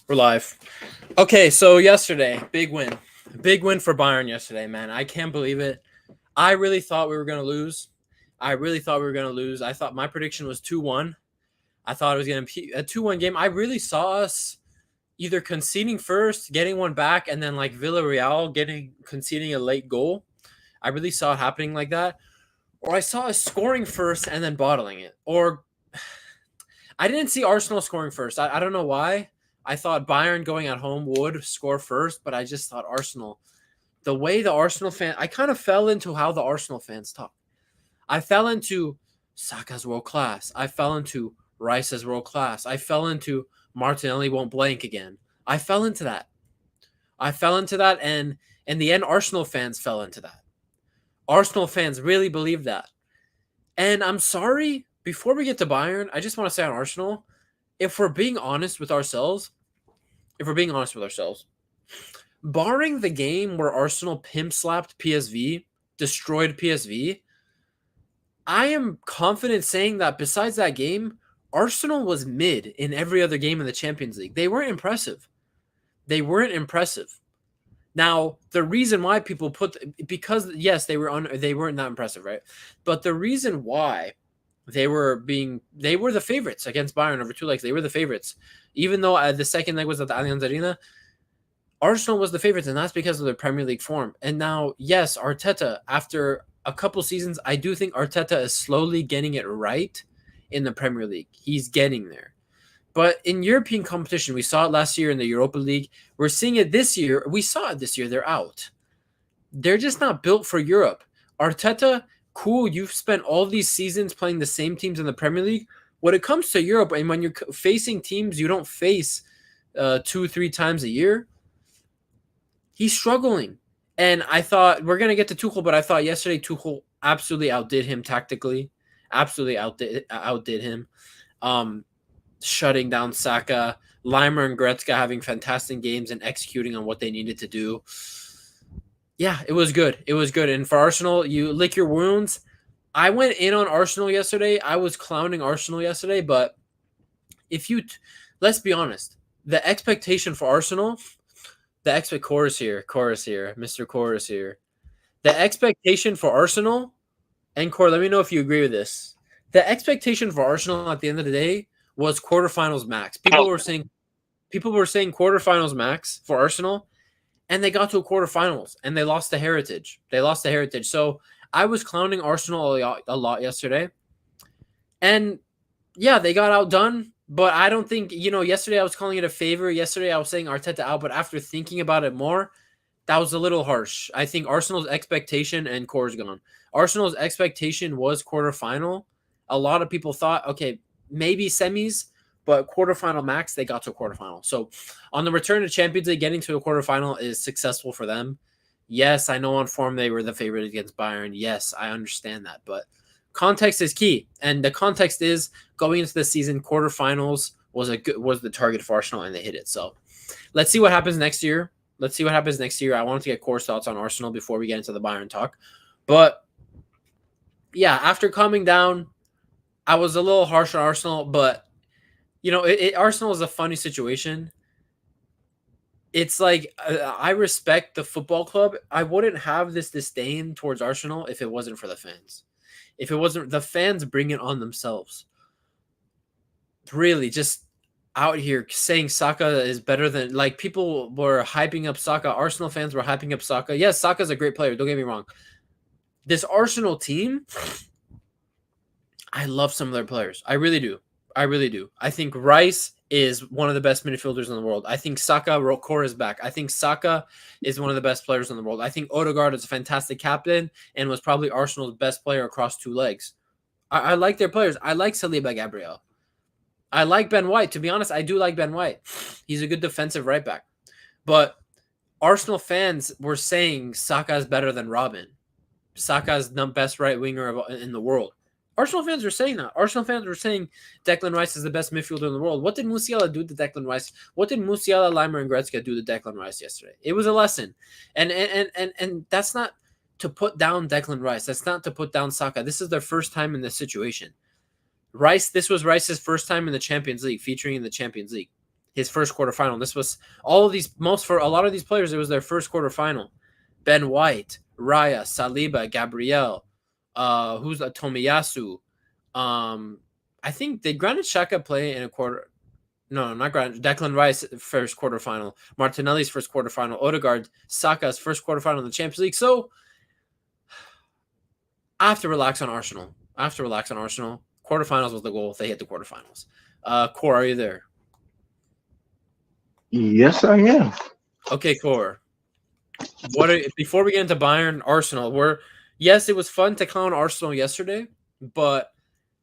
We're live. Okay, so yesterday, big win. Big win for Bayern yesterday, man. I can't believe it. I really thought we were going to lose. I thought my prediction was 2-1. I thought it was going to be a 2-1 game. I really saw us either conceding first, getting one back, and then like Villarreal conceding a late goal. I really saw it happening like that. Or I saw us scoring first and then bottling it. Or I didn't see Arsenal scoring first. I don't know why. I thought Bayern going at home would score first, but I just thought Arsenal. The way the Arsenal fan, I kind of fell into how the Arsenal fans talk. I fell into Saka's world class. I fell into Rice's world class. I fell into Martinelli won't blank again. I fell into that. And in the end, Arsenal fans fell into that. Arsenal fans really believe that. And I'm sorry, before we get to Bayern, I just want to say on Arsenal, if we're being honest with ourselves, barring the game where Arsenal pimp slapped PSV, destroyed PSV, I am confident saying that besides that game, Arsenal was mid in every other game in the Champions League. They weren't impressive. Now, the reason why people because yes, they weren't that impressive, right? But the reason why they were the favorites against Bayern over 2 legs. They were the favorites. Even though the second leg was at the Allianz Arena, Arsenal was the favorites, and that's because of their Premier League form. And now, yes, Arteta, after a couple seasons, I do think Arteta is slowly getting it right in the Premier League. He's getting there. But in European competition, we saw it last year in the Europa League. We're seeing it this year. We saw it this year. They're out. They're just not built for Europe. Arteta, cool, you've spent all these seasons playing the same teams in the Premier League. When it comes to Europe, and when you're facing teams you don't face 2-3 times a year, he's struggling. And I thought, we're going to get to Tuchel, but I thought yesterday Tuchel absolutely outdid him tactically. Absolutely outdid him. Shutting down Saka, Leimer and Goretzka having fantastic games and executing on what they needed to do. Yeah, it was good. And for Arsenal, you lick your wounds. I went in on Arsenal yesterday. I was clowning Arsenal yesterday, but let's be honest, the expectation for Arsenal, chorus here, Mr. Chorus here. The expectation for Arsenal, and Cor, let me know if you agree with this. The expectation for Arsenal at the end of the day was quarterfinals max. People were saying quarterfinals max for Arsenal, and they got to a quarterfinals, and they lost to Heritage. So I was clowning Arsenal a lot yesterday. And, yeah, they got outdone, but I don't think, yesterday I was calling it a favor. Yesterday I was saying Arteta out, but after thinking about it more, that was a little harsh. I think Arsenal's expectation, and Core's gone, Arsenal's expectation was quarterfinal. A lot of people thought, okay, maybe semis, but quarterfinal max, they got to a quarterfinal. So on the return to Champions League, getting to a quarterfinal is successful for them. Yes, I know on form they were the favorite against Bayern. Yes, I understand that. But context is key. And the context is going into the season, quarterfinals was the target for Arsenal, and they hit it. So let's see what happens next year. I wanted to get Core's thoughts on Arsenal before we get into the Bayern talk. But yeah, after calming down, I was a little harsh on Arsenal, but Arsenal is a funny situation. It's like I respect the football club. I wouldn't have this disdain towards Arsenal if it wasn't for the fans. If it wasn't, the fans bring it on themselves. Really, just out here saying Saka is better than, like, people were hyping up Saka. Arsenal fans were hyping up Saka. Yes, Saka's a great player. Don't get me wrong. This Arsenal team, I love some of their players. I really do. I think Rice is one of the best midfielders in the world. I think Saka, Core is back. I think Saka is one of the best players in the world. I think Odegaard is a fantastic captain and was probably Arsenal's best player across 2 legs. I like their players. I like Saliba Gabriel. I like Ben White. To be honest, I do like Ben White. He's a good defensive right back. But Arsenal fans were saying Saka is better than Robin. Saka is the best right winger in the world. Arsenal fans were saying that. Arsenal fans were saying Declan Rice is the best midfielder in the world. What did Musiala do to Declan Rice? What did Musiala, Leimer, and Goretzka do to Declan Rice yesterday? It was a lesson. And that's not to put down Declan Rice. That's not to put down Saka. This is their first time in this situation. This was Rice's first time in the Champions League, featuring in the Champions League. his first quarterfinal. This was all of these for a lot of these players. It was their first quarterfinal. Ben White, Raya, Saliba, Gabriel, who's Tomiyasu. I think did Granit Xhaka play in a quarter? No, not Granit. Declan Rice first quarterfinal. Martinelli's first quarterfinal. Odegaard, Saka's first quarterfinal in the Champions League. So I have to relax on Arsenal. Quarterfinals was the goal. They hit the quarterfinals. Core, are you there? Yes, I am. Okay, Core. Before we get into Bayern Arsenal, yes, it was fun to clown Arsenal yesterday, but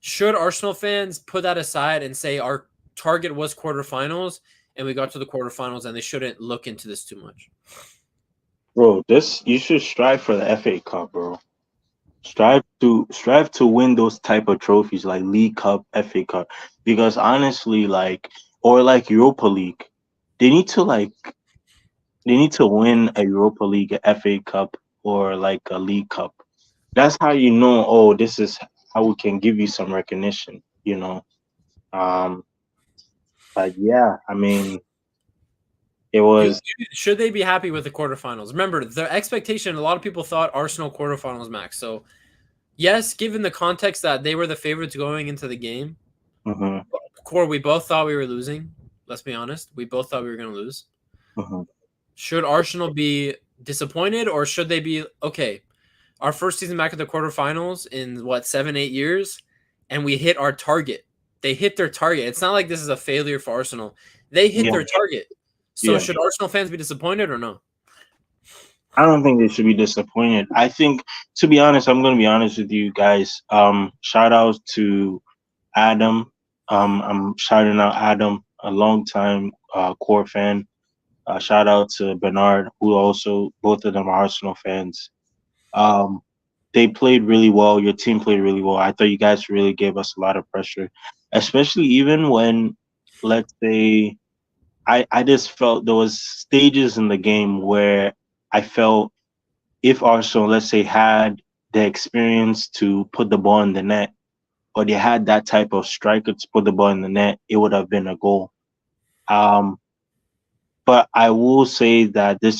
should Arsenal fans put that aside and say our target was quarterfinals and we got to the quarterfinals and they shouldn't look into this too much? Bro, you should strive for the FA Cup, bro. Strive to win those type of trophies like League Cup, FA Cup, because honestly, or Europa League, they need to win a Europa League, a FA Cup, or like a League Cup. That's how you know. Oh, this is how we can give you some recognition. But yeah, I mean, it was. Should they be happy with the quarterfinals? Remember, the expectation. A lot of people thought Arsenal quarterfinals max. So yes, given the context that they were the favorites going into the game, Core, we both thought we were losing. Let's be honest. We both thought we were going to lose. Should Arsenal be disappointed or should they be, okay, our first season back at the quarterfinals in, 7-8 years, and we hit our target. They hit their target. It's not like this is a failure for Arsenal. They hit their target. So should Arsenal fans be disappointed or no? I don't think they should be disappointed. I think, to be honest, I'm going to be honest with you guys. Shout out to Adam. I'm shouting out Adam, a longtime core fan. Shout out to Bernard, who also, both of them are Arsenal fans. They played really well. Your team played really well. I thought you guys really gave us a lot of pressure, especially even when, let's say, I just felt there was stages in the game where I felt if Arsenal, let's say, had the experience to put the ball in the net, or they had that type of striker to put the ball in the net, it would have been a goal. But I will say that they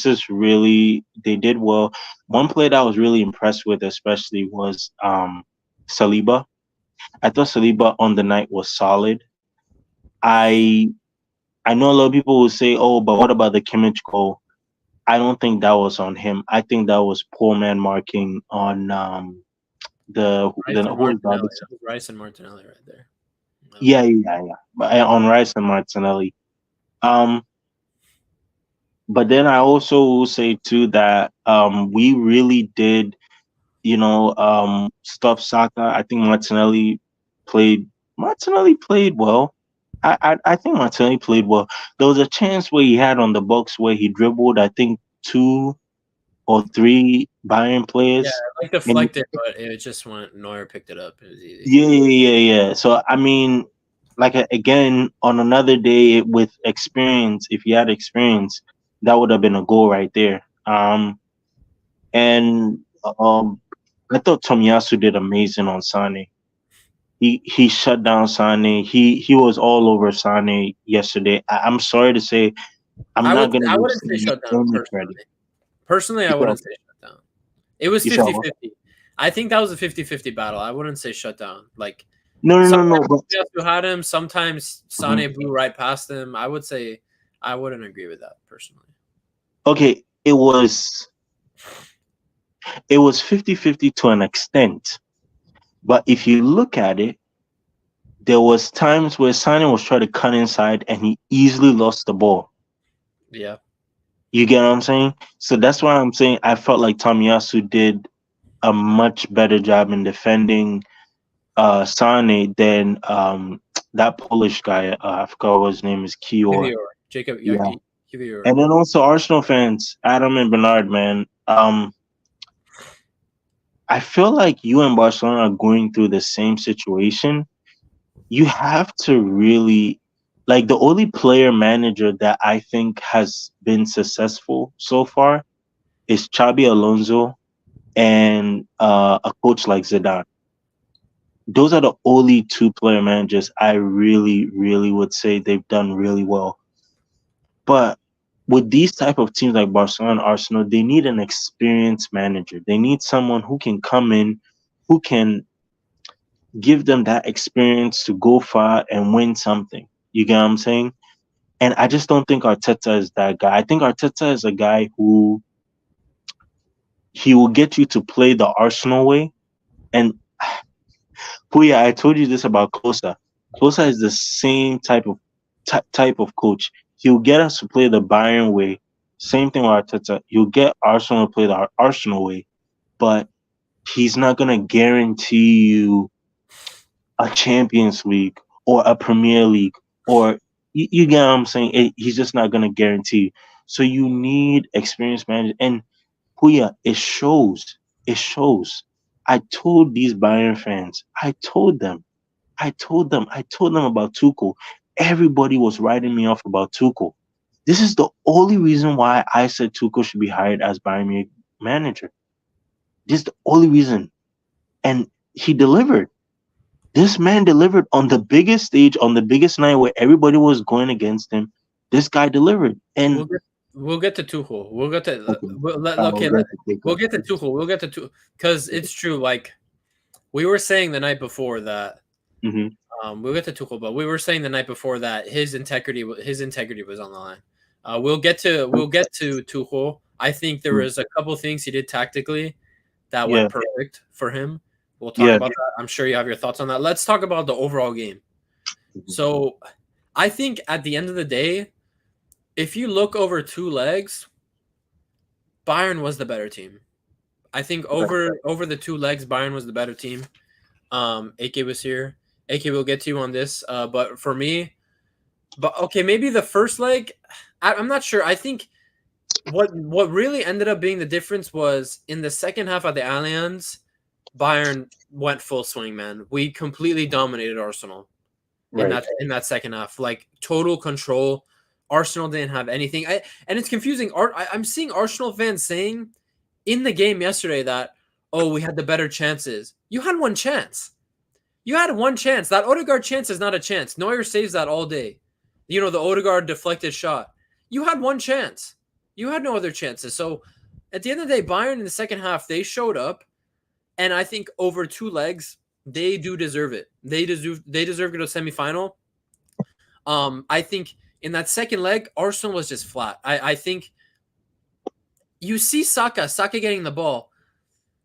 did well. One player that I was really impressed with, especially, was Saliba. I thought Saliba on the night was solid. I know a lot of people will say, "Oh, but what about the Kimmich goal?" I don't think that was on him. I think that was poor man marking on Rice and Martinelli right there. Yeah. But on Rice and Martinelli. But then I also will say too that we really did, stop Saka. I think Martinelli played well. I think Martinelli played well. There was a chance where he had on the box where he dribbled, I think, 2 or 3 Bayern players. Yeah, deflected, but it just went. Neuer picked it up. It was easy. Yeah. So I mean, again, on another day with experience, if he had experience, that would have been a goal right there. And I thought Tomiyasu did amazing on Sane. He shut down Sane. He was all over Sane yesterday. I'm sorry to say, I wouldn't say shut down personally. I wouldn't say shut down. It was 50-50. I think that was a 50-50 battle. I wouldn't say shut down. No. Tomiyasu had him. Sometimes Sane blew right past him. I would say I wouldn't agree with that personally. Okay, it was 50-50 to an extent. But if you look at it, there was times where Sane was trying to cut inside and he easily lost the ball. Yeah. You get what I'm saying? So that's why I'm saying I felt like Tomiyasu did a much better job in defending Sane than that Polish guy. I forgot what his name is. Kior. Jacob. Yeah. And then also Arsenal fans, Adam and Bernard, man. I feel like you and Barcelona are going through the same situation. You have to really, the only player manager that I think has been successful so far is Xabi Alonso and a coach like Zidane. Those are the only 2 player managers I really, really would say they've done really well. But with these type of teams like Barcelona and Arsenal, they need an experienced manager. They need someone who can come in, who can give them that experience to go far and win something. You get what I'm saying? And I just don't think Arteta is that guy. I think Arteta is a guy who he will get you to play the Arsenal way. And Puya, I told you this about Klosa. Klosa is the same type of coach. He'll get us to play the Bayern way. Same thing with Arteta. He'll get Arsenal to play the Arsenal way, but he's not gonna guarantee you a Champions League or a Premier League or you get what I'm saying. He's just not gonna guarantee. So you need experienced managers, and Puya, it shows. It shows. I told these Bayern fans. I told them about Tuchel. Everybody was writing me off about Tuchel. This is the only reason why I said Tuchel should be hired as Bayern Munich manager. This is the only reason. And he delivered. This man delivered on the biggest stage, on the biggest night where everybody was going against him. This guy delivered. And we'll get to Tuchel. We'll get to we'll get to Tuchel. We'll get to Tuchel because it's true. Like we were saying the night before that. We'll get to Tuchel, but we were saying the night before that his integrity was on the line. We'll get to Tuchel. I think there was a couple things he did tactically that went perfect for him. We'll talk about that. I'm sure you have your thoughts on that. Let's talk about the overall game. So I think at the end of the day, if you look over two legs, Bayern was the better team. I think over the two legs, Bayern was the better team. AK was here. AK will get to you on this. But for me, maybe the first leg, I'm not sure. I think what really ended up being the difference was in the second half of the Allianz, Bayern went full swing, man. We completely dominated Arsenal in that second half. Like total control. Arsenal didn't have anything. And it's confusing. I'm seeing Arsenal fans saying in the game yesterday that, oh, we had the better chances. You had one chance. You had one chance. That Odegaard chance is not a chance. Neuer saves that all day. You know, the Odegaard deflected shot. You had one chance. You had no other chances. So at the end of the day, Bayern in the second half, they showed up. And I think over two legs, they do deserve it. They deserve to go to semifinal. I think in that second leg, Arsenal was just flat. I think you see Saka getting the ball.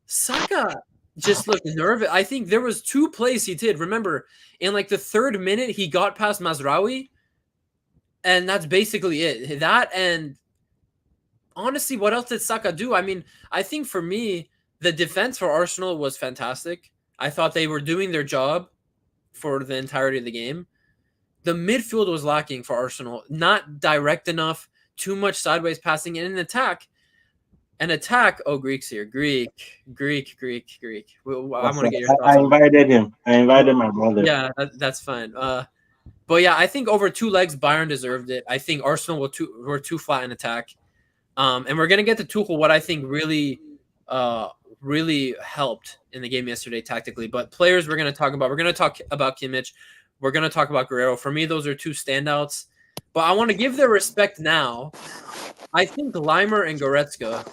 Saka just looked nervous. I think there was two plays he did. Remember, in like the third minute, he got past Mazraoui, and that's basically it. That and honestly, what else did Saka do? I mean, I think for me, the defense for Arsenal was fantastic. I thought they were doing their job for the entirety of the game. The midfield was lacking for Arsenal. Not direct enough, too much sideways passing, and an attack. Oh, Greek's here. Greek. I want to get your thoughts. I invited him. I invited my brother. Yeah, that's fine. But yeah, I think over two legs, Bayern deserved it. I think Arsenal were too flat in attack. And we're gonna get to Tuchel, what I think really helped in the game yesterday tactically. But players we're gonna talk about. We're gonna talk about Kimmich. We're gonna talk about Guerreiro. For me, those are two standouts. But I want to give their respect now. I think Leimer and Goretzka,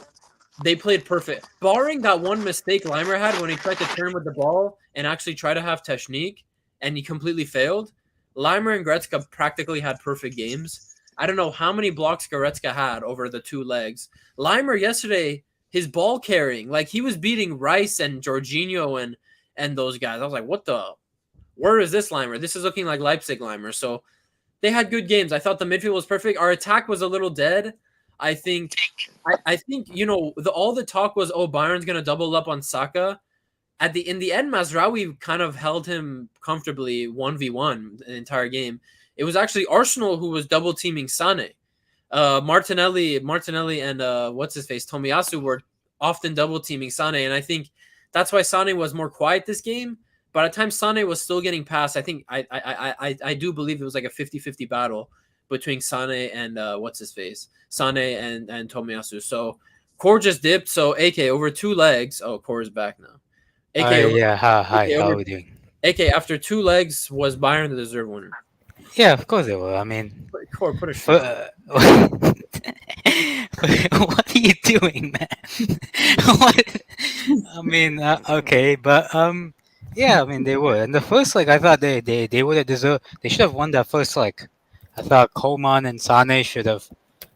they played perfect. Barring that one mistake Leimer had when he tried to turn with the ball and actually try to have technique, and he completely failed, Leimer and Goretzka practically had perfect games. I don't know how many blocks Goretzka had over the two legs. Leimer yesterday, his ball carrying, like he was beating Rice and Jorginho and those guys. I was like, where is this Leimer? This is looking like Leipzig Leimer. So they had good games. I thought the midfield was perfect. Our attack was a little dead. I think you know, all the talk was, oh, Bayern's gonna double up on Saka. In the end, Mazraoui kind of held him comfortably 1v1 the entire game. It was actually Arsenal who was double teaming Sane. Martinelli and what's his face, Tomiyasu were often double teaming Sane, and I think that's why Sane was more quiet this game. By the time Sane was still getting past, I think I do believe it was like a 50-50 battle between Sane and what's his face, Sane and Tomiyasu. So Core just dipped. So AK over two legs. Oh, Core is back now. AK, Hi, how are you doing? AK after two legs was Bayern the deserved winner. Yeah, of course they will. I mean, Core, put a for, shirt on. what are you doing, man? What? I mean, okay, but yeah, I mean they would. And the first leg, I thought they would have deserved. They should have won that first leg. I thought Coman and Sane should have.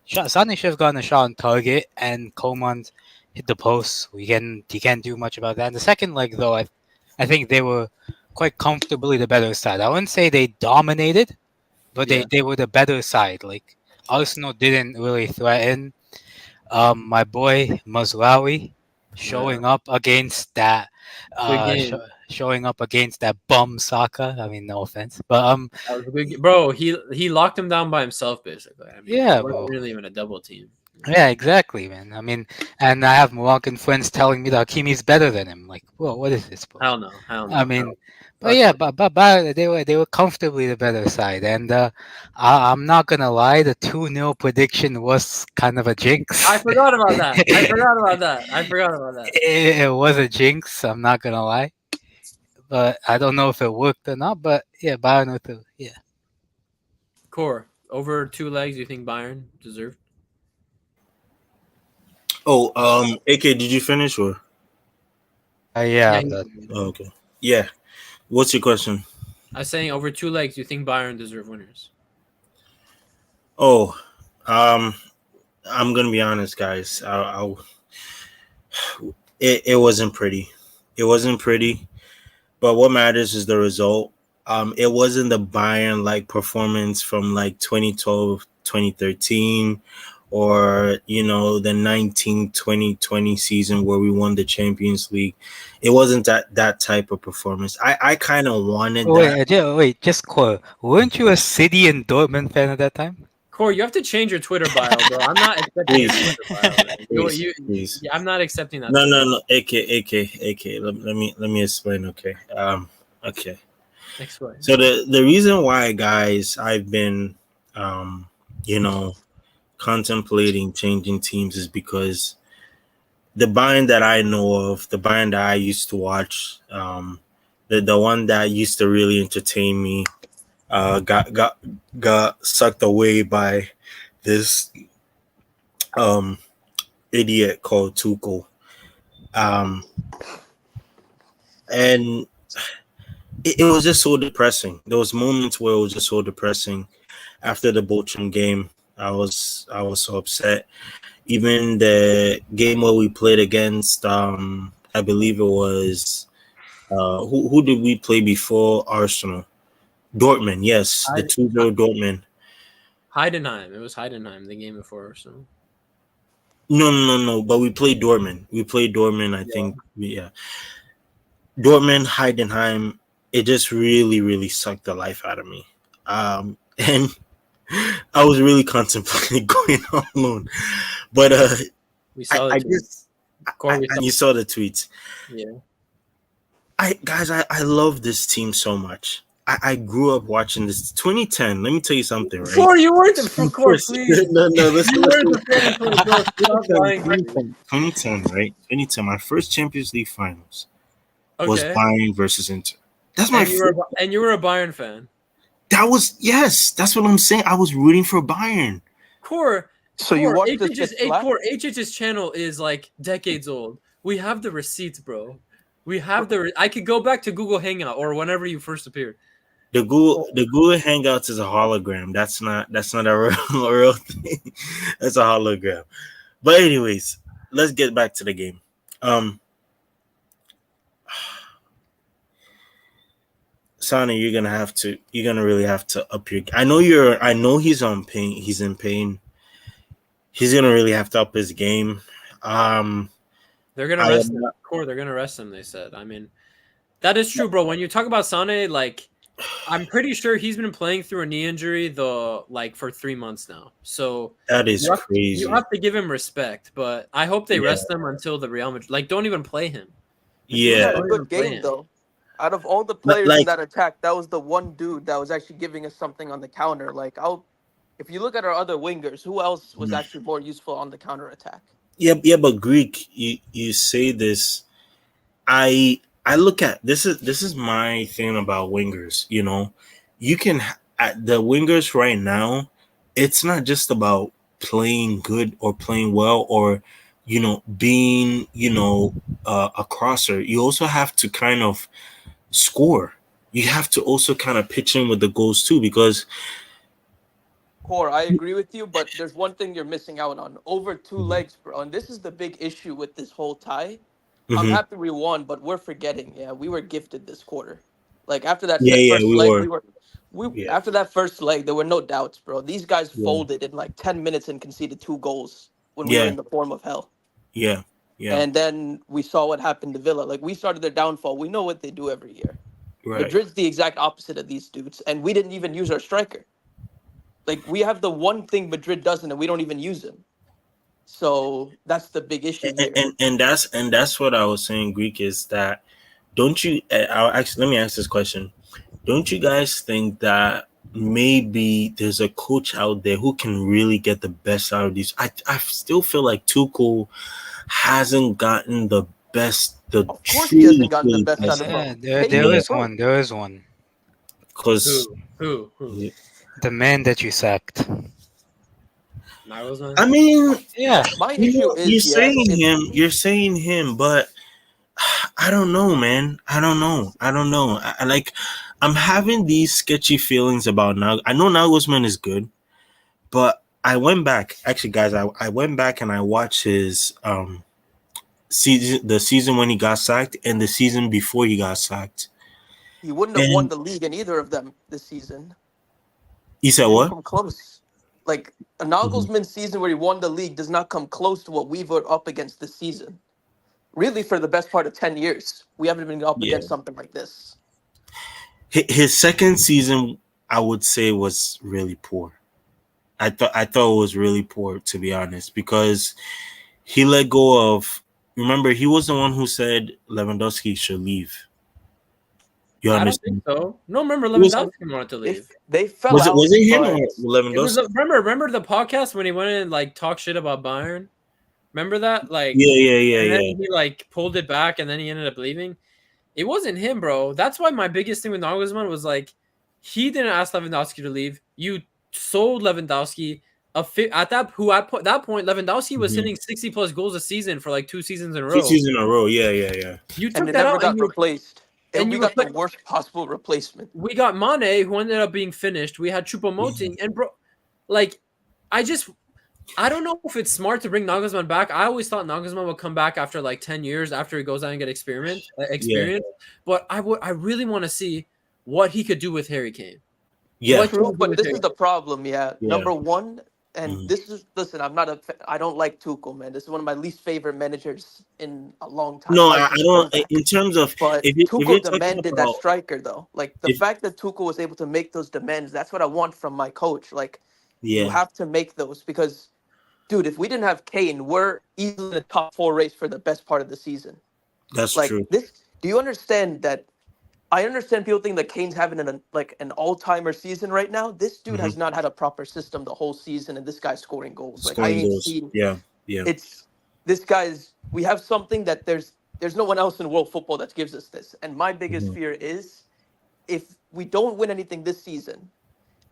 Sane should have gotten a shot on target, and Coman hit the post. You can't do much about that. And the second leg, though, I think they were quite comfortably the better side. I wouldn't say they dominated, but Yeah. they were the better side. Like Arsenal didn't really threaten. My boy Mazraoui Yeah. showing up against that, Good uh, sh- game. showing up against that bum Saka. I mean, no offense, but That was a good game. Bro, he locked him down by himself, basically. I mean, it yeah, wasn't bro. really even a double team. Yeah, exactly, man. I mean, and I have Moroccan friends telling me that Hakimi's better than him. Like, bro, what is this, bro? Hell no. Hell I no. mean, but Fuck yeah, that. but they were comfortably the better side, and I'm not gonna lie, the 2-0 prediction was kind of a jinx. I forgot about that. I forgot about that. I forgot about that. It was a jinx. I'm not gonna lie, but I don't know if it worked or not. But yeah, Bayern with the yeah. Core, over 2 legs, you think Bayern deserved? Oh, AK, did you finish or? Yeah, Yeah. I'm done. Oh, okay. Yeah. What's your question? I was saying over 2 legs, you think Bayern deserve winners? Oh, um, I'm gonna be honest, guys. It wasn't pretty. It wasn't pretty. But what matters is the result. It wasn't the Bayern like performance from like 2012, 2013, or the 1920 season where we won the Champions League. It wasn't that type of performance. I kind of wanted Oh, that. wait, just quote. Weren't you a City and Dortmund fan at that time? Core, you have to change your Twitter bio, bro. I'm not accepting your Please, Twitter bio, man. please, please. Yeah, I'm not accepting that. No, Twitter no, no. AK. Let me explain. Okay. Okay. Explain. So the reason why, guys, I've been, um, you know, contemplating changing teams is because the Bayern that I know of, the Bayern that I used to watch, the one that used to really entertain me, got sucked away by this um idiot called Tuchel. Um, and it was just so depressing. There was moments where it was just so depressing. After the Bochum game, I was so upset. Even the game where we played against, I believe it was, who did we play before Arsenal? Dortmund, yes, the 2-0 Dortmund. Heidenheim. It was Heidenheim, the game before Arsenal. No. But we played Dortmund. I think. Yeah. Dortmund, Heidenheim. It just really, really sucked the life out of me. And I was really contemplating going on loan, but We saw I the just Core, we and you saw the tweets. yeah. I love this team so much. I grew up watching this 2010. Let me tell you something, right? Core, you weren't the Core, please. No, listen. You weren't the fan for the bro. Stop lying. 2010, right? 2010. My first Champions League finals was Okay. Bayern versus Inter. That's my first. And you were a Bayern fan. That was, yes. That's what I'm saying. I was rooting for Bayern. Core. So you watched this get slapped? Core HH's channel is like decades old. We have the receipts, bro. We have the. I could go back to Google Hangout or whenever you first appeared. The Google Hangouts is a hologram. That's not a real thing. That's a hologram. But anyways, let's get back to the game. Sonny, you're gonna really have to up your. I know he's on pain. He's in pain. He's gonna really have to up his game. They're gonna rest him. Core, they're gonna rest him. They said. I mean, that is true, bro. When you talk about Sane, like, I'm pretty sure he's been playing through a knee injury for 3 months now. So that is crazy. You have to give him respect, but I hope they rest him until the Real Madrid. Like, don't even play him. He had a good game though. Out of all the players in that attack, that was the one dude that was actually giving us something on the counter. Like, if you look at our other wingers, who else was actually more useful on the counter attack? Yeah, but Greek, you say this. I look at this is my thing about wingers. You can at the wingers right now, it's not just about playing good or playing well or being a crosser. You also have to kind of score. You have to also kind of pitch in with the goals too, because Core, I agree with you, but there's one thing you're missing out on. Over two legs, bro. And this is the big issue with this whole tie. I'm Mhm. happy we won, but we're forgetting. Yeah, we were gifted this quarter. Like after that Yeah, first we leg, were. we Yeah, after that first leg, there were no doubts, bro. These guys yeah, folded in like 10 minutes and conceded 2 goals when we were yeah, in the form of hell. yeah, yeah. And then we saw what happened to Villa. Like we started their downfall. We know what they do every year. Right. Madrid's the exact opposite of these dudes, and we didn't even use our striker. Like we have the one thing Madrid doesn't, and we don't even use him. So that's the big issue And, here. and that's what I was saying. Greek is that don't you? I'll actually let me ask this question. Don't you guys think that maybe there's a coach out there who can really get the best out of these? I still feel like Tuchel hasn't gotten the best, the Of course, he hasn't gotten the truly best out best. of Yeah, him. there Yeah, is one. There is one. because Who? The man that you sacked. Nagelsmann? I mean, Yeah. My issue you're is, yeah, saying if him, but I don't know, man. I don't know. I'm having these sketchy feelings about Nag. I know Nagelsmann is good, but I went back. Actually, guys, I went back and I watched his season, the season when he got sacked, and the season before he got sacked. he wouldn't have won And the league in either of them this season. he said He didn't what? come close. Like a Mhm. Nagelsmann season where he won the league does not come close to what we were up against this season. Really, for the best part of 10 years, we haven't been up Yeah, against something like this. his second season, I would say, was really poor. I thought it was really poor, to be honest, because he let go of. Remember, he was the one who said Lewandowski should leave. You I don't think understand? so. No, remember It was Lewandowski wanted to They leave. they fell was it out, was it him or but It was Lewandowski? remember the podcast when he went in and like talked shit about Bayern? Remember that? Like, Yeah, yeah, yeah, and then yeah. he like pulled it back and then he ended up leaving. It wasn't him, bro. That's why my biggest thing with Nagelsmann was like he didn't ask Lewandowski to leave. You sold Lewandowski at that that point Lewandowski was Mhm. hitting 60 plus goals a season for like 2 seasons in a Two row. seasons in a row. Yeah, yeah, yeah. You and took it that never out got replaced. And and we you got the replaced. worst possible replacement. We got Mane, who ended up being finished. We had Choupo-Moting, and bro, like, I don't know if it's smart to bring Nagelsmann back. I always thought Nagelsmann would come back after like 10 years after he goes out and get Yeah, experience. But I really want to see what he could do with Harry Kane. yeah, What he True, could do but with this Harry is the problem. Yeah, yeah. number one, and Mhm. this is listen. I don't like Tuchel, man. This is one of my least favorite managers in a long time. No, Might I be don't. going back. In terms of But if you're Tuchel talking demanded that about striker, though. Like the if fact that Tuchel was able to make those demands, that's what I want from my coach. Like you yeah, have to make those because, dude, if we didn't have Kane, we're easily in the top four race for the best part of the season. that's Like true. this, do you understand that? I understand people think that Kane's having an all-timer season right now. This dude Hmm. has not had a proper system the whole season, and this guy's scoring goals. Like I Scoring ain't goals. seen. Yeah, yeah. It's this guy's. We have something that there's no one else in world football that gives us this. And my biggest Mhm. fear is if we don't win anything this season,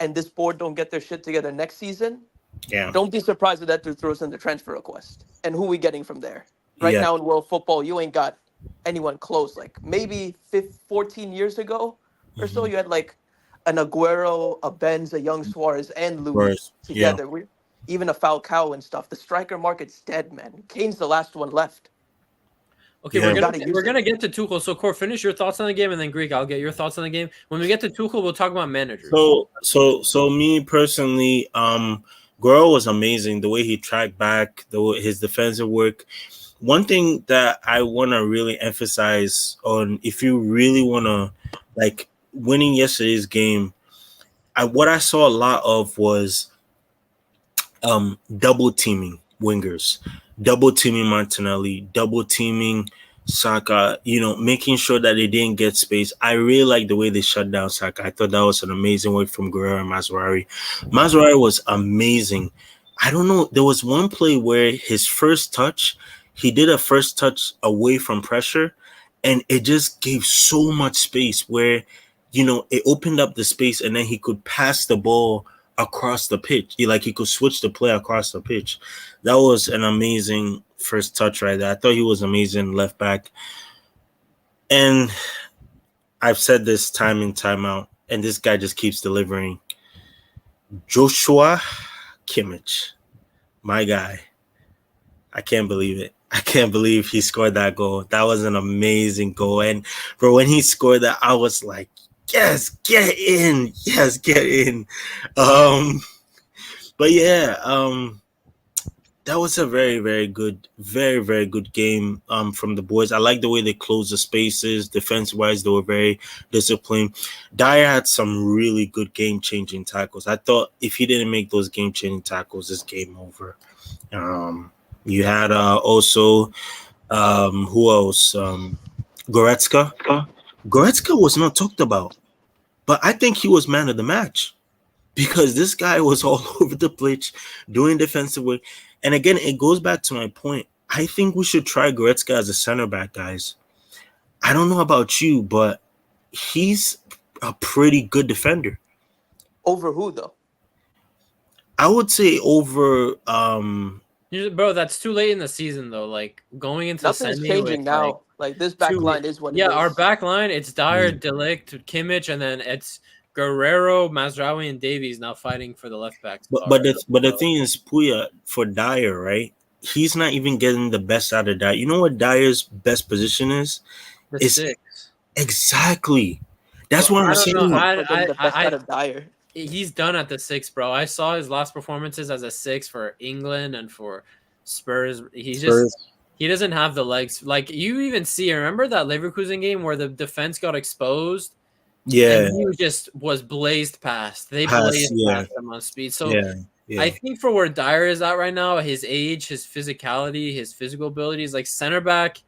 and this board don't get their shit together next season, Yeah, don't be surprised if that dude throws in the transfer request. And who we getting from there? Right yeah. now in world football, you ain't got anyone close. Like maybe 14 years ago or so, Hmm. you had like an Aguero, a Benz, a young Suarez, and Louis Whereas, yeah, together. Even a Falcao and stuff. The striker market's dead, man. Kane's the last one left. Okay, yeah. We gotta we're use it. gonna get to Tuchel. So, Core, finish your thoughts on the game, and then Greek, I'll get your thoughts on the game. When we get to Tuchel, we'll talk about managers. So me personally, Guerrero was amazing. The way he tracked back, his defensive work. One thing that I want to really emphasize on, if you really want to, like, winning yesterday's game, what I saw a lot of was double teaming wingers, double teaming Martinelli, double teaming Saka, making sure that they didn't get space. I really like the way they shut down Saka. I thought that was an amazing work from Guerrero and Mazraoui. Mazraoui was amazing. I don't know. There was one play where his first touch, he did a first touch away from pressure, and it just gave so much space where it opened up the space, and then he could pass the ball across the pitch. He could switch the play across the pitch. That was an amazing first touch right there. I thought he was amazing left back. And I've said this time in, time out, and this guy just keeps delivering. Joshua Kimmich, my guy. I can't believe it. I can't believe he scored that goal. That was an amazing goal. And bro, when he scored that, I was like, yes, get in. Yes, get in. But yeah, that was a very, very good game from the boys. I like the way they closed the spaces. Defense-wise, they were very disciplined. Dyer had some really good game-changing tackles. I thought if he didn't make those game-changing tackles, it's game over. You had also who else? Goretzka. Goretzka was not talked about, but I think he was man of the match because this guy was all over the pitch doing defensive work. And again, it goes back to my point. I think we should try Goretzka as a center back, guys. I don't know about you, but he's a pretty good defender. Over who, though? I would say over Bro, that's too late in the season though. Like going into nothing's changing now. Like this back line is what it is. Yeah, our back line, it's Dyer, De Ligt, Kimmich, and then it's Guerreiro, Mazraoui, and Davies now fighting for the left back spot. But the thing is, Puya, for Dyer, right? He's not even getting the best out of Dyer. You know what Dyer's best position is? The six. Exactly. That's what I'm saying. The best out of Dyer. He's done at the 6, bro. I saw his last performances as a 6 for England and for Spurs. He doesn't have the legs. Like you even see, remember that Leverkusen game where the defense got exposed? Yeah. And he was blazed past. They blazed past him on speed. So I think for where Dyer is at right now, his age, his physicality, his physical abilities, like center back,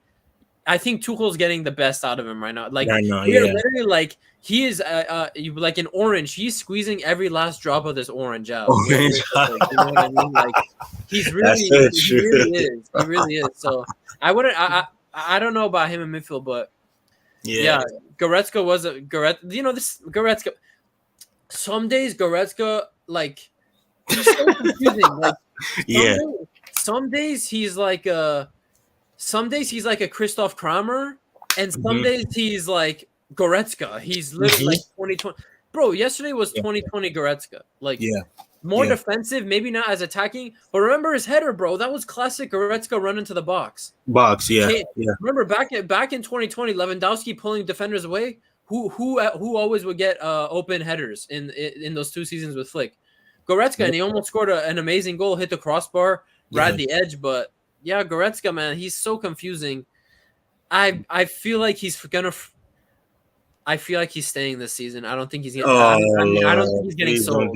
I think Tuchel's getting the best out of him right now. Like literally like he is like an orange. He's squeezing every last drop of this orange out. Orange. Like, you know what I mean? Like he really is. He really is. So I wouldn't. I don't know about him in midfield, but yeah, Goretzka was a Goretzka. You know this Goretzka. Some days Goretzka like he's so confusing. Like some days he's like a Christoph Kramer, and some days he's like Goretzka. He's literally like 2020. Bro, yesterday was 2020 Goretzka. Like more defensive, maybe not as attacking. But remember his header, bro. That was classic Goretzka run into the box. Remember back in 2020, Lewandowski pulling defenders away. Who always would get open headers in those 2 seasons with Flick? Goretzka, and he almost scored an amazing goal, hit the crossbar, ride the edge. But yeah, Goretzka, man, he's so confusing. I feel like he's gonna. I feel like he's staying this season. I don't think he's gonna. I don't think he's getting sold.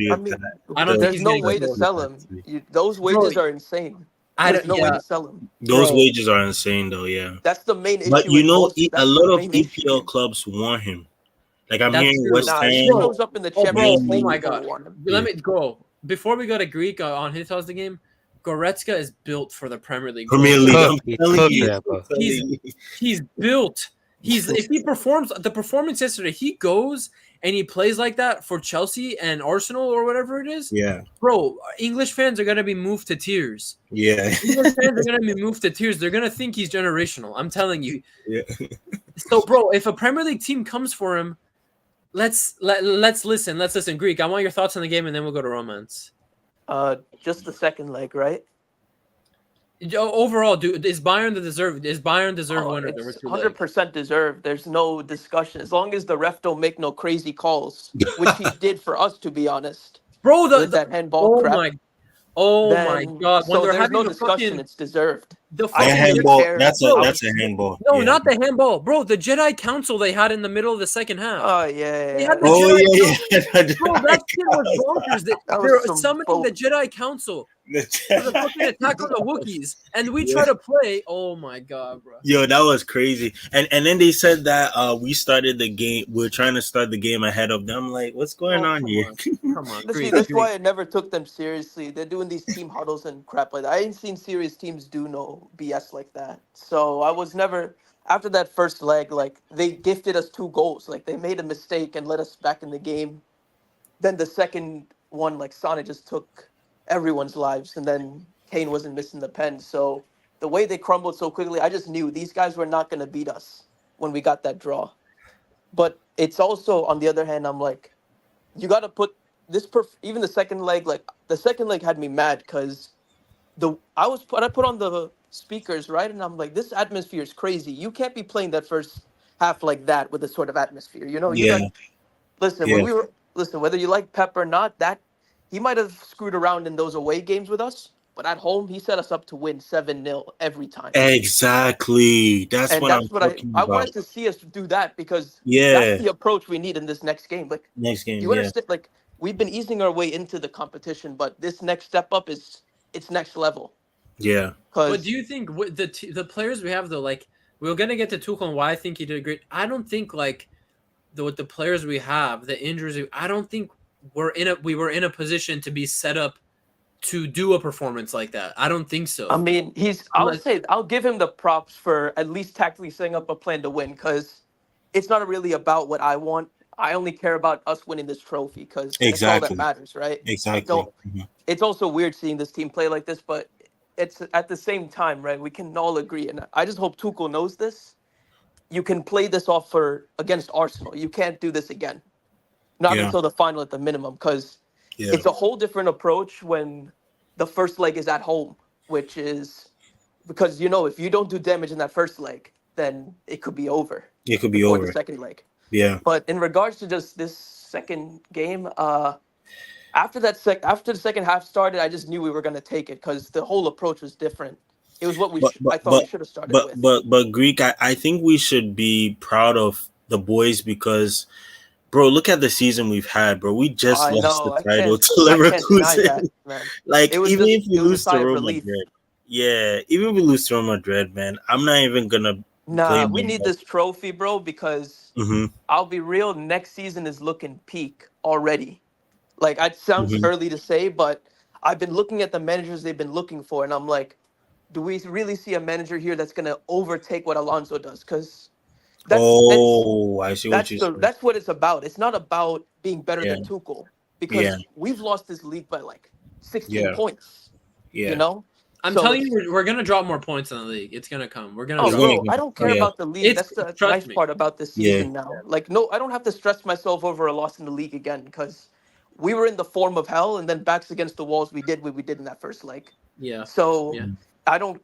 I don't think there's no way to sell him. Those wages are insane. There's no way to sell him. Those wages are insane, though. Yeah, that's the main issue. But you know, a lot of EPL clubs want him. Like I'm hearing West Ham. He shows up in the Champions League. Oh my god! Let me go before we go to Greek on his thoughts of the game. Goretzka is built for the Premier League. He's built. If he performs the performance yesterday, he goes and he plays like that for Chelsea and Arsenal or whatever it is. Yeah, bro, English fans are gonna be moved to tears. Yeah, English fans are gonna be moved to tears. They're gonna think he's generational. I'm telling you. Yeah. So, bro, if a Premier League team comes for him, let's listen. Let's listen. Greek, I want your thoughts on the game, and then we'll go to romance. Just the second leg, right? Overall, dude, is Bayern deserved winner? It's 100% deserved. There's no discussion. As long as the ref don't make no crazy calls, which he did for us, to be honest. Bro, that handball crap. My god! So there's no discussion. It's deserved. A handball. That's a handball. No, not the handball, bro. The Jedi Council they had in the middle of the second half. Oh yeah. They had the Jedi Council. Bro, that shit was bonkers. They're summoning the Jedi Council. For the fucking attack on the Wookiees, and we try to play. Oh my god, bro! Yo, that was crazy. And then they said that we started the game. We're trying to start the game ahead of them. Like, what's going on here? Come on, that's why I never took them seriously. They're doing these team huddles and crap like that. I ain't seen serious teams do no no BS like that. So I was never after that first leg. Like they gifted us 2 goals. Like they made a mistake and let us back in the game. Then the second one, like Sane just took everyone's lives, and then Kane wasn't missing the pen. So the way they crumbled so quickly, I just knew these guys were not going to beat us when we got that draw. But it's also on the other hand, I'm like, you got to put this even the second leg. Like the second leg had me mad because I put on the speakers, right, and I'm like, this atmosphere is crazy. You can't be playing that first half like that with this sort of atmosphere. You know, you got Yeah, listen when yeah, we were listen whether you like Pep or not. That he might have screwed around in those away games with us, but at home he set us up to win 7-0 every time. exactly. That's And what I'm that's what talking I about. wanted to see us do that because that's Yeah, the approach we need in this next game. Like, next game. you Yeah, understand? Like, we've been easing our way into the competition, but this next step up is it's next level. yeah, But do Because you think the players we have though, like we're gonna get to Tuchel and why I think he did great. I don't think like with the players we have, the injuries, I don't think we were in a position to be set up to do a performance like that. I don't think I so. mean, Unless I'll give him the props for at least tactically setting up a plan to win. Because it's not really about what I want. I only care about us winning this trophy because that's all that exactly, matters, right? exactly. So it's also weird seeing this team play like this, but it's at the same time, right? We can all agree, and I just hope Tuchel knows this. You can play this off for against Arsenal. You can't do this again, not Yeah, until the final at the minimum, because yeah. it's a whole different approach when the first leg is at home, which is because if you don't do damage in that first leg, then it could be over It could be before the over. second leg. Yeah. But in regards to just this second game, after the second half started, I just knew we were going to take it because the whole approach was different. It was what But but I thought we but should have started but with. but but Greek, I think we should be proud of the boys because bro, look at the season we've had, bro. We just I lost the know title to I can't deny that, Leverkusen. man. Like even if we It was a lose to sigh of Real relief. Madrid, yeah, even if we lose to Real Madrid, man, I'm not even gonna Nah, blame we them. need this trophy, bro, because Mm-hmm, I'll be real, next season is looking peak already. Like, it sounds mm-hmm. early to say, but I've been looking at the managers they've been looking for, and I'm like, do we really see a manager here that's gonna overtake what Alonso does? Because that's Oh, I see what that's you the said. that's what it's about. It's not about being better Yeah, than Tuchel yeah, because we've lost this league by like 16 yeah, points, you yeah. know? I'm So telling you, it's we're gonna drop more points in the league. It's gonna come. We're gonna oh It's drop. gonna bro, go. I don't care Trust Yeah, me. about the league. It's That's the trust nice me. part about this yeah, season now. Like no, I don't have to stress myself over a loss in the league again because we were in the form of hell and then backs against the walls we did what we did in that first leg. Yeah. So Yeah. I don't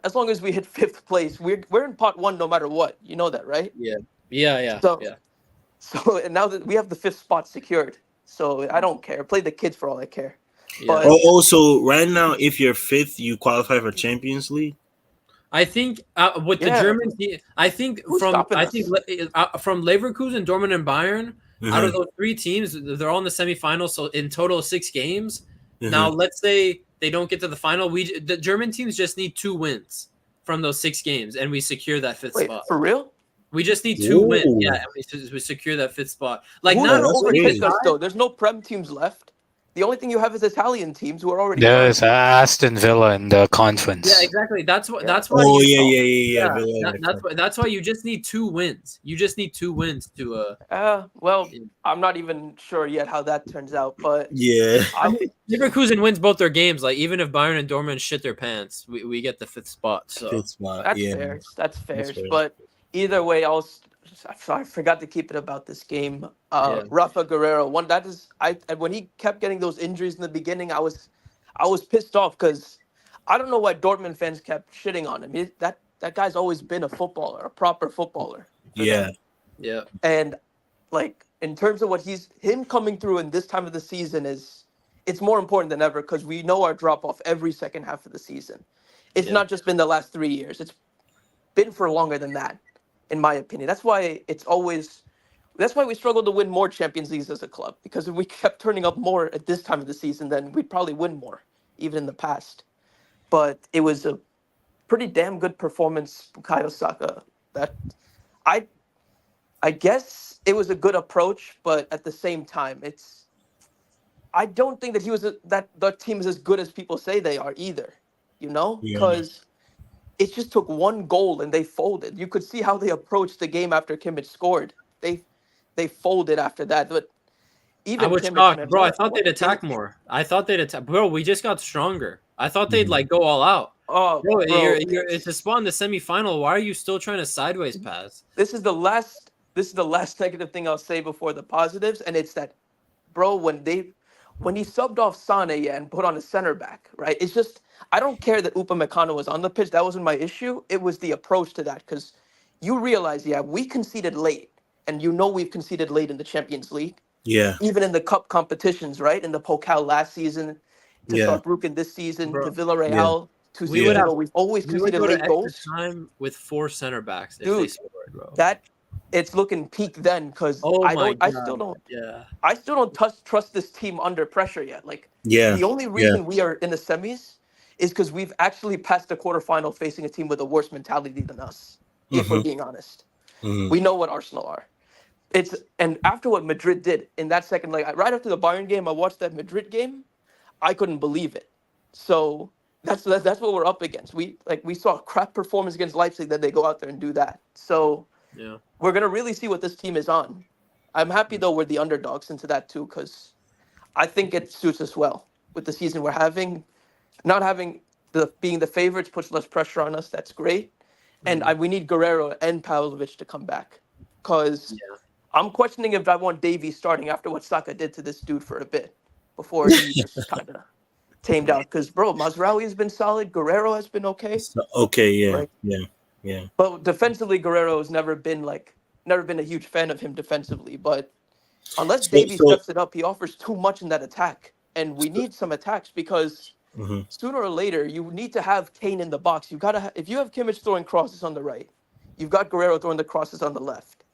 as long as we hit fifth place, we're in pot one no matter what. You know that, right? Yeah. Yeah. Yeah. So Yeah. So and now that we have the fifth spot secured, so I don't care. Play the kids for all I care. Yeah. But Oh, also, right now, if you're fifth, you qualify for Champions League. I think with the yeah, German team, I think who's stopping us? from Leverkusen, Dortmund, and Bayern, out of Uh-huh, those three teams, they're all in the semifinals. So in total, 6 games. Now, uh-huh. let's say they don't get to the final. The German teams just need 2 wins from those 6 games, and we secure that fifth Wait, spot. for real? We just need 2 wins, yeah, Ooh, and we secure that fifth spot. Like Who's not oh, gonna that's only overtake crazy. us though? There's no Prem teams left. The only thing you have is Italian teams who are already There's first. Aston Villa in the Yeah, conference. exactly. That's what. Yeah. That's why Oh you. yeah, So, yeah, yeah, yeah. Yeah, Villa in the that's cup. why. That's why you just need 2 wins. You just need 2 wins to well, I'm not even sure yet how that turns out, but Yeah, I I'll. mean, Leverkusen wins both their games. Like even if Bayern and Dortmund shit their pants, we get the fifth spot. So fifth spot. That's Yeah, fair. That's that's fair. fair. But either way, I forgot to keep it about this game. yeah, Rafa Guerreiro. One that is I when he kept getting those injuries in the beginning, I was pissed off because I don't know why Dortmund fans kept shitting on him. That guy's always been a footballer, a proper footballer for Yeah, them. yeah, And like in terms of what him coming through in this time of the season it's more important than ever because we know our drop off every second half of the season. It's yeah, not just been the last 3 years. It's been for longer than that, in my opinion. That's why we struggle to win more Champions Leagues as a club because if we kept turning up more at this time of the season, then we'd probably win more, even in the past. But it was a pretty damn good performance, Bukayo Saka. That I I guess it was a good approach, but at the same time, I don't think that that the team is as good as people say they are either. yeah, Because it just took one goal and they folded. You could see how they approached the game after Kimmich scored. They folded after that. But I even was Kimmich, shocked, man, bro. I thought what they'd a game. attack more. I thought they'd attack, bro. We just got stronger. I thought they'd like go all out, Oh, bro. bro, It's a spot in the semifinal. Why are you still trying to sideways pass? this is the last negative thing I'll say before the positives, and it's that, bro, when he subbed off Sane and put on a center back, right? It's just I don't care that Upamecano was on the pitch. That wasn't my issue. It was the approach to that, because you realize, yeah, we conceded late, and we've conceded late in the Champions League, Yeah. even in the cup competitions, right? In the Pokal last season, to Yeah. Saarbrücken this season, Bro, to Villarreal 2 we would seasons have ago, we've always we would conceded go to late extra goals. time with 4 center backs if they Dude, scored, bro. That it's looking peak then, because Oh I my don't I god, still don't yeah. I still don't trust this team under pressure yet. Like, Yeah. the only reason we are in the semis is because we've actually passed the quarterfinal facing a team with a worse mentality than us. If we're being honest, we know what Arsenal are. And after what Madrid did in that second leg, right after the Bayern game, I watched that Madrid game. I couldn't believe it. So that's what we're up against. We saw a crap performance against Leipzig, that they go out there and do that. So Yeah. we're gonna really see what this team is on. I'm happy though we're the underdogs into that too, because I think it suits us well with the season we're having. Not having being the favorites puts less pressure on us. That's great, and we need Guerreiro and Pavlovic to come back, because I'm questioning if I want Davies starting after what Saka did to this dude for a bit before he just kind of tamed out. Because bro, Mazraoui has been solid. Guerreiro has been okay. Okay. Yeah. Right. Yeah. But defensively, Guerrero has never been a huge fan of him defensively. But unless Davies steps it up, he offers too much in that attack, and we need some attacks, because sooner or later you need to have Kane in the box. You gotta if you have Kimmich throwing crosses on the right, you've got Guerrero throwing the crosses on the left.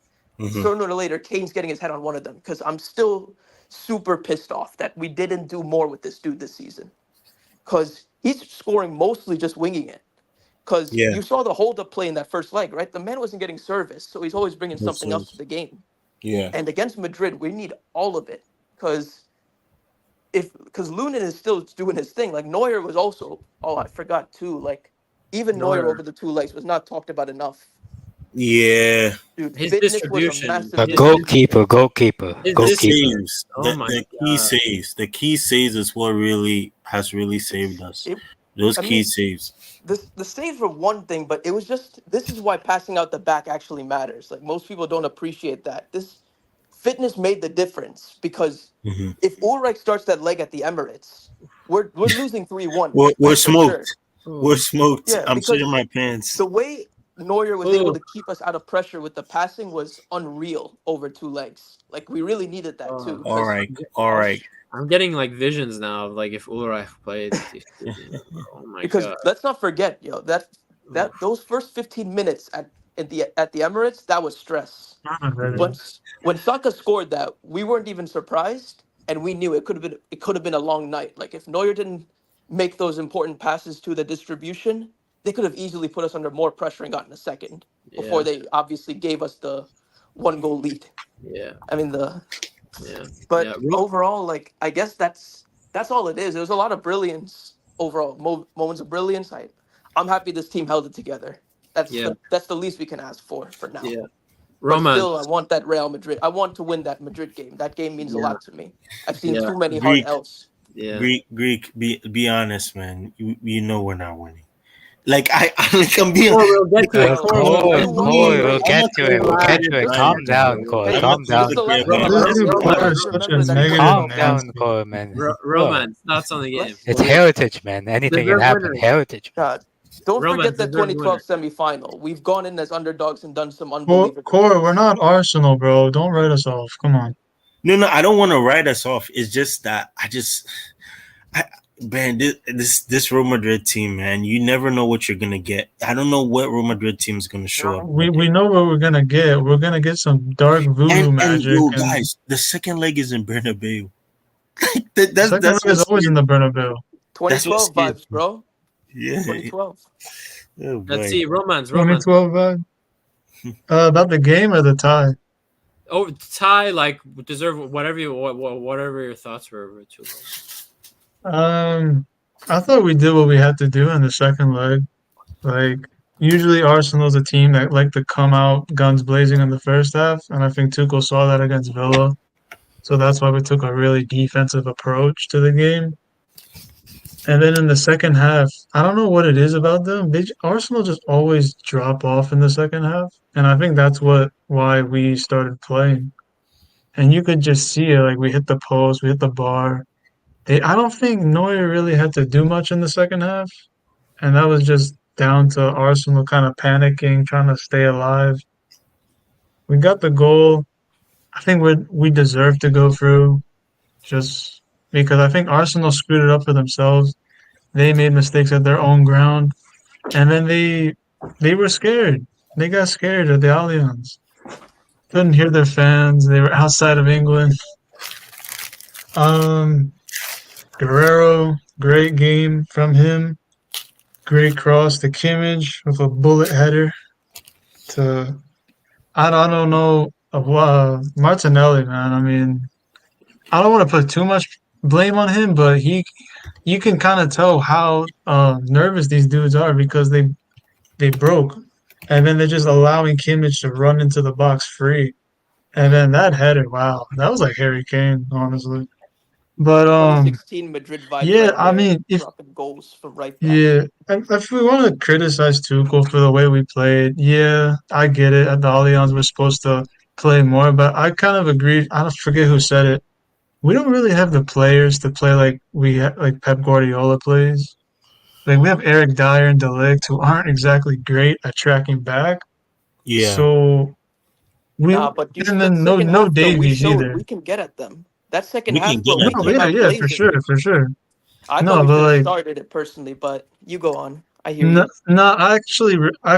Sooner or later, Kane's getting his head on one of them, because I'm still super pissed off that we didn't do more with this dude this season, because he's scoring mostly just winging it. Because you saw the hold-up play in that first leg, right? The man wasn't getting service, so he's always bringing something else to the game. Yeah. And against Madrid, we need all of it, because Lunin is still doing his thing. Like, Neuer was also, I forgot too. Like, even Neuer over the 2 legs was not talked about enough. Yeah. Dude, His fitness distribution. was a massive The distribution. goalkeeper. The saves. Oh my the key saves. The key saves is what has really saved us. Those key saves. The saves were one thing, but it was this is why passing out the back actually matters. Like, most people don't appreciate that. This fitness made the difference, because if Ulreich starts that leg at the Emirates, we're losing 3-1. We're smoked. Sure. We're smoked. Yeah, I'm because shitting my pants. the way Neuer was able to keep us out of pressure with the passing was unreal over 2 legs. Like, we really needed that too. All right. I'm getting like visions now of like if Ulreich played. Oh my Because god. let's not forget, that those first 15 minutes at the Emirates, that was stress. When Saka scored that, we weren't even surprised, and we knew it could have been a long night. Like, if Neuer didn't make those important passes to the distribution, they could have easily put us under more pressure and gotten a second before they obviously gave us the 1-goal lead. Yeah. I mean but overall, like, I guess that's all it is. There was a lot of brilliance overall, moments of brilliance. I'm happy this team held it together. That's the least we can ask for now. Yeah. But still, I want that Real Madrid. I want to win that Madrid game. That game means a lot to me. I've seen too many hard L's. Yeah. Greek, be honest, man. You know we're not winning. Like, I'm being. We'll get to it. We'll get to it. Calm down, Cole. Calm down. Calm down, Cole, man. Romance, thoughts on the game. It's heritage, man. Anything can happen. Heritage. Don't forget the 2012 semifinal. We've gone in as underdogs and done some unbelievable. Core, we're not Arsenal, bro. Don't write us off. Come on. No, I don't want to write us off. It's just that man, this Real Madrid team, man, you never know what you're gonna get. I don't know what Real Madrid team is gonna show up. We know what we're gonna get. We're gonna get some dark voodoo magic. Guys, the second leg is in Bernabeu. Second leg is always in the Bernabeu. 2012 vibes, bro. Yeah. 2012. Oh, let's see, romance. 2012 vibe. About the game or the tie? Oh, tie, like, deserve whatever your thoughts were. I thought we did what we had to do in the second leg. Like usually Arsenal's a team that like to come out guns blazing in the first half, and I think Tuchel saw that against Villa. So that's why we took a really defensive approach to the game. And then in the second half, I don't know what it is about them. Arsenal just always drop off in the second half, and I think that's why we started playing. And you could just see it. Like we hit the post, we hit the bar. I don't think Neuer really had to do much in the second half, and that was just down to Arsenal kind of panicking, trying to stay alive. We got the goal. I think we deserve to go through, just because I think Arsenal screwed it up for themselves. They made mistakes at their own ground, and then they were scared. They got scared at the Allianz. Couldn't hear their fans. They were outside of England. Um, Guerreiro, great game from him. Great cross to Kimmich with a bullet header. To I don't know Martinelli, man. I mean, I don't want to put too much blame on him, but you can kind of tell how nervous these dudes are because they broke, and then they're just allowing Kimmich to run into the box free, and then that header, wow, that was like Harry Kane, honestly. But 2016 Madrid vibes yeah, right I there, mean, if dropping goals from right back. yeah, if we want to criticize Tuchel for the way we played, yeah, I get it. At the Allianz, we're supposed to play more, but I kind of agree. I don't forget who said it. We don't really have the players to play like Pep Guardiola plays. Like we have Eric Dyer and De Ligt who aren't exactly great at tracking back. Yeah, So we Nah, but and that then no second no half though, we Davies showed either. we can get at them. That second we can half, get bro, we at No, them. came yeah, out yeah, for blazing. sure, for sure. I thought No, we but should have like started it personally, but you go on. I hear no, you. no, I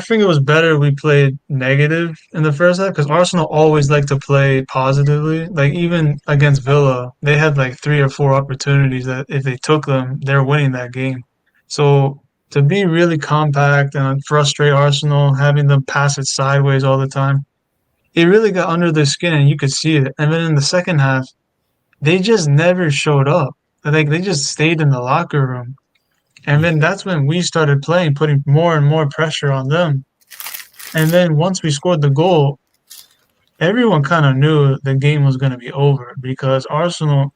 think it was better we played negative in the first half because Arsenal always like to play positively. Like even against Villa, they had like 3 or 4 opportunities that if they took them, they're winning that game. So to be really compact and frustrate Arsenal, having them pass it sideways all the time, it really got under their skin and you could see it. And then in the second half, they just never showed up. Like they just stayed in the locker room. And then that's when we started playing, putting more and more pressure on them. And then once we scored the goal, everyone kind of knew the game was going to be over because Arsenal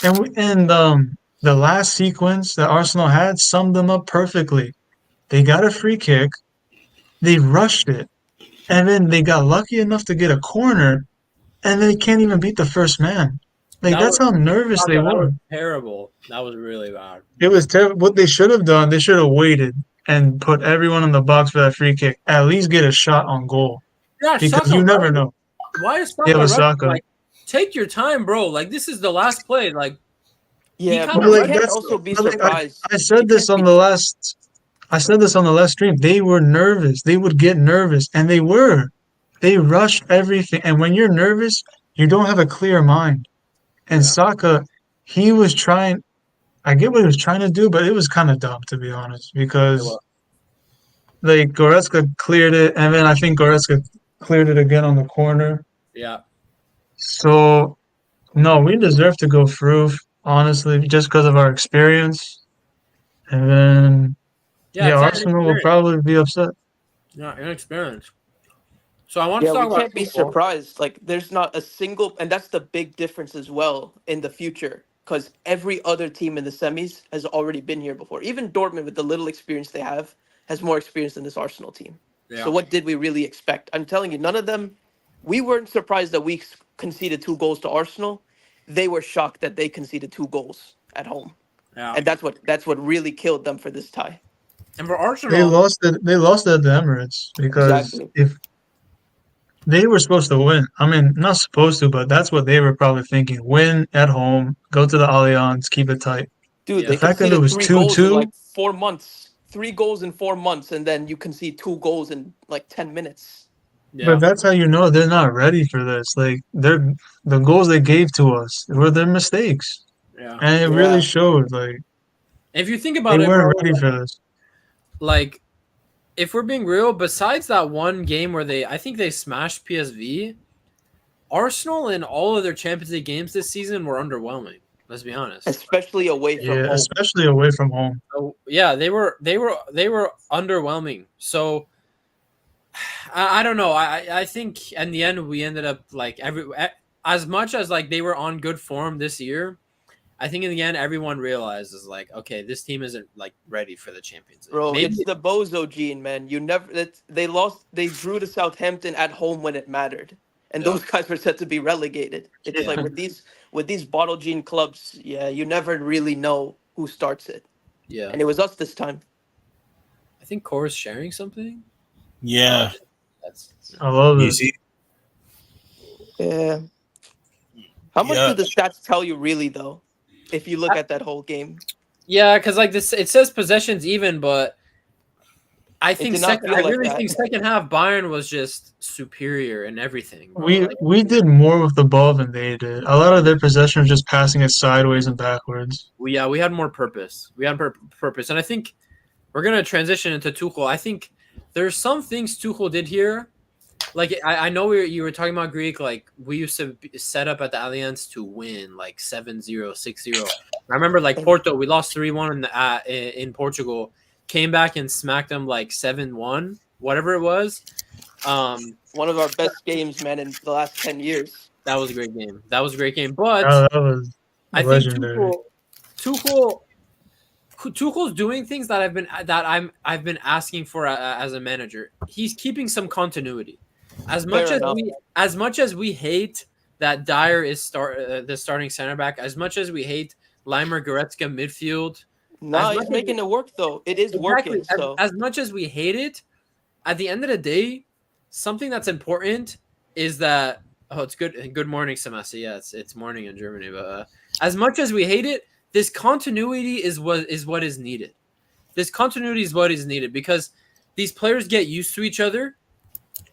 and the last sequence that Arsenal had summed them up perfectly. They got a free kick, they rushed it, and then they got lucky enough to get a corner, and they can't even beat the first man. Like That that's was how nervous they that were. was terrible. That was really bad. It was terrible. What they should have done, they should have waited and put everyone in the box for that free kick. At least get a shot on goal Yeah, because Saka you never rushed. know. Why is Yeah, Saka with rushing? Saka. Like, take your time, bro. Like, this is the last play. Like, he Yeah, kind but of we Like rushed. can't that's also be like surprised. I We said this can't on be. the last I said this on the last stream. They were nervous. They would get nervous, and they were. They rushed everything, and when you're nervous, you don't have a clear mind. And Yeah. Saka, he was trying. I get what he was trying to do, but it was kind of dumb to be honest, because Well, like Goretzka cleared it, and then I think Goretzka cleared it again on the corner. yeah. So no, we deserve to go through, honestly, just because of our experience. And then Yeah, yeah, it's that Arsenal will inexperience. probably be upset. Yeah, inexperience. So I want to Yeah, talk we about can't be football. surprised. Like, there's not a single, and that's the big difference as well in the future, because every other team in the semis has already been here before. Even Dortmund, with the little experience they have, has more experience than this Arsenal team. So, Yeah. what did we really expect? I'm telling you, none of them. We weren't surprised that we conceded 2 goals to Arsenal. They were shocked that they conceded 2 goals at home, Yeah. and that's what really killed them for this tie. And for They Arsenal, lost it. They lost at the Emirates because Exactly. if they were supposed to win, I mean, not supposed to, but that's what they were probably thinking: win at home, go to the Allianz, keep it tight. Dude, yeah. The they fact that it conceded was 3 goals in 2-2, like 4 months. 3 goals in 4 months, and then you concede 2 goals in like 10 minutes. but Yeah. that's how you know they're not ready for this. Like the goals they gave to us were their mistakes, Yeah. and it really Yeah. showed. Like If you think they about it, bro, weren't ready for this. like if we're being real, besides that one game where I think they smashed PSV, Arsenal in all of their Champions League games this season were underwhelming. Let's be honest. especially away from home. especially away from home. So, yeah, they were underwhelming. So I don't know. I think in the end we ended up like as much as like they were on good form this year. I think in the end everyone realizes like, okay, this team isn't like ready for the Champions League. Bro, Maybe, it's the bozo gene, man. They drew to Southampton at home when it mattered. And those guys were set to be relegated. It's like with these bottle gene clubs, yeah, you never really know who starts it. yeah. And it was us this time. I think Core's sharing something. Yeah. That's I love You it. see? Yeah. How much Yeah. do the stats tell you really though? If you look at that whole game. yeah, because like this, it says possessions even, but I think did not feel I like really that. think second half Bayern was just superior in everything. Bro. We Like, we did more with the ball than they did. A lot of their possession was just passing it sideways and backwards. we had more purpose. We had purpose, and I think we're gonna transition into Tuchel. I think there's some things Tuchel did here. Like I know you were talking about Greek. Like we used to set up at the Allianz to win like 7-0, 6-0. I remember like Porto, we lost 3-1 in Portugal. Came back and smacked them like 7-1, whatever it was. One of our best games, man, in the last 10 years. That was a great game. But That was I think legendary. Tuchel's doing things that I've been asking for as a manager. He's keeping some continuity. As much as we hate that Dyer is the starting center back, as much as we hate Leimer Goretzka midfield. No, he's making it work though. It is working. So As much as we hate it, at the end of the day, something that's important is that it's good. Good morning, Samasi. Yeah, it's morning in Germany. But as much as we hate it, this continuity is what is needed. This continuity is what is needed because these players get used to each other.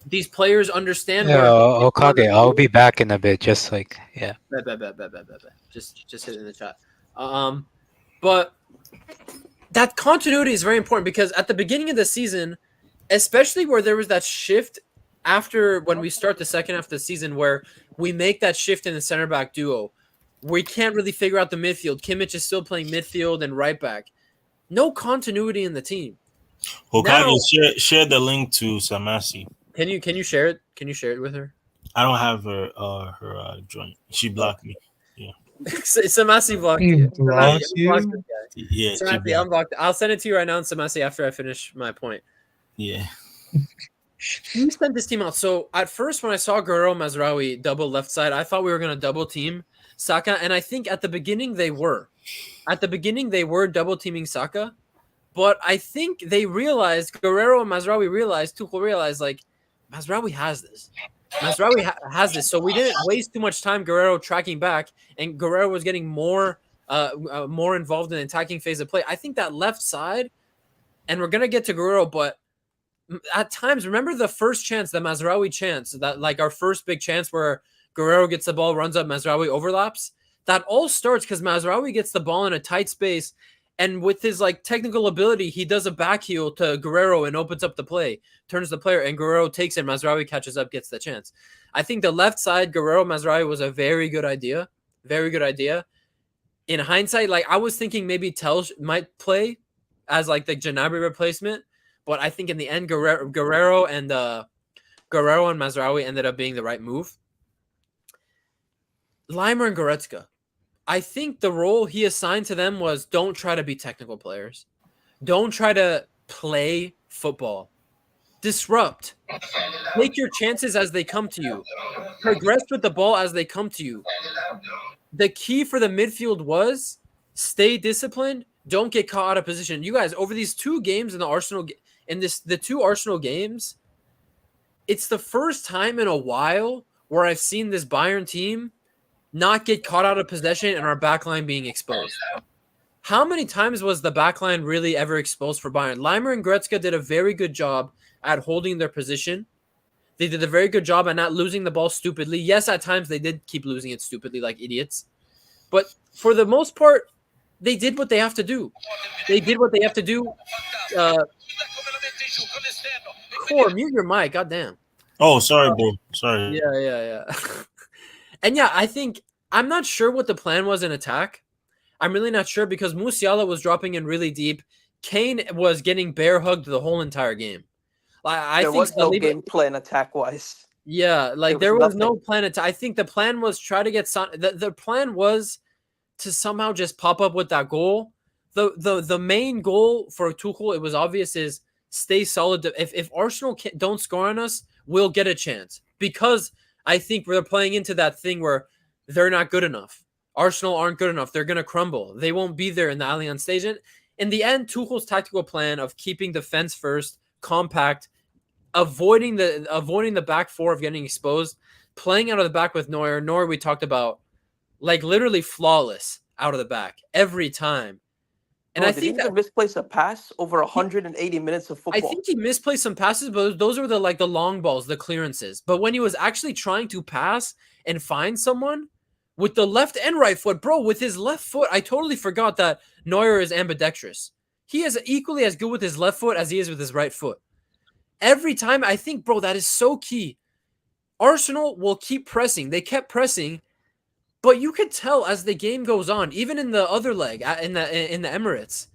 These players understand. Yeah, Okage, I'll be back in a bit. Just like Just hit it in the chat. But that continuity is very important because at the beginning of the season, especially where there was that shift after when we start the second half of the season where we make that shift in the center back duo, we can't really figure out the midfield. Kimmich is still playing midfield and right back. No continuity in the team. Hokage, share the link to Samasi. Can you share it? Can you share it with her? I don't have her joint. She blocked me. Samasi blocked He you. blocks you? Yeah, she Samasi, blocked. unblocked. I'll send it to you right now, Samasi, after I finish my point. Yeah. You sent this team out. So at first, when I saw Guerreiro Mazraoui double left side, I thought we were going to double team Saka, and I think at the beginning they were. At the beginning they were double teaming Saka, but I think they realized Guerreiro and Mazraoui Tuchel realized like Mazraoui has this. Mazraoui has this, so we didn't waste too much time Guerreiro tracking back, and Guerreiro was getting more involved in the attacking phase of play. I think that left side, and we're gonna get to Guerreiro, but at times, remember the first chance, the Mazraoui chance, that like our first big chance where Guerreiro gets the ball, runs up, Mazraoui overlaps. That all starts because Mazraoui gets the ball in a tight space, and with his like technical ability, he does a back heel to Guerreiro and opens up the play, turns the player, and Guerreiro takes it. Mazraoui catches up, gets the chance. I think the left side, Guerreiro Mazraoui was a very good idea. Very good idea. In hindsight, like I was thinking maybe Telj might play as like the Gnabry replacement, but I think in the end, Guerreiro and Mazraoui ended up being the right move. Leimer and Goretzka. I think the role he assigned to them was don't try to be technical players. Don't try to play football. Disrupt. Take your chances as they come to you. Progress with the ball as they come to you. The key for the midfield was stay disciplined. Don't get caught out of position. You guys, over these two games in the two Arsenal games, it's the first time in a while where I've seen this Bayern team not get caught out of possession and our backline being exposed. How many times was the backline really ever exposed for Bayern? Leimer and Goretzka did a very good job at holding their position. They did a very good job at not losing the ball stupidly. Yes, at times they did keep losing it stupidly like idiots. But for the most part, they did what they have to do. Core, mute your mic. Goddamn. Oh, sorry, bro. Sorry. Yeah. And yeah, I think I'm not sure what the plan was in attack. I'm really not sure because Musiala was dropping in really deep. Kane was getting bear hugged the whole entire game. I There think was no Saliba, game plan attack wise. yeah, like There there was was no nothing. plan. I think the plan was try to get the plan was to somehow just pop up with that goal. The main goal for Tuchel, it was obvious, is stay solid. If Arsenal don't score on us, we'll get a chance because I think we're playing into that thing where they're not good enough. Arsenal aren't good enough. They're gonna crumble. They won't be there in the Allianz Stadium. In the end, Tuchel's tactical plan of keeping defense first, compact, avoiding the back four of getting exposed, playing out of the back with Neuer. Neuer we talked about, like literally flawless out of the back every time. And Bro, I did he think that even misplace a pass over 180 minutes of I football? think he misplaced some passes, but those were the long balls, the clearances. But when he was actually trying to pass and find someone with the left and right foot, bro, with his left foot, I totally forgot that Neuer is ambidextrous. He is equally as good with his left foot as he is with his right foot. Every time, I think, bro, that is so key. Arsenal will keep pressing. They kept pressing, but you could tell as the game goes on, even in the other leg, in the Emirates,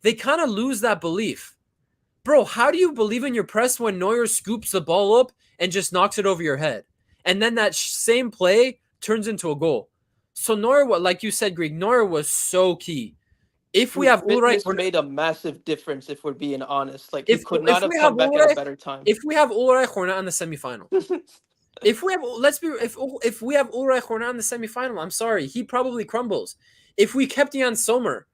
they kind of lose that belief. Bro, how do you believe in your press when Neuer scoops the ball up and just knocks it over your head? And then that same play turns into a goal. So Neuer, like you said, Greg, Neuer was so key. If we have Ulreich, Fitness made a massive difference. If we're being honest, like he if could if not have we have come back at a Ulreich, better time. if we have Ulreich, we're not in the semifinal. If we have, if we have Ulreich, we're not in the semifinal. I'm sorry, he probably crumbles. If we kept Jan Sommer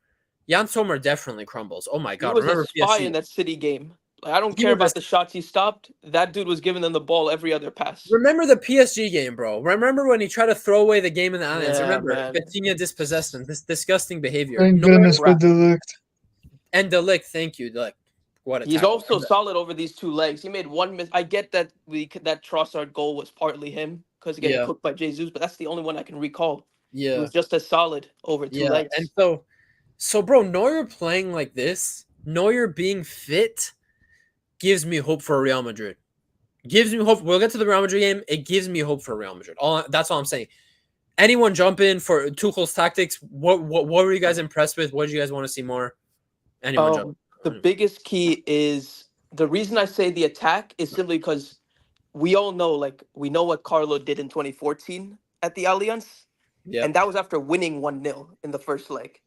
definitely crumbles. Oh my He god, was a remember spy PSG? in that City game. Like, I don't He care was about the shots he stopped. That dude was giving them the ball every other pass. Remember the PSG game, bro. Remember when he tried to throw away the game in the Allianz? Yeah, Remember, man. Coutinho dispossessed him. This disgusting behavior. Thank Neuer goodness for crap. De Ligt. and De Ligt, thank you. Like, what a He's tackle. also solid over these two legs. He made one miss. I get that that Trossard goal was partly him because getting Yeah, cooked by Jesus, but that's the only one I can recall. He yeah, was just as solid over two yeah. And legs. so, bro, Neuer playing like this, Neuer being fit, gives me hope for Real Madrid. Gives me hope. We'll get to the Real Madrid game. It gives me hope for Real Madrid. That's all I'm saying. Anyone jump in for Tuchel's tactics? What were you guys impressed with? What did you guys want to see more? Anyone jump? The biggest key is the reason I say the attack is simply because we all know, like, we know what Carlo did in 2014 at the Allianz, Yeah, and that was after winning 1-0 in the first leg.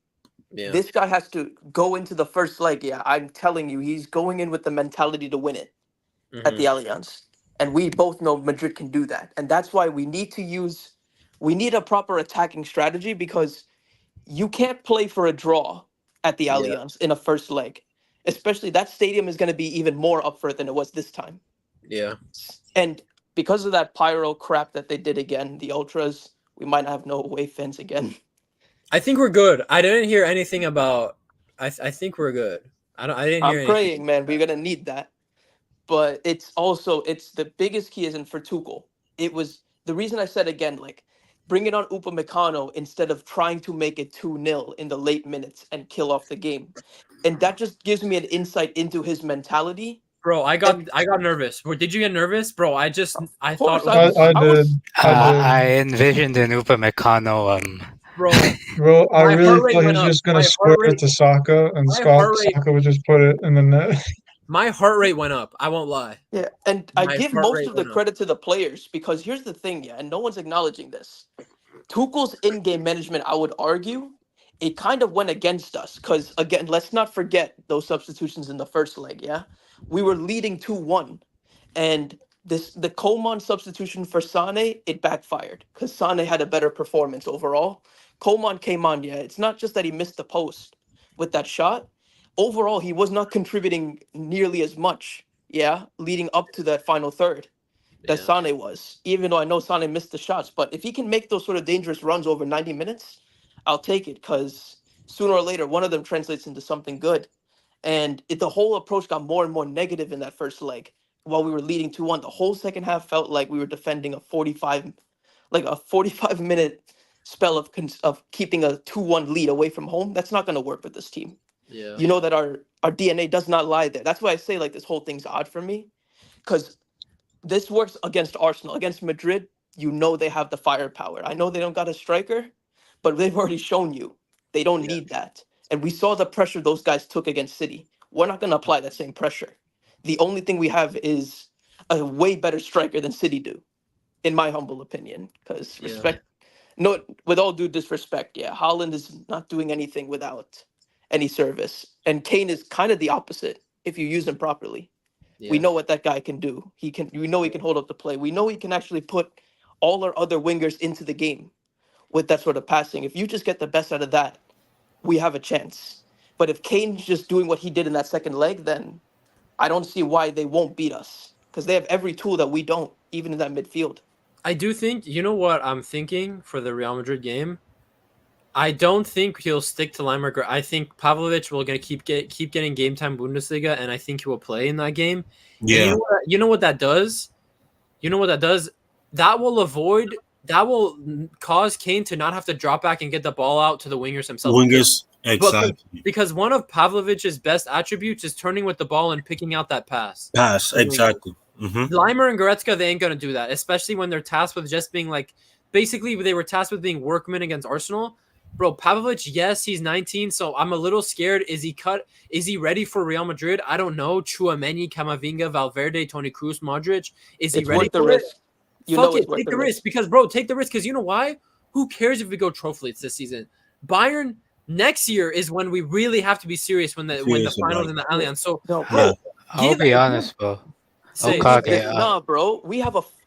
yeah. This guy has to go into the first leg. Yeah, I'm telling you, he's going in with the mentality to win it at the Allianz. And we both know Madrid can do that. And that's why we need a proper attacking strategy because you can't play for a draw at the Yeah, Allianz in a first leg. Especially that stadium is going to be even more up for it than it was this time. yeah. And because of that pyro crap that they did again, the Ultras, we might have no away fans again. I think we're good. I didn't hear anything about. I think we're good. I didn't hear I'm anything. praying, man. We're going to need that. But it's the biggest key isn't for Tuchel. It was the reason I said again, like bringing on Upamecano instead of trying to make it 2-0 in the late minutes and kill off the game. And that just gives me an insight into his mentality. Bro, I got nervous. Did you get nervous, bro? I Of thought, course, I I was. did. I did. I envisioned an Upamecano bro. Bro, I My really heart rate thought he went was up. just gonna My square heart it to Saka, and my heart rate, Saka would just put it in the net. my heart rate went up. I won't lie. Yeah, and I My give heart most rate of the went up. credit to the players because here's the thing, yeah, and no one's acknowledging this. Tuchel's in-game management, I would argue, it kind of went against us because again, let's not forget those substitutions in the first leg. Yeah, we were leading 2-1, and the Coman substitution for Sane, it backfired because Sane had a better performance overall. Coman came on, yeah. It's not just that he missed the post with that shot. Overall, he was not contributing nearly as much. Yeah, leading up to that final third that Yeah. Sane was, even though I know Sane missed the shots. But if he can make those sort of dangerous runs over 90 minutes, I'll take it because sooner or later, one of them translates into something good. And the whole approach got more and more negative in that first leg while we were leading 2-1. The whole second half felt like we were defending a 45-minute spell of keeping a 2-1 lead away from home. That's not going to work with this team. Yeah. You know that our DNA does not lie there. That's why I say like this whole thing's odd for me because this works against Arsenal. Against Madrid, you know they have the firepower. I know they don't got a striker, but they've already shown you They don't need that. And we saw the pressure those guys took against City. We're not going to apply that same pressure. The only thing we have is a way better striker than City do, in my humble opinion. Because respect, no, with all due disrespect, Haaland is not doing anything without any service, and Kane is kind of the opposite if you use him properly. We know what that guy can do. We know he can hold up the play. We know he can actually put all our other wingers into the game with that sort of passing. If you just get the best out of that, we have a chance. But if Kane's just doing what he did in that second leg, then I don't see why they won't beat us, because they have every tool that we don't, even in that midfield. I do think, you know what I'm thinking for the Real Madrid game? I don't think he'll stick to Leimer. I think Pavlovic will gonna keep getting game time Bundesliga, and I think he will play in that game. Yeah. And you know what that does? That will cause Kane to not have to drop back and get the ball out to the wingers himself. Exactly. Because one of Pavlovic's best attributes is turning with the ball and picking out that pass. Exactly. Mm-hmm. Leimer and Goretzka, they ain't gonna do that, especially when they're tasked with just being like, basically they were tasked with being workmen against Arsenal. Bro, Pavlovic, yes, he's 19, so I'm a little scared. Is he ready for Real Madrid? I don't know. Tchouaméni, Camavinga, Valverde, Toni Kroos, Modric. Is he ready for it? Fuck it, take the risk. Because, bro, take the risk. Because you know why? Who cares if we go trophies this season? Bayern next year is when we really have to be serious when the finals in the Allianz. So, bro, I'll be honest, bro. Nah, bro.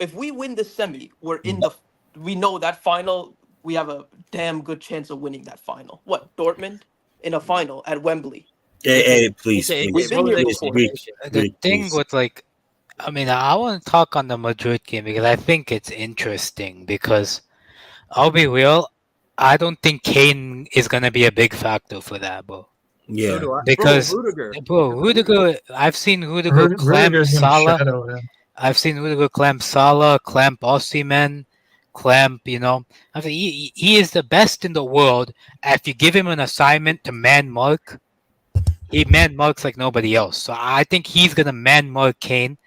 If we win the semi, we know that final. We have a damn good chance of winning that final. What, Dortmund in a final at Wembley? Hey, please. We've been here before. The thing with I want to talk on the Madrid game because I think it's interesting. Because I'll be real, I don't think Kane is gonna be a big factor for that, bro. Yeah, because Rudiger, I've seen Rudiger clamp Salah. I've seen Rudiger clamp Salah, clamp Osimhen, clamp. I mean, he is the best in the world. If you give him an assignment to man mark, he man marks like nobody else. So I think he's gonna man mark Kane,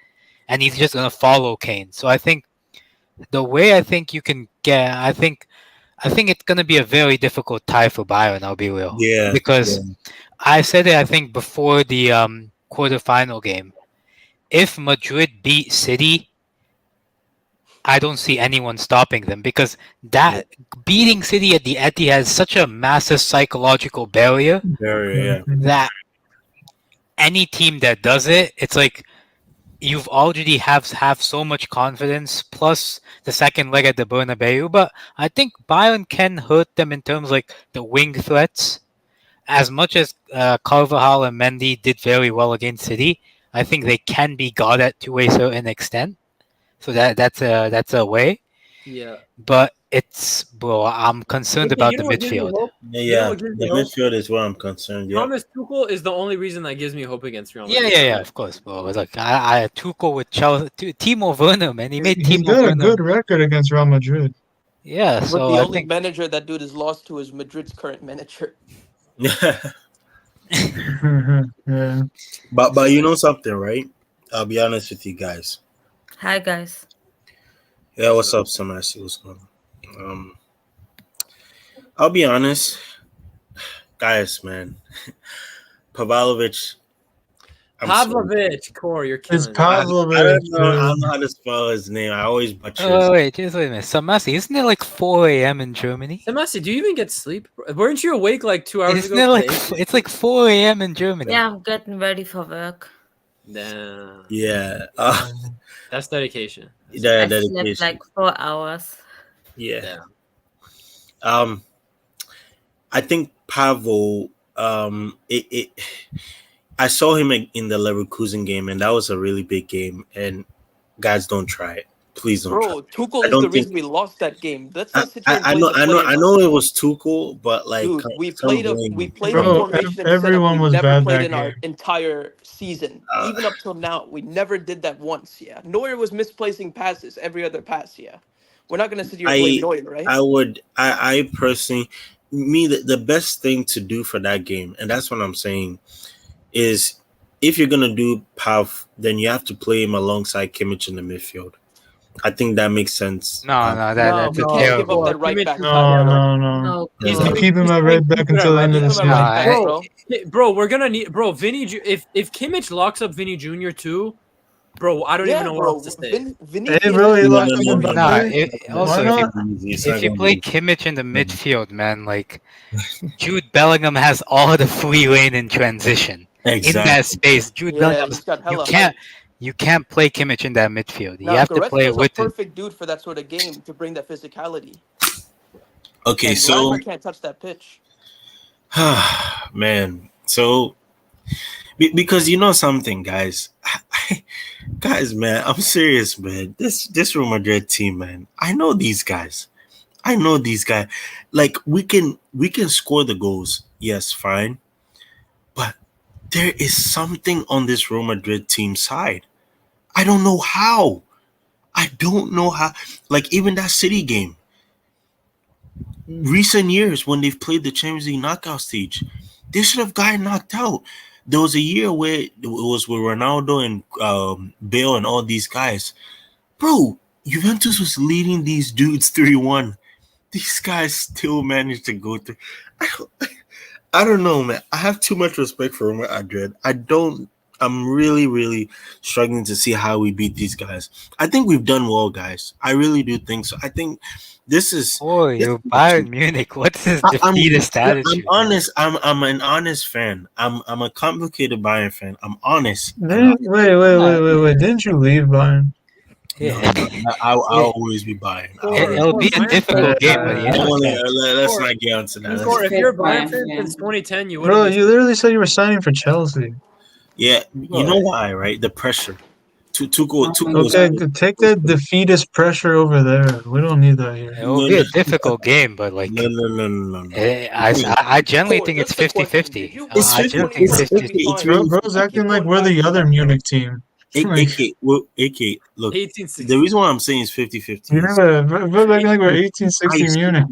and he's just gonna follow Kane. So I think the way you can get, I think it's gonna be a very difficult tie for Bayern. I'll be real. Yeah. Because I said it, I think, before the quarterfinal game. If Madrid beat City, I don't see anyone stopping them, because that beating City at the Etihad has such a massive psychological barrier that any team that does it, it's like you've already have so much confidence, plus the second leg at the Bernabeu. But I think Bayern can hurt them in terms like the wing threats. As much as Carvajal and Mendy did very well against City, I think they can be got at to a certain extent. So that's a way. Yeah. But I'm concerned about the midfield. The midfield is where I'm concerned. Yeah. Thomas Tuchel is the only reason that gives me hope against Real Madrid. Yeah, of course, bro. Like I Tuchel with Chelsea, Timo Werner, man. He's got a good record against Real Madrid. Yeah, but so the only manager that dude has lost to is Madrid's current manager. Yeah. Yeah. But you know something, right? I'll be honest with you guys. Hi, guys. Yeah, what's up, Samasi? What's going on? I'll be honest, guys, man. Pavlovic. Core, you're killing It's it. Pavlovic. I don't know how to spell his name. I always butcher his Oh, wait, just wait a minute. Samasi, isn't it like 4 a.m. in Germany? Samasi, do you even get sleep? Weren't you awake like 2 hours Isn't ago? it like it's like 4 a.m. in Germany? Yeah, I'm getting ready for work. Damn. Yeah. That's dedication. I slept like 4 hours. Yeah. I think Pavel. I saw him in the Leverkusen game, and that was a really big game. And guys, don't try it. Please don't. Bro, Tuchel is the reason we lost that game. Let's not sit here and I know it was Tuchel, but like, dude, we played a formation and everyone was never bad played that in our entire season. Even up till now, we never did that once. Yeah, Neuer was misplacing passes every other pass. Yeah, we're not gonna sit here and play Neuer, right? I personally, the best thing to do for that game, and that's what I'm saying, is if you're gonna do Pav, then you have to play him alongside Kimmich in the midfield. I think that makes sense. No, that's we a can't give up terrible. that right Kimmich back is spot, better. bro. No. No, You keep him at right back until the end of the Keep him season. at right back, No, bro. Bro, we're gonna need Vinny. If Kimmich locks up Vinny Jr. too, bro, I don't even Yeah, know what bro. else to say. Vinny Hey, is bro, he actually locked that up No, Mbappe. story. Also, Why not? if you play Kimmich in the midfield, man, like Jude Bellingham has all the free lane in transition in that exactly. space. Jude Yeah, Bellingham, he's got you hella can't height. you can't play Kimmich in that midfield. You Now, have to play Goretzka's a with him. perfect dude for that sort of game to bring that physicality. Okay, And so Lambert can't touch that pitch. man, so because you know something, guys, guys, man, I'm serious, man. This Real Madrid team, man, I know these guys. I know these guys. Like we can score the goals, yes, fine, but there is something on this Real Madrid team side. I don't know how. I don't know how. Like even that City game, recent years when they've played the Champions League knockout stage, they should have gotten knocked out. There was a year where it was with Ronaldo and Bale and all these guys. Bro, Juventus was leading these dudes 3-1. These guys still managed to go through. I don't, I don't know, man. I have too much respect for Real Madrid. I'm really, really struggling to see how we beat these guys. I think we've done well, guys. I really do think so. I think this is. Oh, you're Bayern Munich. What's his I'm defeatist attitude? honest. I'm an honest fan. I'm a complicated Bayern fan. I'm honest. Wait. Didn't you leave Bayern? Yeah. No, I'll always be Bayern. It'll be a difficult game, but you know. Let's not get onto that. Or if you're a Bayern Bayern fan fan. since 2010, you Bro, wouldn't. you literally said you were signing for Chelsea. Yeah, you know why, right? The pressure. Tuchel. Okay, take that defeatist pressure over there. We don't need that here. It'll be a difficult game, but like No. I generally Cool, think it's just a question. 50-50. Did you It's I 50, generally think it's 50. It's Bro, really bro's acting like we're the other Munich team. Like, AK, look, 1860. the reason why I'm saying it's 50-50 yeah, is bro's acting like we're 1860 Munich.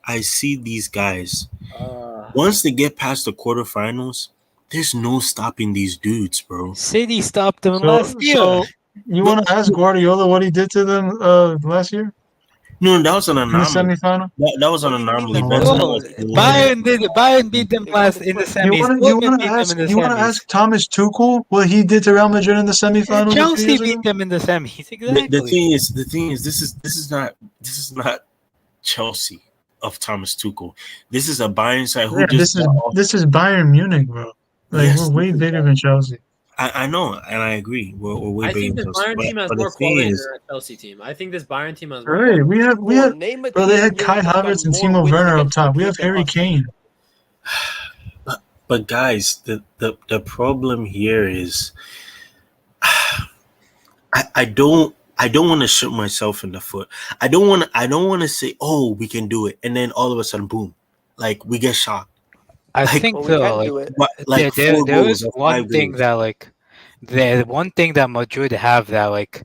I see these guys. Uh, Once they get past the quarterfinals, there's no stopping these dudes, bro. City stopped them So, last year. so you want to ask Guardiola what he did to them last year No, that was an in the anomaly. semifinal? That was an What do you mean anomaly. that's Benzema not- Bro, was doing Bayern beat them They won last the in the split. You semis. want Dortmund to beat them in the you want to semis. ask Thomas Tuchel what he did to Real Madrid in the semifinals a few Chelsea years ago? beat them in the semis. The Exactly. thing is, this is not Chelsea of Thomas Tuchel. This is a Bayern side who Yeah, just got off. this is Bayern Munich, bro. Like Yes, we're way this is bigger than Chelsea. I know, and I agree. We're way I bigger think this than Chelsea. Bayern team has But the more thing quality is, than a Chelsea team. I think this Bayern team has more Right, quality. we had Name a bro. They team had here Kai that's gotten Havertz and more Timo wins Werner up against top. We Madrid have than Harry us. Kane. but guys, the problem here is, I don't want to shoot myself in the foot. I don't want to say, oh, we can do it, and then all of a sudden, boom, like we get shocked. I Like, think But we though, can like do it. but like there 4 there goals is or one 5 thing goals. that like the one thing that Madrid have that like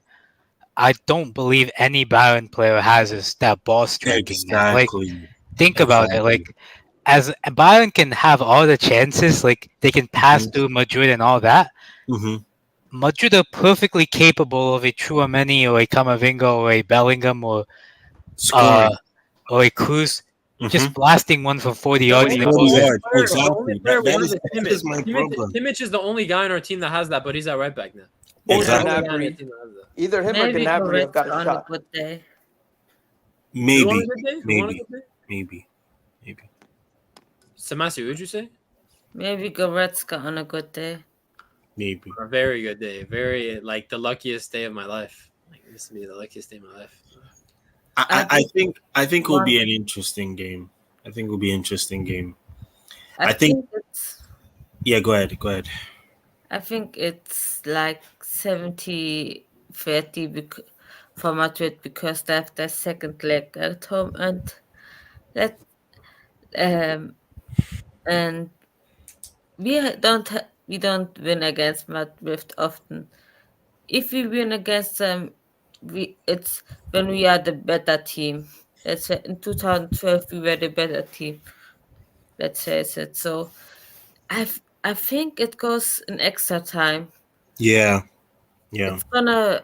I don't believe any Bayern player has is that ball striking, man. Like Exactly. think about it, like as Bayern can have all the chances, like they can pass through Madrid and all that. Mm-hmm. Madrid are perfectly capable of a Chouameni or a Camavinga or a Bellingham Scoring. or a Cruz just blasting one for 40 The yards only, and it 40 goes in. yards. the Exactly. only player we That have is is that Kimmich. is my problem. Kimmich is the only guy on our team that has that, but he's at right back now. Or Exactly. He's the only guy on our Gnabry. team that has that. Either him or Maybe Gnabry have got Goretzka a on a shot. good day. Who Maybe. won a good day? Who won a good day? Maybe. Samasi, who'd you say? Maybe Goretzka on a good day. Maybe. A very good day. Very, like, the luckiest day of my life. Like, this would be the luckiest day of my life. I think it will be an interesting game. I think it will be an interesting game. I think it's Yeah, go ahead. I think it's like 70-30 for Madrid because they have their second leg at home and that and we don't win against Madrid often. If we win against them, it's when we are the better team. Let's say in 2012 we were the better team. Let's face it. So I think it goes in extra time. Yeah. It's gonna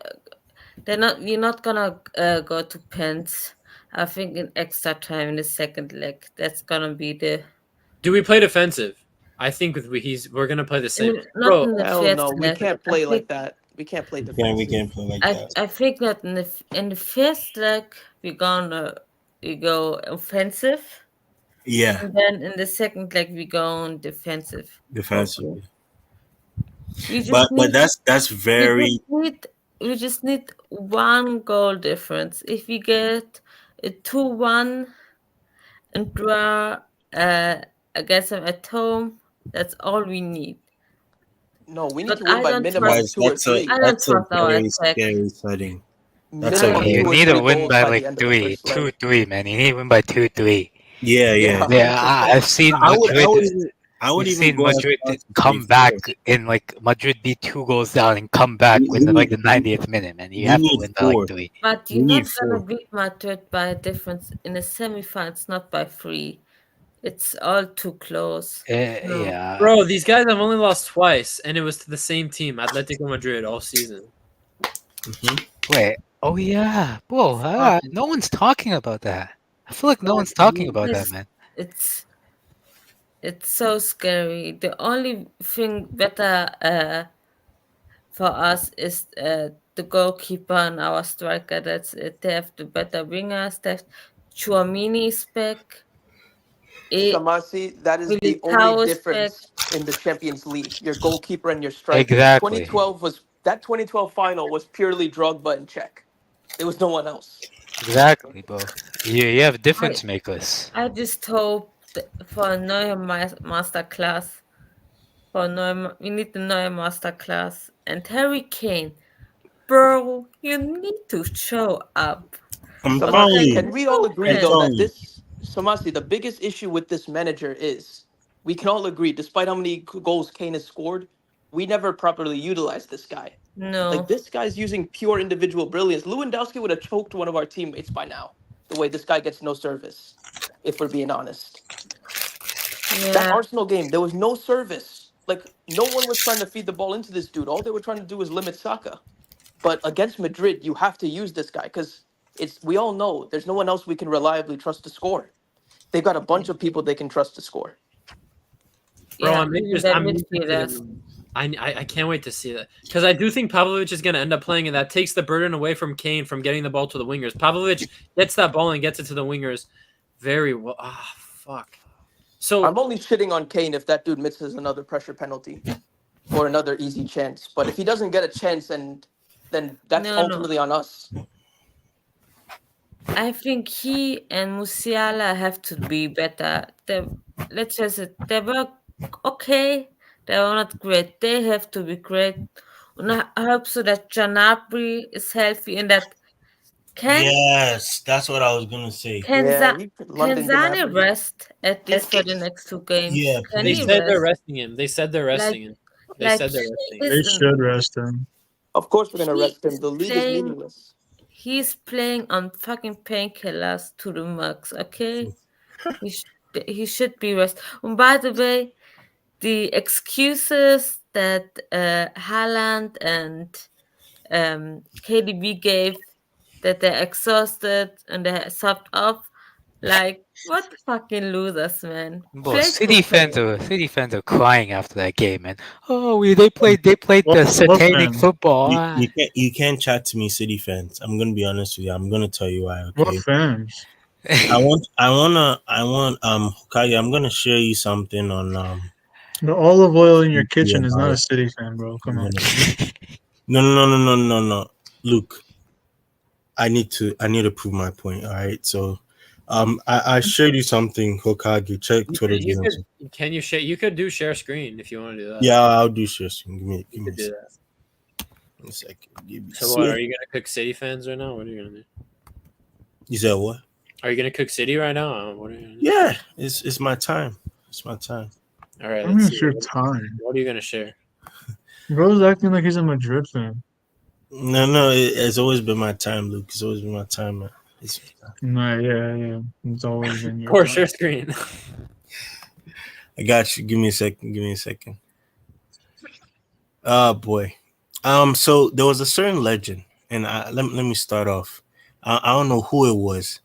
You're not gonna go to pens. I think in extra time in the second leg, that's gonna be the. Do we play defensive? I think we're gonna play the same, Not bro. in the Hell first no, we leg. can't I play like think that. We can't play We defensive. can't play like that. I think that in the first leg we go offensive, Yeah, and then in the second leg we go on defensive. defensively. We just But need that's we very just need we just need one goal difference. If we get a 2-1 and draw against them at home, that's all we need. No, we need But to win I by don't minimum trust. guys. 2 or 3. I don't That's a trust our very attack. scary setting. That's a Minimum very You 2 or need to 3 win goals by by like the end of the first leg. 2-3, man. You need to win by 2-3. yeah. Yeah, Yeah, 100%. I've seen I would Madrid. I would We've even seen go as Madrid far as to come say back 4. in like Madrid be 2 goals down and come back We, in we like need the 90th minute, man. You we have to need win by like 4. 3. But We you're need not gonna 4. beat Madrid by a difference in the semifinals, not by 3. It's all too close. No. Yeah. Bro, these guys have only lost twice, and it was to the same team, Atletico Madrid, all season. Wait. Oh yeah. Whoa. No one's talking about that. I feel like no one's talking about that, man. It's so scary. The only thing better for us is the goalkeeper and our striker. That's it. They have the better wingers. They have Chouamini is back. Samasi, that is the only Militao is back. difference in the Champions League. Your goalkeeper and your striker. Exactly. 2012 final was purely Drogba and Czech. There was no one else. Exactly, bro. You have difference makers. I just hope for a Neuer master class. We need the Neuer master class. And Harry Kane, bro, you need to show up. I'm telling Samasi, you. can we all agree I'm though telling that you. Samasi, the biggest issue with this manager is we can all agree, despite how many goals Kane has scored, we never properly utilized this guy. No. Like this guy's using pure individual brilliance. Lewandowski would have choked one of our teammates by now. The way this guy gets no service, if we're being honest. That Yeah. Arsenal game, there was no service. Like no one was trying to feed the ball into this dude. All they were trying to do was limit Saka. But against Madrid, you have to use this guy because we all know there's no one else we can reliably trust to score. They've got a bunch of people they can trust to score. Bro, Yeah, I'm even interested. the I'm midfielders. interested in- I can't wait to see that because I do think Pavlovic is going to end up playing, and that takes the burden away from Kane from getting the ball to the wingers. Pavlovic gets that ball and gets it to the wingers very well. Ah, fuck. So I'm only shitting on Kane if that dude misses another pressure penalty or another easy chance. But if he doesn't get a chance, then that's No. ultimately on us. I think he and Musiala have to be better. Let's just say they were okay. They were not great. They have to be great. And I hope so that Janabri is healthy and that Yes, that's what I was gonna say. Yeah, London Zane Gnabry. rest at least for the next 2 games? Yeah, Can they he said they're rest? resting him. They said they're resting him. They Like said they're he resting They him. is should rest him. Of course, we're gonna He rest him. is The league is playing- meaningless. He's playing on fucking painkillers to the max, okay? he should be rest. And by the way, the excuses that Haaland and KDB gave that they're exhausted and they're subbed off, like what fucking losers, man. Bro, Play City football. fans are crying after that game, man. Oh, they played the What satanic fans? football. You can't chat to me, City fans. I'm gonna be honest with you. I'm gonna tell you why. Okay. What fans? I want Hokage, I'm gonna share you something on The olive oil in your Yeah, kitchen is not a alright. City fan, bro. Come on. No. Luke, I need to prove my point. All right. So I shared you something, Hokage. Check Twitter. Can you share? You could do share screen if you want to do that. Yeah, I'll do share screen. Give me you could do a second. Give me that. So what? Are you gonna cook City fans right now? What are you gonna do? You said what? Are you gonna cook City right now? What are you gonna do? Yeah, it's my time. It's my time. All right. I mean, Let's it's see. your time. What are you gonna share? Bro's acting like he's a Madrid fan. No, it's always been my time, Luke. It's always been my time, man. Nah, yeah. It's always been your Or time. share screen. I got you. Give me a second. Oh boy. So there was a certain legend, and let me start off. I don't know who it was.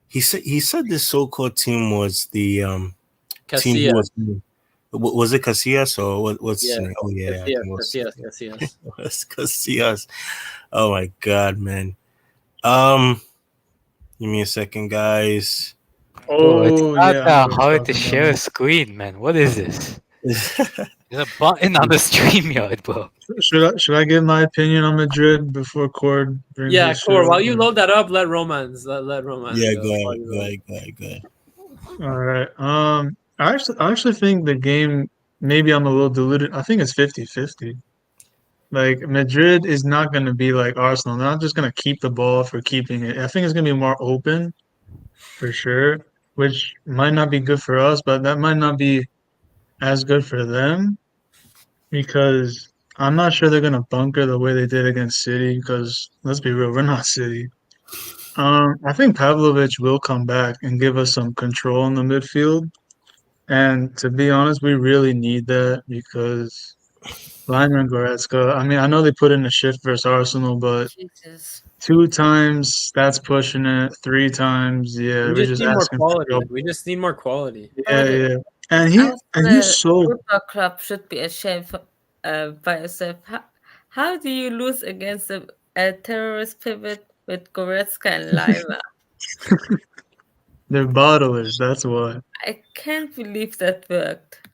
He said this so-called team was the team who Casillas. was it Casillas or what's his Yeah. name? Oh yeah, I think it was Casillas. it was Casillas. Oh my god, man. Give me a second, guys. Bro, it's Oh not yeah, I know that what you're hard to talking share a about. screen, man. What is this? There's a button on the StreamYard, bro. Should I give my opinion on Madrid before Cord brings Yeah, his shit Core. up? While you load that up, let Romance Yeah, go. go While ahead, you go load. ahead, go ahead, go ahead. All right. I actually think the game, maybe I'm a little deluded. I think it's 50-50. Like Madrid is not going to be like Arsenal. They're not just going to keep the ball for keeping it. I think it's going to be more open for sure, which might not be good for us, but that might not be as good for them because I'm not sure they're going to bunker the way they did against City because let's be real, we're not City. I think Pavlovich will come back and give us some control in the midfield. And to be honest, we really need that because Bayern Goretzka, I mean, I know they put in a shift versus Arsenal, but Jesus. 2 times, that's pushing it. 3 times, yeah, We we're just just need more asking for quality. trouble. We just need more quality. Yeah, But yeah. And he's Arsenal so Football Club should be ashamed by yourself. How do you lose against a terrorist pivot with Goretzka and Lima? they're bottlers, that's why. I can't believe that worked.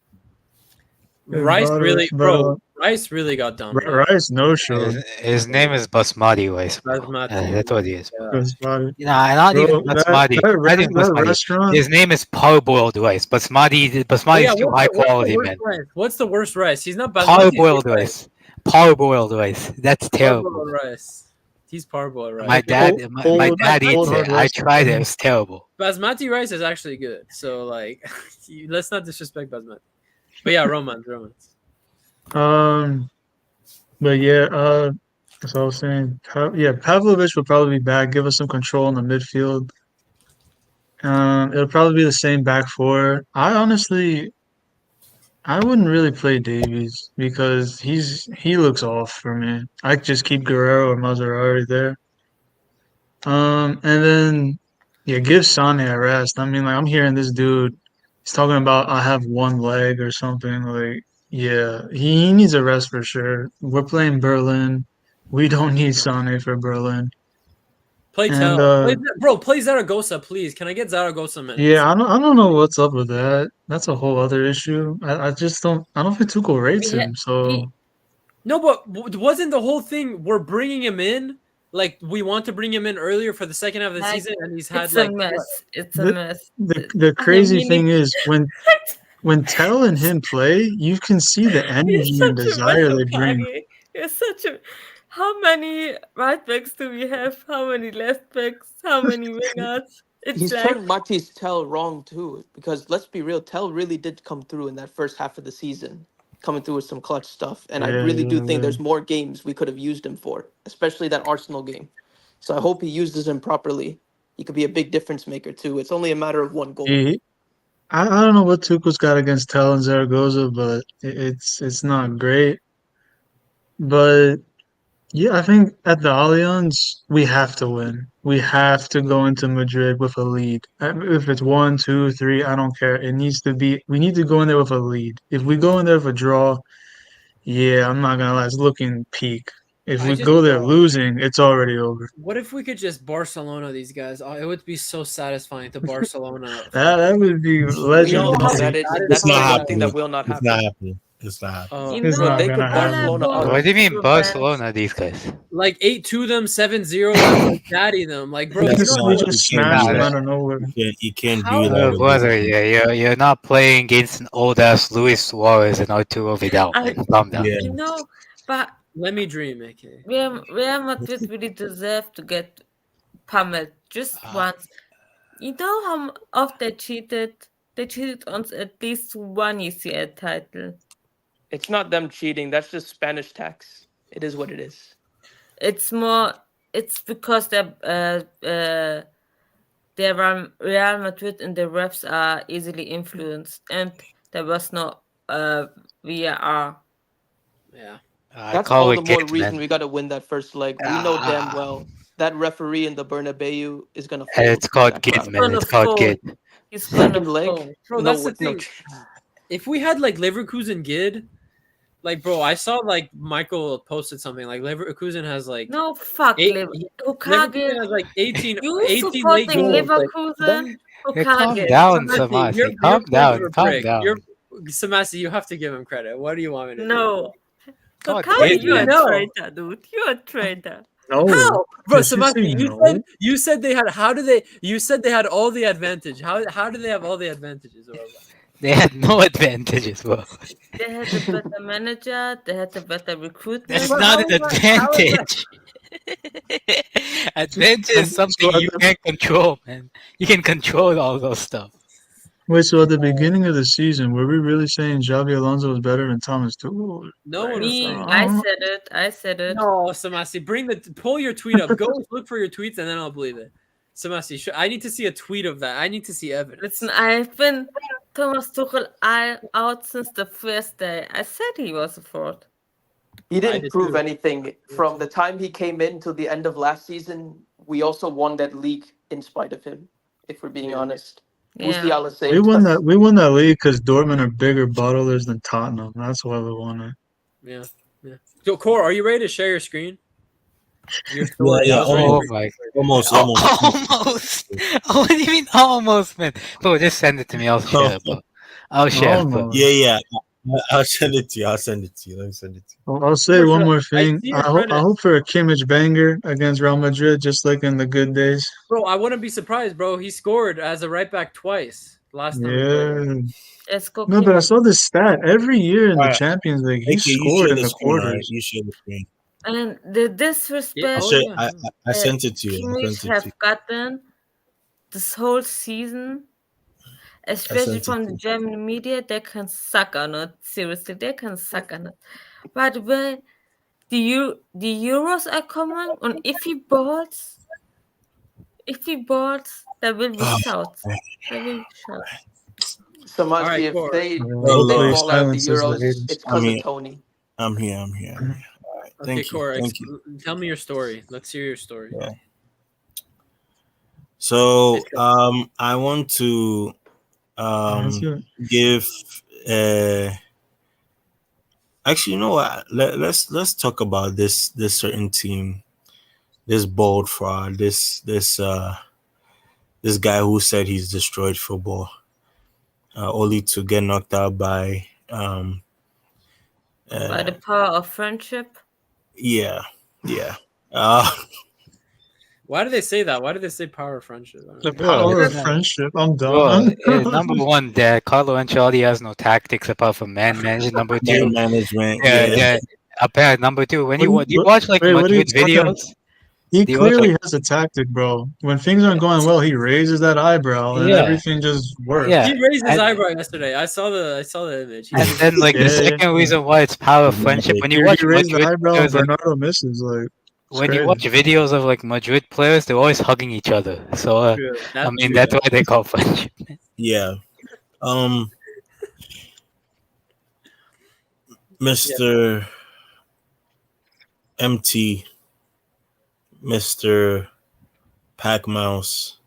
They're Rice bottlers. really, But bro. Rice really got dominated. Rice no showed. His name is Basmati Rice, bro. Basmati. That's what he is. Yeah. Was spotted. You know, not even Bro, Basmati. Not even that Basmati. restaurant, His name is parboiled rice. Oh Basmati yeah, is too high what's the quality, worst man. rice? What's the worst rice? He's not Basmati. Parboiled rice. Parboiled rice. That's terrible. Parboiled rice. He's parboiled rice. My like dad, old, my old, dad old eats it. hard I restaurant. tried it. It was terrible. Basmati rice is actually good. So like, let's not disrespect Basmati. But yeah, Romans. Um, but yeah, as I was saying, yeah, Pavlovich would probably be back, give us some control in the midfield. It'll probably be the same back four. I wouldn't really play Davies because he looks off for me. I just keep Guerrero or Maserati there. And then yeah, give Sane a rest. I mean, like I'm hearing this dude, he's talking about I have one leg or something. Like, yeah, he needs a rest for sure. We're playing Berlin. We don't need Sane for Berlin. Play And Tell. Play Zaragoza, please. Can I get Zaragoza minutes? yeah, I don't know what's up with that. That's a whole other issue. I just I don't think Tuchel rates We, ha- him. So No, but wasn't the whole thing we're bringing him in? Like we want to bring him in earlier for the second half of the like, season, and he's had it's like a what? mess. It's a the mess. the I crazy mean, thing is when Tell and him play, you can see the you're energy and such a mess, desire they bring. Okage. You're such a. How many right backs do we have? How many left backs? How many wingers? It's He's like turned Matisse Tell wrong too, because let's be real, Tell really did come through in that first half of the season, coming through with some clutch stuff. And I Yeah, really do yeah, think yeah. there's more games we could have used him for, especially that Arsenal game. So I hope he uses him properly. He could be a big difference maker too. It's only a matter of one goal. I don't know what Tuchel's got against Tell and Zaragoza, but it's not great. But yeah, I think at the Allianz we have to win. We have to go into Madrid with a lead. If it's 1, 2, 3, I don't care. It needs to be. We need to go in there with a lead. If we go in there with a draw, yeah, I'm not gonna lie, it's looking peak. If I we just go there losing, it's already over. what if we could just Barcelona these guys? Oh, it would be so satisfying to Barcelona. That would be We all know legendary. that It's that's the not one thing that happening. will not It's not happen. happening. It's not happening. Oh, It's Bro, not they gonna could all I Barcelona happen. want What us. do you is mean revenge. Barcelona? These guys? like 8-2 them, 7-0 them, like daddy them. Like, bro, We you That's know just how we not. much You just can't smashed do them Nah, out that. of nowhere. You can't do how that. oh, with brother, this. yeah, you're not playing against an old ass Luis Suarez and Arturo Vidal, I, man. Calm down. Yeah. you know, but let me dream, AK. Real Madrid really deserve to get pummeled just once. You know how oft they cheated? They cheated on at least one UCL title. It's not them cheating. That's just Spanish tax. It is what it is. It's more. It's because they're Real Madrid and the refs are easily influenced, and there was no VAR. Yeah. That's call all it the more good, reason man. we got to win that first leg. We know damn well that referee in the Bernabeu is gonna fold It's called that good, crowd. man. Gonna It's called fold. good. He's gonna Second leg, fold. Bro, no, that's the no. thing. If we had like Leverkusen Gid, like bro, I saw like Michael posted something like Leverkusen has like No, fuck Leverkusen Hokage. has like 18 You 18 late supporting goals. Like, Leverkusen? Hey, calm Hokage. down, Samasi, Samasi. you're Calm full down. of a Calm brick. down. Samasi, you have to give him credit. What do you want me to do? No. God Hokage, damn, you're a man. No. traitor, dude. You're a traitor. No. How? Bro, Did she say Samasi, no? you said they had you said they had all the advantage. How do they have all the advantages? They had no advantages, bro. They had a better manager. They had a better recruitment. That's But not how an is that- how is that- advantage. Advantage is something So you can't control, man. You can control all those stuff. Wait, so at the beginning of the season, were we really saying Xabi Alonso was better than Thomas Tuchel? No one was Me, saying I that. said it. I said it. No, Samasi, pull your tweet up. Go look for your tweets, and then I'll believe it. Samasi, I need to see a tweet of that. I need to see evidence. Listen, I've been Thomas Tuchel out since the first day. I said he was a fraud. He I didn't did prove too. anything from the time he came in till the end of last season. We also won that league in spite of him. If we're being honest, Yeah. We won that. We won that league because Dortmund are bigger bottlers than Tottenham. That's why we won it. Yeah. So, Core, are you ready to share your screen? Your story. Yeah, I was ready Oh for- my. Almost. Almost. What do you mean almost, man? Bro, just send it to me. I'll share, bro. I'll share, bro. Almost. Yeah. I'll send it to you. Let me send it to you. I'll say one more I thing. see your I credit. hope for a Kimmich banger against Real Madrid, just like in the good days. Bro, I wouldn't be surprised, bro. He scored as a right back twice last time. Yeah. Let's go. No, but I Kimmich. saw this stat. Every year in the Alright. Champions League, he Okay, you scored share in the the screen, alright? quarters. You share the screen. And the disrespect I sent it to you. I Kimmich sent it to you. have gotten this whole season, especially sent it from to the you. German media, they can suck on it. Seriously, they can suck on it. By the way, the Euros are coming, and if he balls, there will be Oh, shouts. There will be shouts. Samasi, Alright, if Core. they Hopefully fall out of the silences the Euros, haters. it's because I of mean- Tony. I'm here. All right. Okay, Thank Core, you. Thank you. tell me your story. Let's hear your story. Yeah. So I want to That's it. give actually, you know what? Let's talk about this certain team, this bold fraud, this guy who said he's destroyed football, only to get knocked out by By the power of friendship. yeah. Why do they say that? Why do they say power of friendship? I don't The know. power it's of not- friendship. I'm Bro, done. number one, there Carlo Ancelotti has no tactics apart from man management. Number two, Man management. yeah. Apparently, number two, when you What- watch like wait, what are you Madrid talking about? videos, He The clearly has a tactic, bro. When things aren't going well, he raises that eyebrow and Yeah. everything just works. Yeah. He raised his And- eyebrow yesterday. I saw the image. He and did- then like the Yeah. second reason why it's power of friendship, when you watch He raised the Madrid eyebrow and players, like, Bernardo misses. Like, it's when you crazy. watch videos of like Madrid players, they're always hugging each other. So True. I mean, true. that's why they call friendship. Yeah. Mr. MT, Mr. Pac Mouse.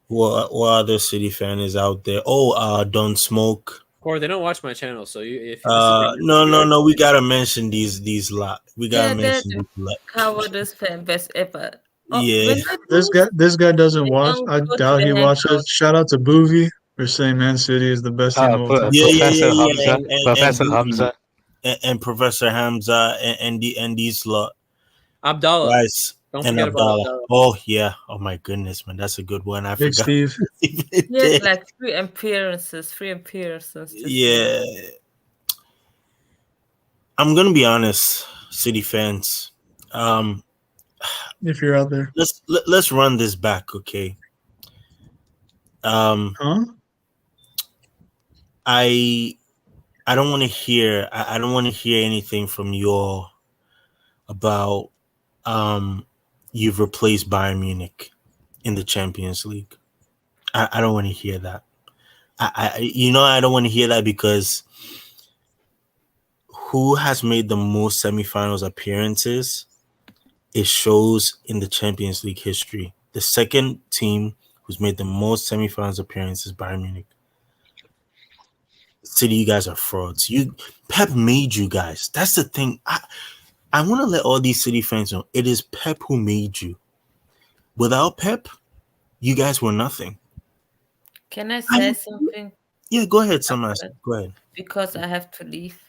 What other City fan is out there? Oh, Don't Smoke. Or they don't watch my channel, so if No. We gotta mention these lot. We gotta Yeah, mention they're these lot. Cowardice fan best ever. Yeah. when they This guy doesn't They watch. don't I go to doubt the he head watches. coach. Shout out to Boovie for saying Man City is the best team of all time. Professor Yeah. Hamza, Professor and Hamza. and Professor Hamza and these lot Abdallah. guys Don't and forget about Abdallah. Abdallah. Oh yeah. Oh my goodness, man, that's a good one. I Big forgot. Steve. He had like three appearances. this Yeah. I'm gonna be honest, City fans. If you're out there. Let's run this back, okay? Huh? I don't want to hear. I don't want to hear anything from you all about you've replaced Bayern Munich in the Champions League. I don't want to hear that. I don't want to hear that because who has made the most semifinals appearances, it shows in the Champions League history. The second team who's made the most semifinals appearances, Bayern Munich. City, you guys are frauds. Pep made you guys. That's the thing. I want to let all these City fans know it is Pep who made you. Without Pep, you guys were nothing. Can I say something? Yeah, go ahead, Samas. Go ahead. Because I have to leave.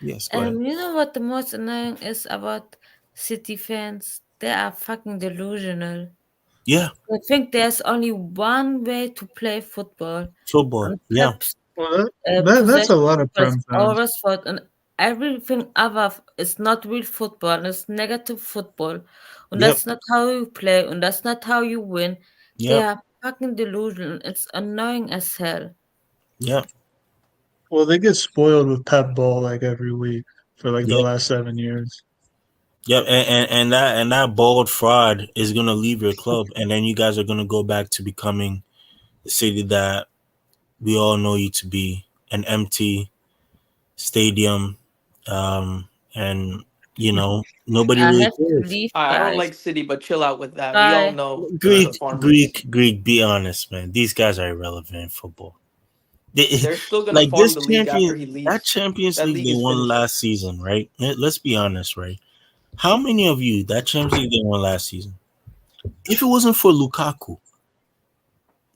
Yes, go ahead. You know what the most annoying is about City fans? They are fucking delusional. Yeah. I think there's only one way to play football. Football, yeah. Well, that's a lot of Prem fans. And everything other is not real football. It's negative football. And that's not how you play. And that's not how you win. They are fucking delusional. It's annoying as hell. Yeah. Well, they get spoiled with Pep ball like every week for like the last 7 years. Yep, and that bald fraud is gonna leave your club, and then you guys are gonna go back to becoming the City that we all know you to be, an empty stadium, and you know nobody really cares. I don't like City, but chill out with that. Bye. We all know Greek. Be honest, man. These guys are irrelevant in football. They're still gonna farm the league after he leaves. That Champions League they won last season, right? Let's be honest, right? How many of you that Champions League they won last season? If it wasn't for Lukaku,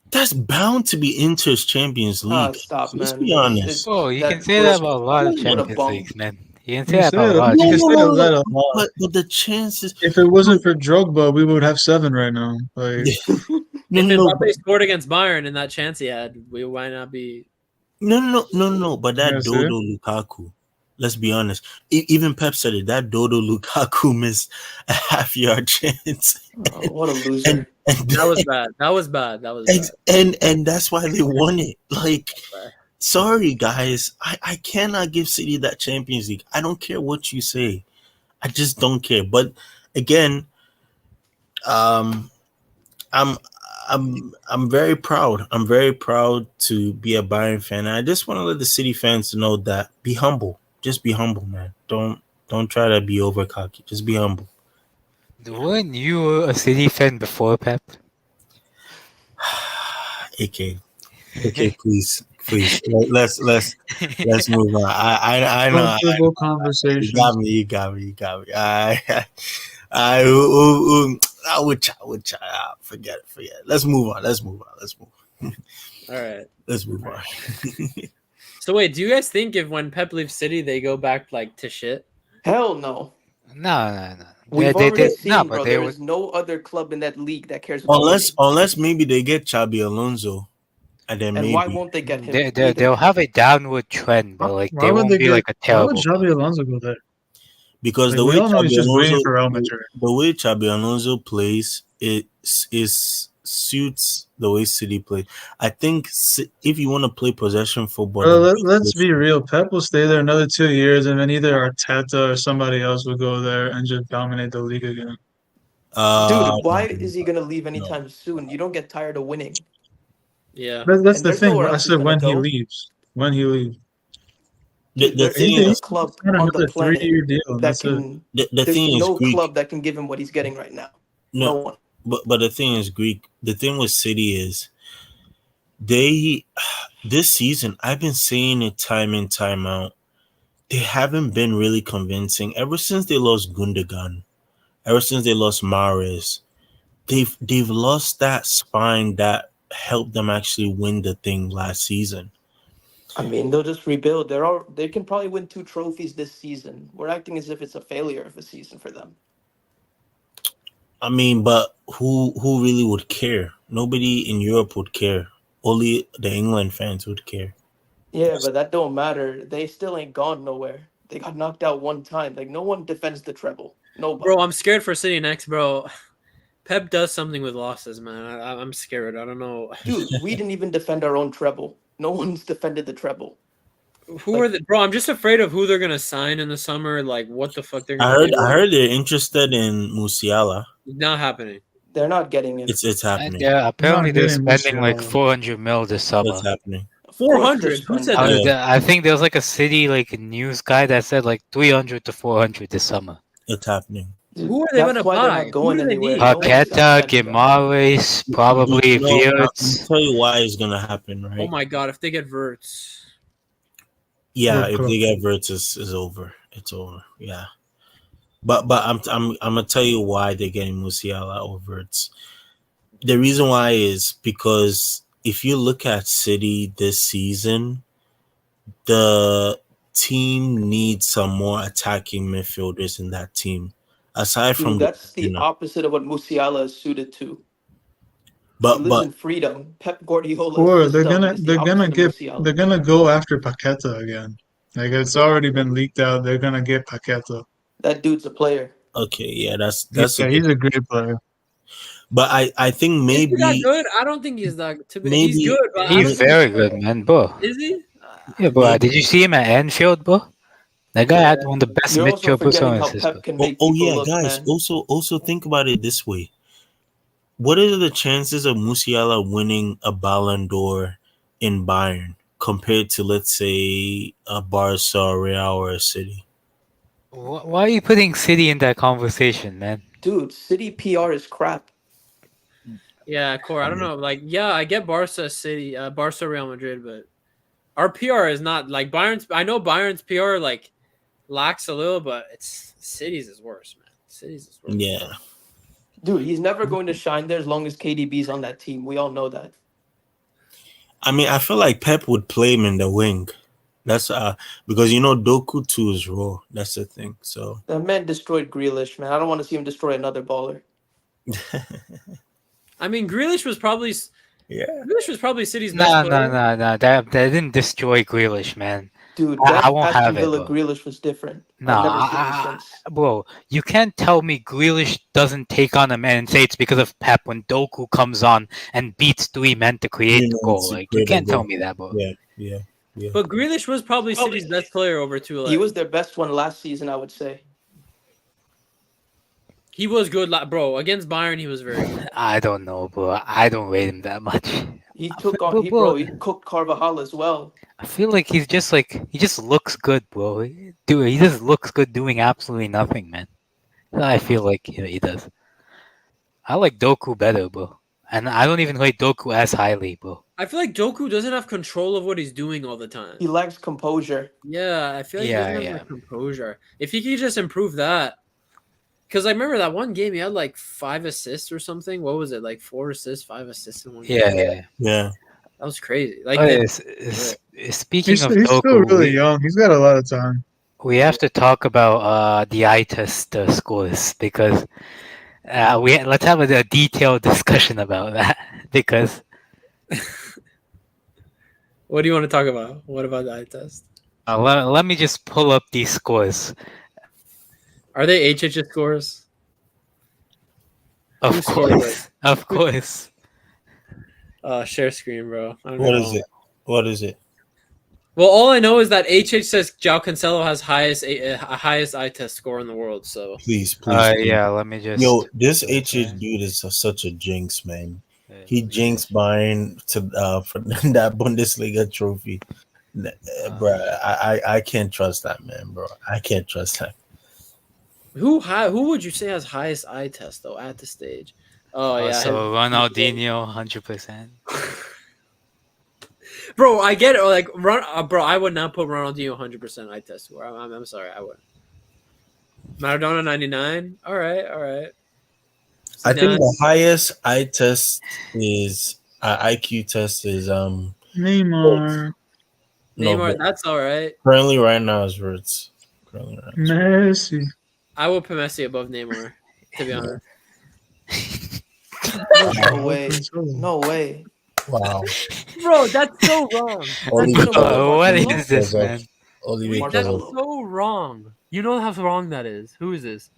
that's bound to be Inter's Champions League. Stop, Let's man. be honest. You can say that about a lot of Champions Leagues, man. You can say that about a lot. You can say that a lot. But the chances. If it wasn't for Drogba, we would have 7 right now. Like, if Mbappe scored against Bayern in that chance he had, we might not be. No. But that Dodo Lukaku. Let's be honest. Even Pep said it. That Dodo Lukaku missed a half-yard chance. What a loser! And that was bad. That was bad. And that's why they won it. Like, sorry guys, I cannot give City that Champions League. I don't care what you say. I just don't care. But again, I'm very proud. I'm very proud to be a Bayern fan. And I just want to let the City fans know that be humble. Just be humble, man. Don't try to be over cocky. Just be humble. Weren't you a City fan before, Pep? AK, please. Let's move on. I know. Comfortable conversation. You got me. I would forget it. Let's move on. All right. Let's move on. So wait, do you guys think if when Pep leaves City they go back like to shit? Hell no. No. We've already seen, bro. There is no other club in that league that cares about unless maybe they get Xabi Alonso, and then maybe. Why won't they get him? They'll have a downward trend, but like they won't be like a terrible. Why would Xabi Alonso go there? Because the way Xabi Alonso plays, it suits the way City play. I think if you want to play possession football, let's be real. Pep will stay there another 2 years, and then either Arteta or somebody else will go there and just dominate the league again. Dude, why is he gonna leave anytime soon? You don't get tired of winning. Yeah, that's the thing. I said when he leaves. The thing is, club on the planet 3-year deal. That can. The thing is, no club that can give him what he's getting right now. No one. But the thing is, Greek. The thing with City is, this season I've been saying it time in time out. They haven't been really convincing ever since they lost Gundogan, ever since they lost Mahrez. They've lost that spine that helped them actually win the thing last season. I mean, they'll just rebuild. They can probably win 2 trophies this season. We're acting as if it's a failure of a season for them. I mean, but who really would care? Nobody in Europe would care. Only the England fans would care. Yeah, but that don't matter. They still ain't gone nowhere. They got knocked out one time. Like, no one defends the treble. Nobody. Bro, I'm scared for City next, bro. Pep does something with losses, man. I'm scared. I don't know. Dude, we didn't even defend our own treble. No one's defended the treble. Bro, I'm just afraid of who they're gonna sign in the summer. Like, what the fuck they're gonna do. I heard they're interested in Musiala. Not happening. They're not getting it. It's happening. Yeah, apparently they're spending like 400 mil this summer. It's happening. 400. Who said that? Yeah. I think there was like a city like news guy that said like 300 to 400 this summer. It's happening. Who are they going to That's why they're buy? not Who going do they anywhere. need? No one's Paqueta, signing them. Gimares, probably You know, I'll Wirtz. tell you why it's gonna happen, right? Oh my God! If they get Verts, Yeah, We're if cooked. they get Verts, is over. It's over. Yeah, but I'm gonna tell you why they're getting Musiala over Verts. The reason why is because if you look at City this season, the team needs some more attacking midfielders in that team, aside from Dude, that's the Gordina. opposite of what Musiala is suited to. He But lives in freedom. Pep Guardiola's Or system is the opposite of Musiala. they're gonna go after Paqueta again. Like it's already been leaked out. They're gonna get Paqueta. That dude's a player. okay, yeah, that's a Yeah, good. he's a great player. But I think is he that maybe good? I don't think he's that. He's maybe good, but I don't He's think very good, man, bro. Is he? Yeah, bro. maybe Did you see him at Anfield, bro? That guy had one of the best You're also midfield forgetting how performances, bro. Pep can make oh people yeah, look, guys. man. Also think about it this way: what are the chances of Musiala winning a Ballon d'Or in Bayern compared to, let's say, a Barca, Real, or a City? Why are you putting City in that conversation, man? Dude, City PR is crap. Yeah, Core. I don't know. Like, yeah, I get Barca City, Barca Real Madrid, but our PR is not like Bayern's. I know Bayern's PR like lacks a little, but it's City's is worse, man. City's is worse. Yeah, Dude, he's never going to shine there as long as KDB's on that team. We all know that. I mean, I feel like Pep would play him in the wing. That's because Doku too is raw. That's the thing. So That man destroyed Grealish, man. I don't want to see him destroy another baller. I mean, Grealish was probably City's best Nah, player. nah. That didn't destroy Grealish, man. Dude, I that won't Aston have it, Villa bro. Grealish was different. Nah, I've never seen him since. bro, you can't tell me Grealish doesn't take on a man and say it's because of Pep when Doku comes on and beats 3 men to create the goal. it's Like, you can't tell incredible. me that, bro. Yeah. But Grealish was probably City's best player over Tule. He was their best one last season, I would say. He was good, bro. Against Bayern, he was very good. I don't know, bro. I don't rate him that much. He took on, he cooked Carvajal as well. I feel like he just looks good, bro. Dude, he just looks good doing absolutely nothing, man. I feel like he does. I like Doku better, bro. And I don't even rate Doku as highly, bro. I feel like Doku doesn't have control of what he's doing all the time. He lacks composure. Yeah, I feel like he doesn't have composure. If he could just improve that. Because I remember that one game he had like 5 assists or something. What was it? Like 4 assists, 5 assists in one game? Yeah. That was crazy. Like, speaking He's of still Doku, really young. He's got a lot of time. we have to talk about the eye test scores because let's have a detailed discussion about that because what do you want to talk about? What about the eye test? let me just pull up these scores. Are they HHS scores? Of course. Share screen, bro. What is it? Well, all I know is that HH says João Cancelo has highest eye test score in the world. So Please. Yeah, let me just. Yo, this HH dude is such a jinx, man. He jinxed Bayern for that Bundesliga trophy, bro. I can't trust that man, bro. I can't trust that. Who would you say has highest eye test though at this stage? Oh yeah, So Ronaldinho, 100%. Bro, I get it. Like, bro, I would not put Ronaldinho 100% eye test score. I'm sorry, I wouldn't. Maradona 99. All right. I think the highest eye test is IQ test is Neymar, Neymar, that's all right. Currently, right now is Verts. Messi. I would put Messi above Neymar, to be honest. No way. No way. Wow. Bro, that's so wrong. What is this, man? That's so wrong. You know how wrong that is. Who is this?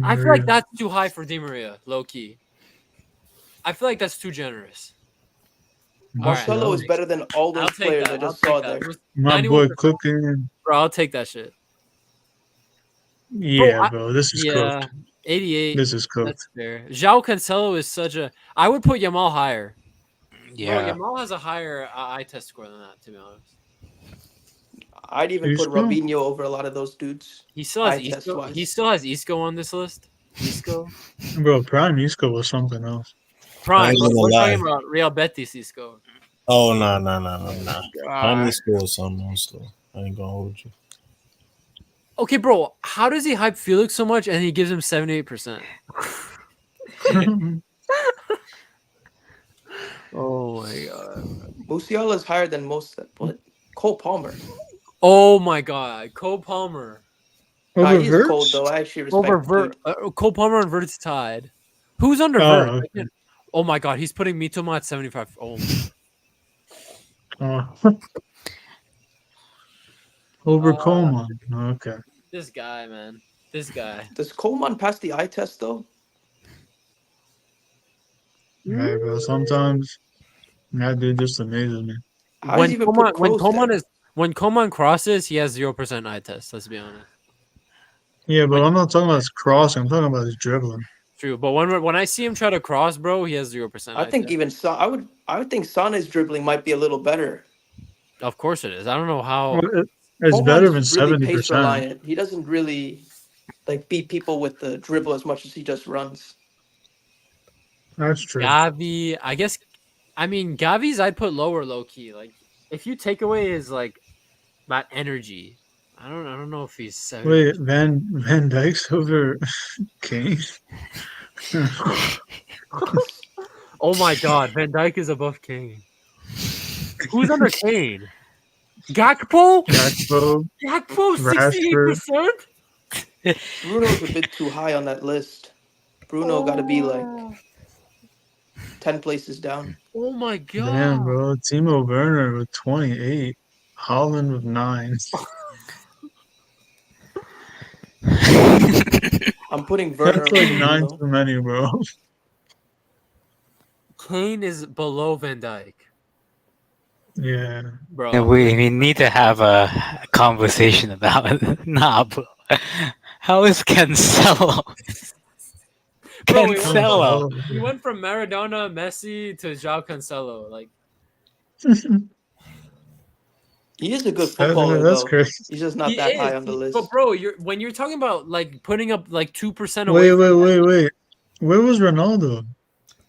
I feel like that's too high for Di Maria, low key. I feel like that's too generous. Marcelo is better than all those players I just saw there. My boy cooking. Bro, I'll take that shit. Yeah, bro. This is cooked. 88. This is cooked. That's fair. João Cancelo is such a. I would put Yamal higher. Yeah. Yamal has a higher eye test score than that, to be honest. I'd even put Isco? Robinho over a lot of those dudes. He still has Eye test Isco. wise. He still has Isco on this list. Isco. Bro, Prime Isco was something else. I Prime, ain't but gonna we're lie. talking about Real Betis Isco. Oh no. Prime God. Isco was something else though. I ain't gonna hold you. Okay, bro. How does he hype Felix so much and he gives him 78%? Oh my god. Musiala is higher than most. What? Cole Palmer. Oh my god. Cole Palmer. Nah, Over he is cold Verts? though. I actually Over respect the dude. Cole Palmer and Vert's tied. Who's under Oh, Vert? okay. Oh my god, he's putting Mitoma at 75. Oh my. Oh. Over Uh, Coleman. Okay. This guy, man. This guy. Does Coleman pass the eye test though? Hey, bro. Sometimes that dude just amazes me. How does he even put Kroos there? When Coman crosses, he has 0% eye test, let's be honest. Yeah, but I'm not talking about his crossing. I'm talking about his dribbling. True, but when I see him try to cross, bro, he has 0% I eye think test. even I would think Sane's dribbling might be a little better. Of course it is. I don't know how. Well, it's better than Coleman's really pace 70%. reliant. He doesn't really like beat people with the dribble as much as he just runs. That's true. Gavi, I guess. I mean, Gavi's I'd put lower, low key. Like, if you take away his like that energy, I don't know if he's 70. Wait, Van Dijk's over Kane? Oh my god, Van Dijk is above Kane. Who's under Kane? Gakpo? Gakpo, Gakpo, Rashford. 68%? Bruno's a bit too high on that list. Bruno got to be like 10 places down. Oh my god. Damn, bro. Timo Werner with 28. Holland with 9. I'm putting Werner That's like over 9 Bruno. too many, bro. Kane is below Van Dijk. Yeah. Bro. And we need to have a conversation about it. Nah, bro. How is Cancelo? Bro, Cancelo. we went from Maradona, Messi to João Cancelo. Like, He is a good footballer, That's though. crazy. He's just not that high on the list. But bro, when you're talking about like putting up like 2% Wait, away. wait. Where was Ronaldo?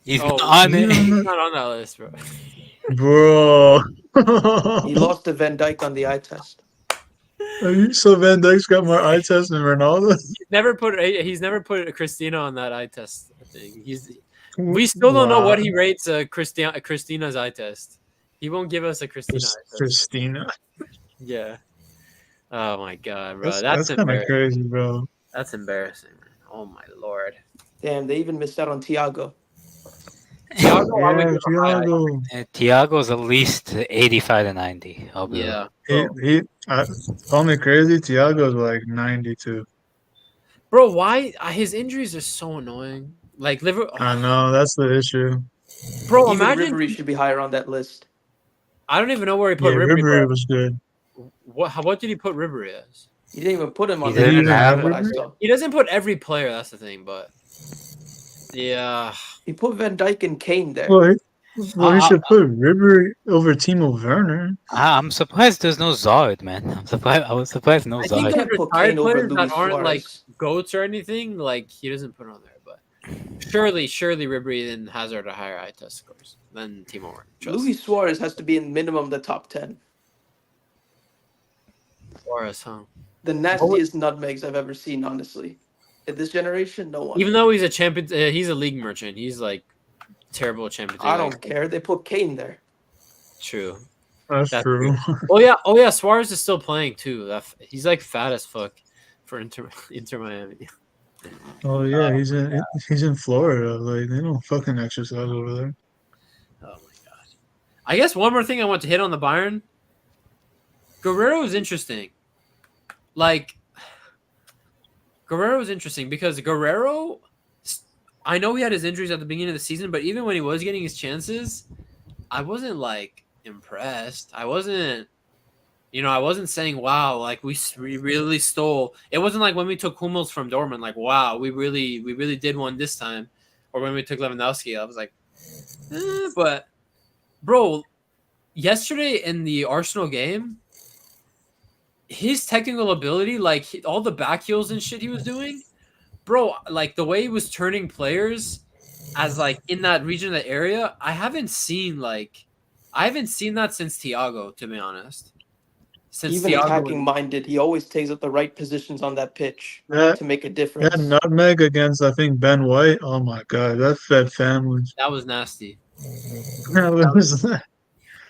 He's Oh, not on He's it. He's not on that list, bro. Bro. He lost to Van Dijk on the eye test. So Van Dijk's got more eye tests than Ronaldo? He's never put Christina on that eye test thing. We still don't know what he rates Christina's eye test. He won't give us a Christina eye test. Christina. Yeah. Oh my god, bro. That's kind of crazy, bro. That's embarrassing, man. Oh my lord. Damn, they even missed out on Thiago. Thiago's at least 85 to 90. I'll be Yeah. Call me crazy. Thiago's like 92. Bro, why his injuries are so annoying? Like Liverpool. I know that's the issue. Bro, Even imagine Ribery should be higher on that list. I don't even know where he put Ribery. Ribery was good. What did he put Ribery as? He didn't even put him on He the didn't list. have What I Ribery? saw. He doesn't put every player. That's the thing, but yeah. He put Van Dijk and Kane there. Well, he should put Ribery over Timo Werner. I'm surprised there's no Zard, man. I was surprised no I think Zard. those Can't put retired Kane over players that Luis aren't like Suarez. goats or anything, like he doesn't put on there. But surely Ribery and Hazard are higher eye test scores than Timo Werner. Trust me. Luis Suarez has to be in minimum the top 10. Suarez, huh? The nastiest nutmegs I've ever seen, honestly. In this generation, no one. Even though he's a champion, he's a league merchant. He's like terrible champion. I don't care. They put Kane there. True. That's true. Oh yeah. Suarez is still playing too. He's like fat as fuck for Inter Miami. Oh yeah, he's in Florida. Like they don't fucking exercise over there. Oh my god. I guess one more thing I want to hit on the Bayern. Guerreiro is interesting. Like Guerreiro is interesting because Guerreiro, I know he had his injuries at the beginning of the season, but even when he was getting his chances, I wasn't like impressed. I wasn't saying, wow, like we really stole. It wasn't like when we took Hummels from Dortmund, like, wow, we really did one this time. Or when we took Lewandowski, I was like, but bro, yesterday in the Arsenal game, his technical ability, like all the back heels and shit he was doing, bro, like the way he was turning players as like in that region, that area, I haven't seen that since Thiago, to be honest. Since Even Thiago attacking minded, he always takes up the right positions on that pitch That to make a that difference. nutmeg against I think Ben White. Oh my god, that fed families. that was nasty. That was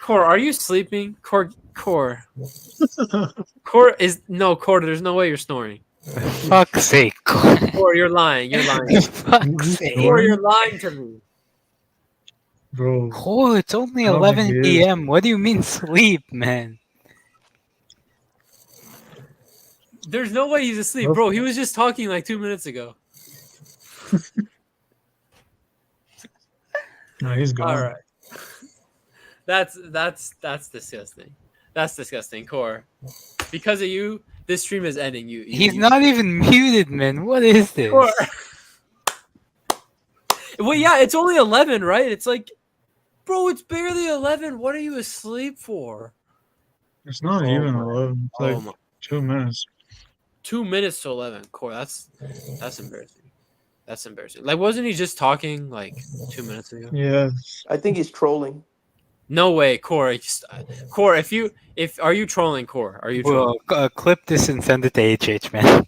Core, are you sleeping? Core, Core, there's no way you're snoring. Fuck's sake. Core, you're lying. You're lying. Fuck's sake. Core, you're lying to me. bro. Oh, it's only I don't think 11 he is. p.m. What do you mean sleep, man? There's no way he's asleep, bro. He was just talking like 2 minutes ago. No, he's gone. All right. That's disgusting. That's disgusting, Core. Because of you, this stream is ending. He's not even muted, man. What is this? Core. Well, yeah, it's only 11, right? It's like, bro, it's barely 11. What are you asleep for? It's not even 11. It's like my. 2 minutes. 2 minutes to 11. Core, that's embarrassing. That's embarrassing. Like, wasn't he just talking like 2 minutes ago? Yeah. I think he's trolling. No way, Core. Core, are you trolling, Core? Are you trolling? Well, clip this and send it to HH, man.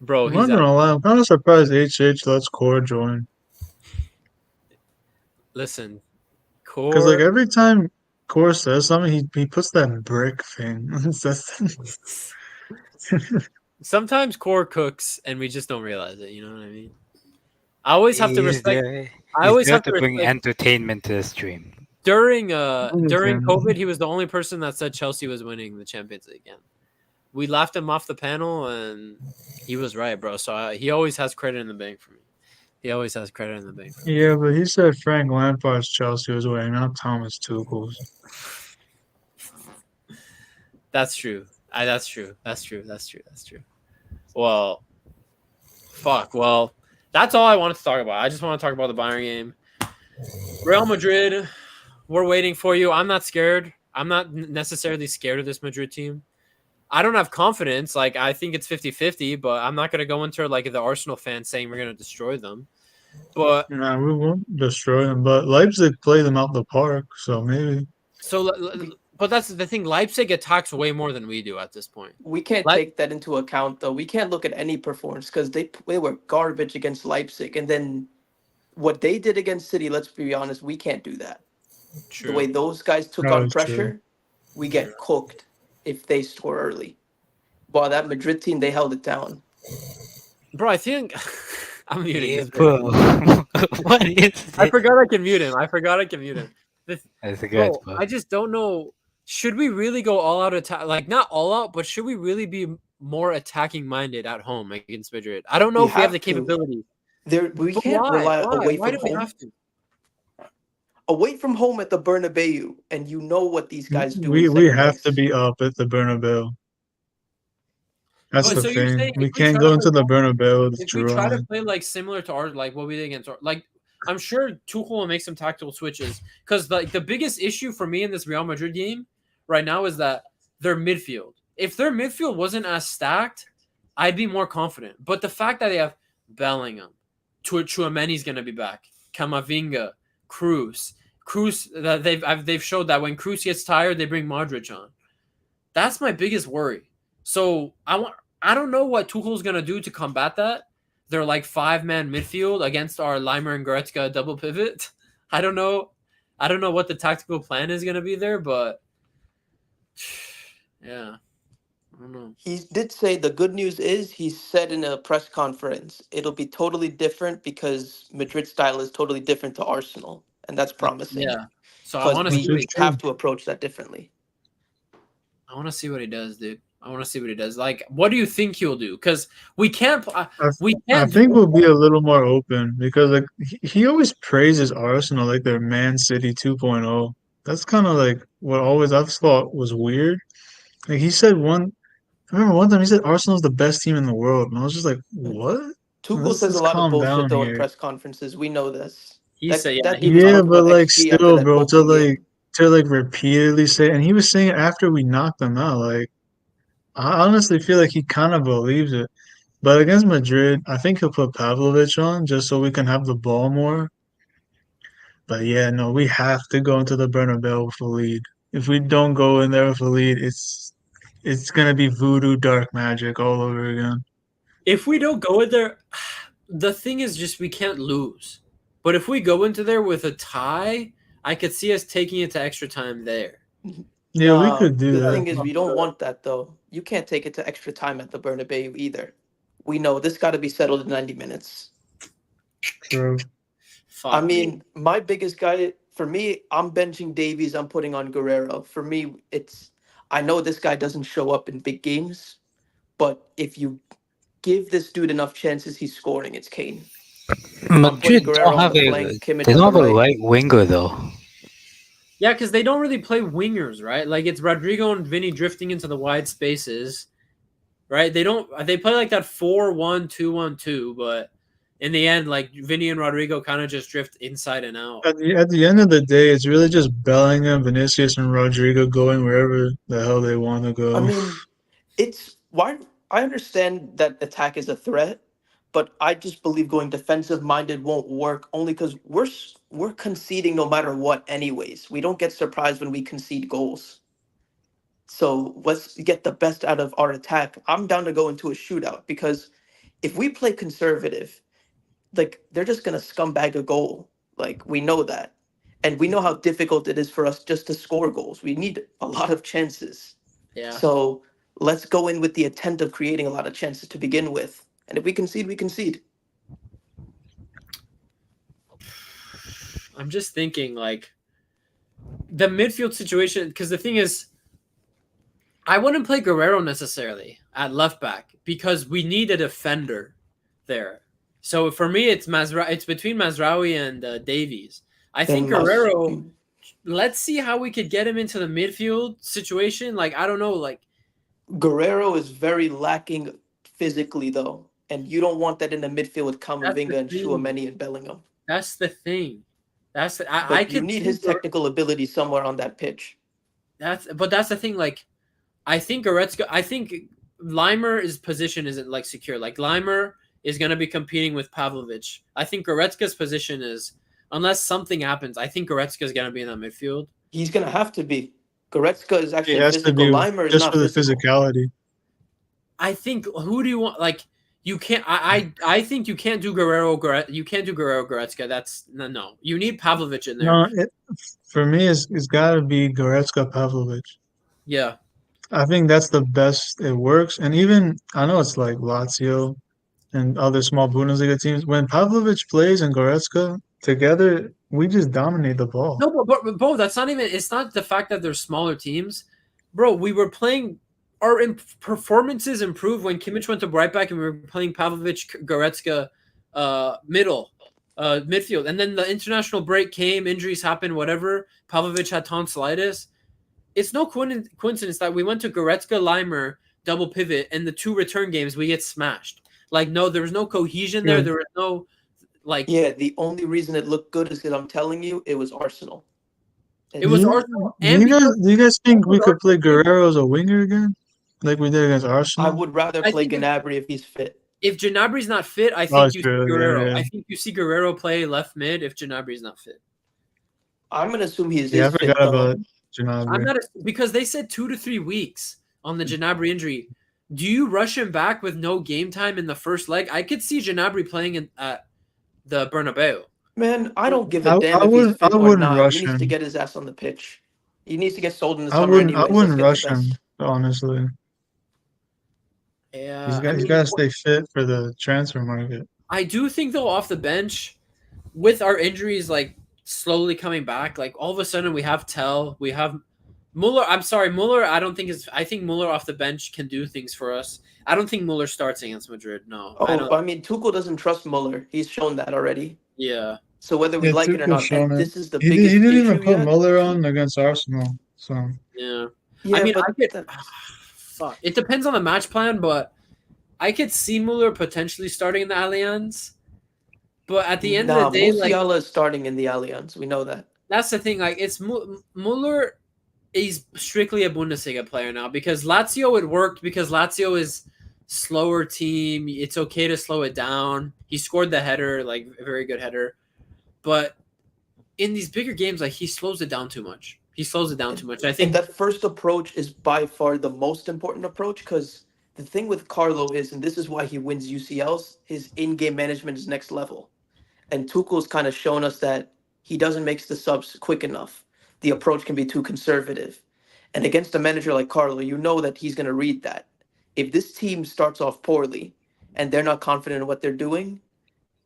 Bro, I'm not gonna lie. I'm kind of surprised HH lets Core join. Listen, Because like Core. every time Core says something, he puts that brick thing. Sometimes Core cooks and we just don't realize it. You know what I mean? I always have to respect. I always have to bring respect. entertainment to the stream. During COVID, he was the only person that said Chelsea was winning the Champions League again. We laughed him off the panel, and he was right, bro. So he always has credit in the bank for me. He always has credit in the bank. For me. Yeah, but he said Frank Lampard's Chelsea was winning, not Thomas Tuchel's. That's true. That's true. Well, fuck. Well, that's all I wanted to talk about. I just want to talk about the Bayern game. Real Madrid, we're waiting for you. I'm not scared. I'm not necessarily scared of this Madrid team. I don't have confidence. Like, I think it's 50-50, but I'm not going to go into like the Arsenal fans saying we're going to destroy them. But Nah, we won't destroy them. But Leipzig played them out the park, so maybe. So, but that's the thing. Leipzig attacks way more than we do at this point. We can't take that into account, though. We can't look at any performance because they were garbage against Leipzig. And then what they did against City, let's be honest, we can't do that. True. The way those guys took on pressure, we get cooked if they score early. But that Madrid team, they held it down. Bro, I think I'm muting this. Bro. What is this? I forgot I can mute him. That's good, bro, I just don't know. Should we really go all out attack? Like, not all out, but should we really be more attacking minded at home against Madrid? I don't know if we have the capability. We can't rely away from home. We have to? Away from home at the Bernabeu, and you know what these guys do. We have to be up at the Bernabeu. That's the thing. We can't go into the Bernabeu. If we try to play like similar to ours, like what we did against, like I'm sure Tuchel will make some tactical switches because like the biggest issue for me in this Real Madrid game right now is that their midfield. If their midfield wasn't as stacked, I'd be more confident. But the fact that they have Bellingham, Tchouameni's gonna be back, Camavinga, Cruz, that they've showed that when Cruz gets tired, they bring Modric on. That's my biggest worry. So I don't know what Tuchel's gonna do to combat that. They're like 5-man midfield against our Leimer and Goretzka double pivot. I don't know what the tactical plan is gonna be there, but yeah, I don't know. He did say the good news is he said in a press conference it'll be totally different because Madrid's style is totally different to Arsenal, and that's promising. Yeah, so I want to see. We have to approach that differently. I want to see what he does, dude. I want to see what he does. Like, what do you think he'll do? Because we can't. I think we'll be a little more open because like he always praises Arsenal like they're Man City 2.0. That's kind of like what always I've thought was weird. Like he said I remember one time he said Arsenal's the best team in the world, and I was just like, what? Tuchel Let's says a just lot of calm bullshit down though in here. press conferences. We know this. He That said, yeah, that he dude was was Yeah, talking but about like XG after still, that bro, Bochum game. to like repeatedly say, and he was saying it after we knocked them out. Like, I honestly feel like he kind of believes it. But against Madrid, I think he'll put Pavlovic on just so we can have the ball more. But yeah, no, we have to go into the Bernabeu with a lead. If we don't go in there with a lead, it's gonna be voodoo dark magic all over again. if we don't go in there, the thing is just we can't lose. But if we go into there with a tie, I could see us taking it to extra time there. Yeah, we Nah, could do the that. thing is, we don't want that though. You can't take it to extra time at the Bernabeu either. We know this got to be settled in 90 minutes. True. Fuck I me. mean, my biggest guy for me, I'm benching Davies. I'm putting on Guerrero. For me, it's I know this guy doesn't show up in big games, but if you give this dude enough chances, he's scoring. It's Kane. I'm putting Madrid Guerrero don't on have the flank, they Kimmich on don't the have a right. right winger though. Yeah, because they don't really play wingers, right? Like it's Rodrigo and Vinny drifting into the wide spaces, right? They play like that 4-1-2-1-2, but in the end, like Vinny and Rodrigo kind of just drift inside and out. At the end of the day, it's really just Bellingham, Vinicius, and Rodrigo going wherever the hell they want to I go. mean, it's why I understand that attack is a threat, but I just believe going defensive minded won't work only because we're conceding no matter what anyways. We don't get surprised when we concede goals. So let's get the best out of our attack. I'm down to go into a shootout because if we play conservative, like they're just gonna scumbag a goal. Like we know that. And we know how difficult it is for us just to score goals. We need a lot of chances. Yeah. So let's go in with the intent of creating a lot of chances to begin with. And if we concede, we concede. I'm just thinking like the midfield situation, because the thing is, I wouldn't play Guerrero necessarily at left back because we need a defender there. So for me, it's between Mazraoui and Davies. I think Then Guerrero. Let's see how we could get him into the midfield situation. Like I don't know, like Guerrero is very lacking physically though. And you don't want that in the midfield with Camavinga and Tchouaméni and Bellingham. That's the thing. I But you could need see his technical ability somewhere on that pitch. that's the thing. Like I think Limer's position isn't like secure. Like Limer is going to be competing with Pavlovic. I think Goretzka's position is, unless something happens, I think Goretzka's going to be in that midfield. He's going to have to be. Goretzka is He actually has to physical. be Limer is just not for the physical. physicality. I think who do you want? Like you can't. I think you can't do You can't do Guerrero Goretzka. That's no. You need Pavlovic in there. No, for me, it's got to be Goretzka Pavlovic. Yeah. I think that's the best it works. And even, I know it's like Lazio and other small Bundesliga teams. When Pavlovic plays and Goretzka together, we just dominate the ball. No, but bro, that's not even. It's not the fact that they're smaller teams, bro. We were playing. Our performances improved when Kimmich went to right back, and we were playing Pavlovic, Goretzka, midfield. And then the international break came, injuries happened, whatever. Pavlovic had tonsillitis. It's no coincidence that we went to Goretzka, Limer, double pivot, and the 2 return games we get smashed. Like, no, there was no cohesion there. There was no, like... Yeah, the only reason it looked good is because I'm telling you, it was Arsenal. It was Arsenal. Do you guys think we could play Guerrero as a winger again? Like we did against Arsenal? I would rather play Gnabry if he's fit. If Gnabry's not fit, I think you see Guerrero. Yeah. I think you see Guerrero play left mid if Gnabry's not fit. I'm going to assume he is I fit, forgot about Gnabry. I'm not because they said 2 to 3 weeks on the Gnabry injury. Do you rush him back with no game time in the first leg? I could see Gnabry playing at the Bernabeu. Man, I don't give a damn if he's fit or not. He needs to get his ass on the pitch. He needs to get sold in the summer anyway. I wouldn't rush him, honestly. Yeah, he's got to stay fit for the transfer market. I do think though, off the bench, with our injuries like slowly coming back, like all of a sudden we have Tell, we have Muller. I'm sorry, Muller. I think Muller off the bench can do things for us. I don't think Muller starts against Madrid. No. I mean, Tuchel doesn't trust Muller. He's shown that already. Yeah. So whether we like it or not, and this is the he biggest didn't issue even put Muller on against Arsenal. So yeah. Yeah, I mean, but fuck. It depends on the match plan, but I could see Muller potentially starting in the Allianz, but at the end of the day, like Musiala is starting in the Allianz. We know that. that's the thing. Like it's Muller. He's strictly a Bundesliga player now because Lazio it worked because Lazio is slower team. It's okay to slow it down. He scored the header, like a very good header, but in these bigger games, like he slows it down too much. He slows it down too much. I And think that first approach is by far the most important approach because the thing with Carlo is, and this is why he wins UCLs, his in-game management is next level. And Tuchel's kind of shown us that he doesn't make the subs quick enough. The approach can be too conservative. And against a manager like Carlo, you know that he's going to read that. If this team starts off poorly and they're not confident in what they're doing,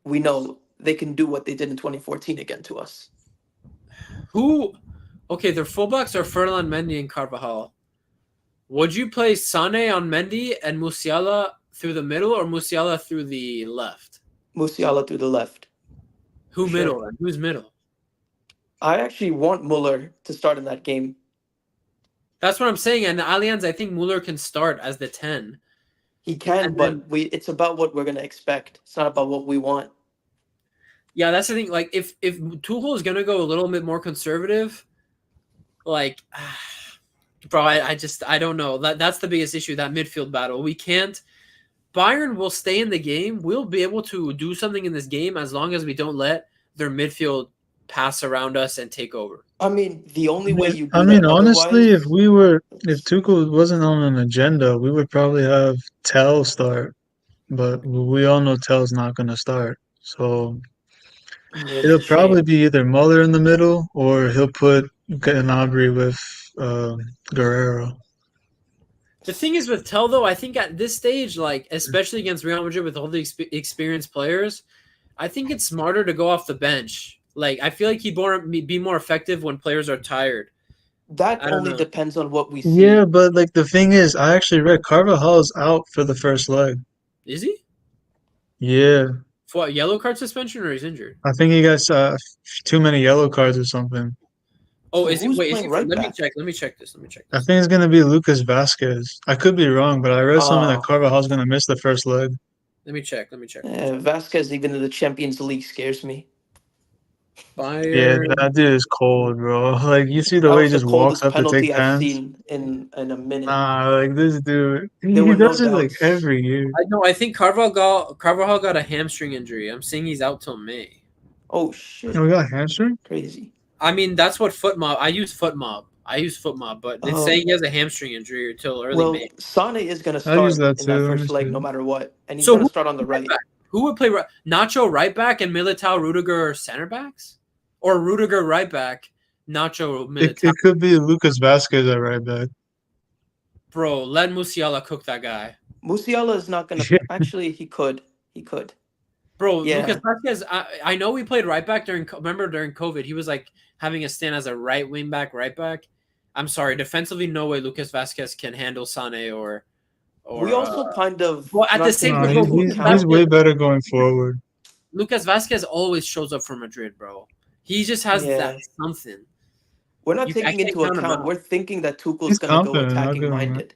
we know they can do what they did in 2014 again to us. Okay, their fullbacks are Ferdinand Mendy and Carvajal. Would you play Sane on Mendy and Musiala through the middle or Musiala through the left? Musiala through the left. Who Sure. middle? And who's middle? I actually want Muller to start in that game. That's what I'm saying. And the Allianz, I think Muller can start as the 10. He can, And but it's about what we're going to expect. It's not about what we want. Yeah, that's the thing. Like, if Tuchel is going to go a little bit more conservative, like, bro, I don't know. That's the biggest issue, that midfield battle. We can't. Bayern will stay in the game. We'll be able to do something in this game as long as we don't let their midfield pass around us and take over. I mean, the only way you do I mean, that honestly, otherwise, if Tuchel wasn't on an agenda, we would probably have Tell start, but we all know Tell's not going to start. So it's it'll a shame. probably be either Muller in the middle or he'll put Gnabry with Guerreiro. The thing is with Tell, though, I think at this stage, like especially against Real Madrid with all the experienced players, I think it's smarter to go off the bench. Like I feel like he'd be more effective when players are tired. That I don't only know. depends on what we see. Yeah, but like the thing is, I actually read Carvajal's out for the first leg. Is he? Yeah, For what, yellow card suspension or he's injured? I think he got too many yellow cards or something. Oh, So is he? who's Wait, is he? playing right Let me back? check. Let me check this. I think it's gonna be Lucas Vasquez. I could be wrong, but I read something that Oh, Carvajal's gonna miss the first leg. Let me check. Vasquez, even in the Champions League, scares me. Yeah, Bayern. that dude is cold, bro. Like you see the That way he was the just walks coldest up to take penalty I've pens. seen in a minute. Like this dude, There he were no does it like doubts. every year. I know. I think Carvajal got a hamstring injury. I'm saying he's out till May. Oh shit! Oh, we got hamstring? Crazy. I mean, that's what FootMob. I use FootMob, but it's saying he has a hamstring injury until early Well, May. Sane is going to I use start that in too. that Let me first leg see. no matter what, and he's So going to who- start on the right. Who would play Nacho right back and Militao Rudiger center backs, or Rudiger right back, Nacho Militao? It could be Lucas Vasquez at right back. Bro, let Musiala cook that guy. Musiala is not going to. Actually, he could. He could. Bro, Yeah. Lucas Vasquez, I know we played right back during COVID, he was like having a stand as a right wing back, right back. I'm sorry, defensively, no way Lucas Vasquez can handle Sane or We also kind of. well, at not the same taking time, into He's account- way better going forward. Lucas Vasquez always shows up for Madrid, bro. He just has Yeah. that something. We're not I taking can't into count him account. out. We're thinking that Tuchel's He's going to go confident, I'll attacking give him that. minded,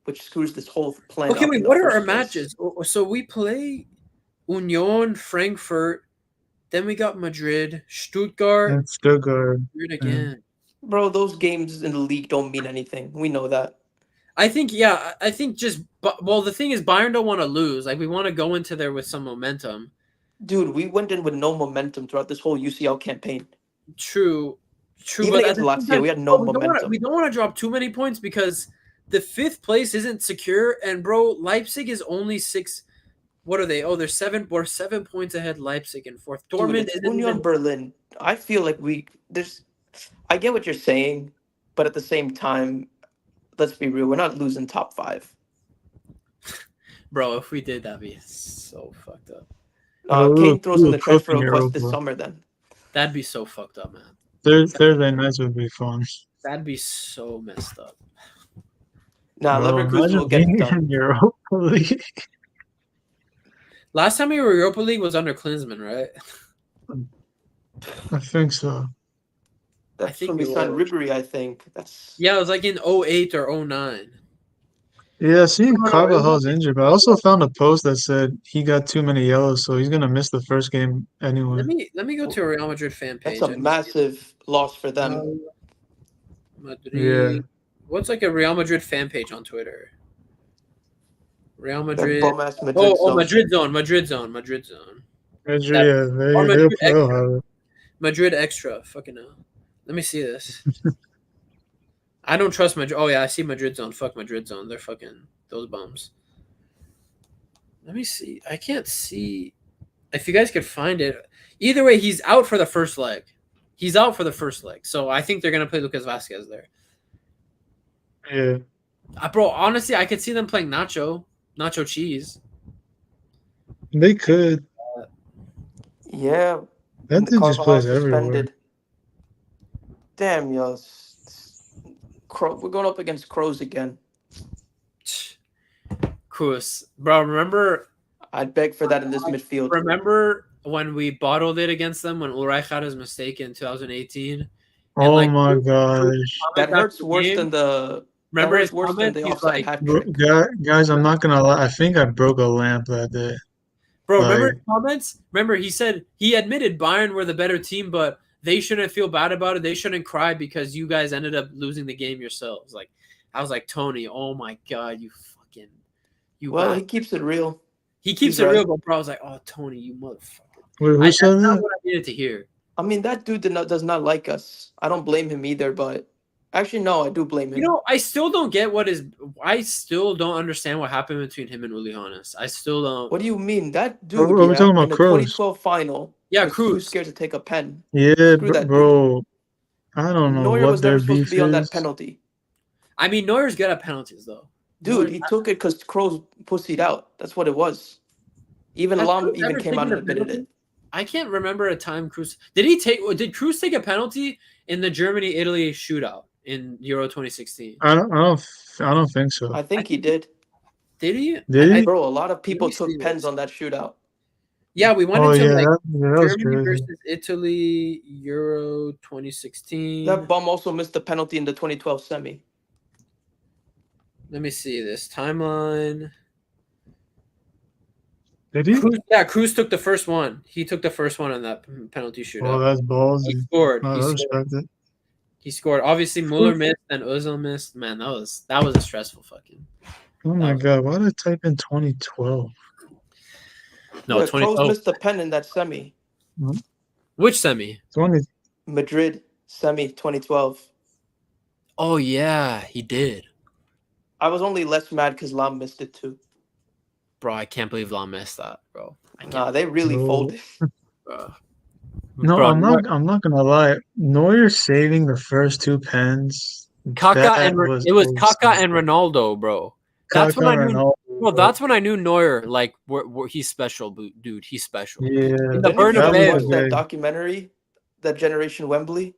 which screws this whole plan Okay, up wait, in the what are first our place. matches? So we play Union, Frankfurt, then we got Madrid, Stuttgart, And Stuttgart. Madrid again. Bro, those games in the league don't mean anything. We know that. I think just the thing is Bayern don't want to lose. Like we want to go into there with some momentum. Dude, we went in with no momentum throughout this whole UCL campaign. True. Even But against at the same Lazio, time, we had no we momentum. don't want to drop too many points because the 5th place isn't secure. And bro, Leipzig is only 6. What are they? Oh, they're 7. We're 7 points ahead. Leipzig in 4th. Dude, Dortmund it's isn't Union even. Berlin. I feel like I get what you're saying, but at the same time, let's be real. We're not losing top 5. Bro, if we did, that'd be so fucked up. Kane throws in the transfer cooking request this Europa. summer then. That'd be so fucked up, man. Thursday nights would be fun. That'd be so messed up. Nah, Bro, Leverkusen imagine will get it being done. in Europa League. Last time we were Europa League was under Klinsmann, right? I think so. That's think when we it signed was. Ribery, I think. That's Yeah, it was like in 08 or 09. Yeah, seeing No, no, Carvajal's injured, but I also found a post that said he got too many yellows, so he's gonna miss the first game anyway. Let me go to a Real Madrid fan That's page. a massive loss for them. Real Yeah. Madrid. What's like a Real Madrid fan page on Twitter? Real That Madrid. bum ass Madrid Oh, zone. Madrid zone. Madrid zone. Madrid zone. Madrid, That- yeah, or Madrid they'll extra. have it. Madrid extra. Fucking hell. Let me see this. I don't trust Madrid. Oh yeah, I see Madrid zone. Fuck Madrid zone. They're fucking those bums. Let me see. I can't see if you guys could find it. Either way, he's out for the first leg. He's out for the first leg. So I think they're gonna play Lucas Vasquez there. Yeah. Bro, honestly, I could see them playing Nacho Cheese. They could. Yeah. That dude just plays Carvajal's everywhere. suspended. Damn, yo. We're going up against Crows again. Cruz. Bro, remember I'd beg for that in this midfield. Remember when we bottled it against them when Ulreich had his mistake in 2018? Oh like, my gosh. That hurts after the worse game, than the. Remember that his hurts worse than comment? the He's offside like, hat Bro, trick. guys, I'm not gonna lie. I think I broke a lamp that day. bro, remember Like- his comments? Remember he said he admitted Bayern were the better team, but they shouldn't feel bad about it. They shouldn't cry because you guys ended up losing the game yourselves. Like I was like, Tony, oh my god, you Well, bad. he keeps it real. He keeps he's it right. real, but bro, I was like, oh Tony, you motherfucker. Wait, who That's said not that? what I needed to hear. I mean, that dude does not like us. I don't blame him either, but actually, no, I do blame him. You know, I still don't get I still don't understand what happened between him and Uli Hoeneß. I still don't. What do you mean? That dude, Are we talking about in the Kroos? 2012 final, Yeah, was too Cruz. scared to take a pen. Yeah, Screw that dude. bro. I don't know Neuer what was their never supposed to beef be on that is. penalty. I mean, Neuer's good at penalties, though. Dude, he took it because Kroos pussied out. That's what it was. Even Has Lam Kroos even ever came out taken and a admitted penalty? it. I can't remember a time Cruz did Cruz take a penalty in the Germany-Italy shootout in Euro 2016? I don't think so. I think he did. Did he? Did he? Bro, a lot of people me see took pens this. on that shootout. Yeah, we went Oh into yeah, like that was Germany crazy. versus Italy Euro 2016. That bum also missed the penalty in the 2012 semi. Let me see this timeline. Did he? Cruz took the first one. He took the first one on that penalty Oh, shootout. that's He ballsy. scored. No, He I scored. respect it. He scored. Obviously, Mueller missed and Ozil missed. Man, that was a stressful fucking. Oh my was- god, why did I type in 2012? No, Yeah, 20. Kroos missed the pen in that semi. Which semi? 20. Madrid semi 2012. Oh yeah, he did. I was only less mad because Lam missed it too. Bro, I can't believe Lam missed that, bro. I can't, Nah, they really No. folded. bro. No, Bro, I'm not gonna lie. Neuer saving the first two pens. Kaká that and was it was OC. Kaká and Ronaldo, bro. That's when I Kaká, knew. Ronaldo, Well, that's when I knew Neuer. Like, he's special, dude. He's special. yeah. In the Did any of you That guys Bernabeu. was watch that great. documentary, that Generation Wembley?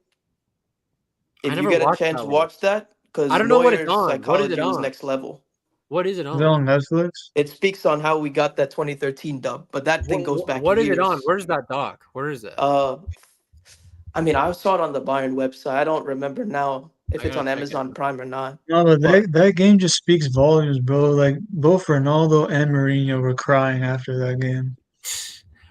I If you never get a watched chance, that one. watch that because I don't know what it's Neuer's on. What is psychology it was on? next level. What is it Is it on? on Netflix? It speaks on how we got that 2013 dub, but that thing goes back What is years. it on? Where's that doc? Where is it? I mean, I saw it on the Bayern website. I don't remember now if I it's on gotta check Amazon it. Prime or not. No, but But- that game just speaks volumes, bro. Like both Ronaldo and Mourinho were crying after that game.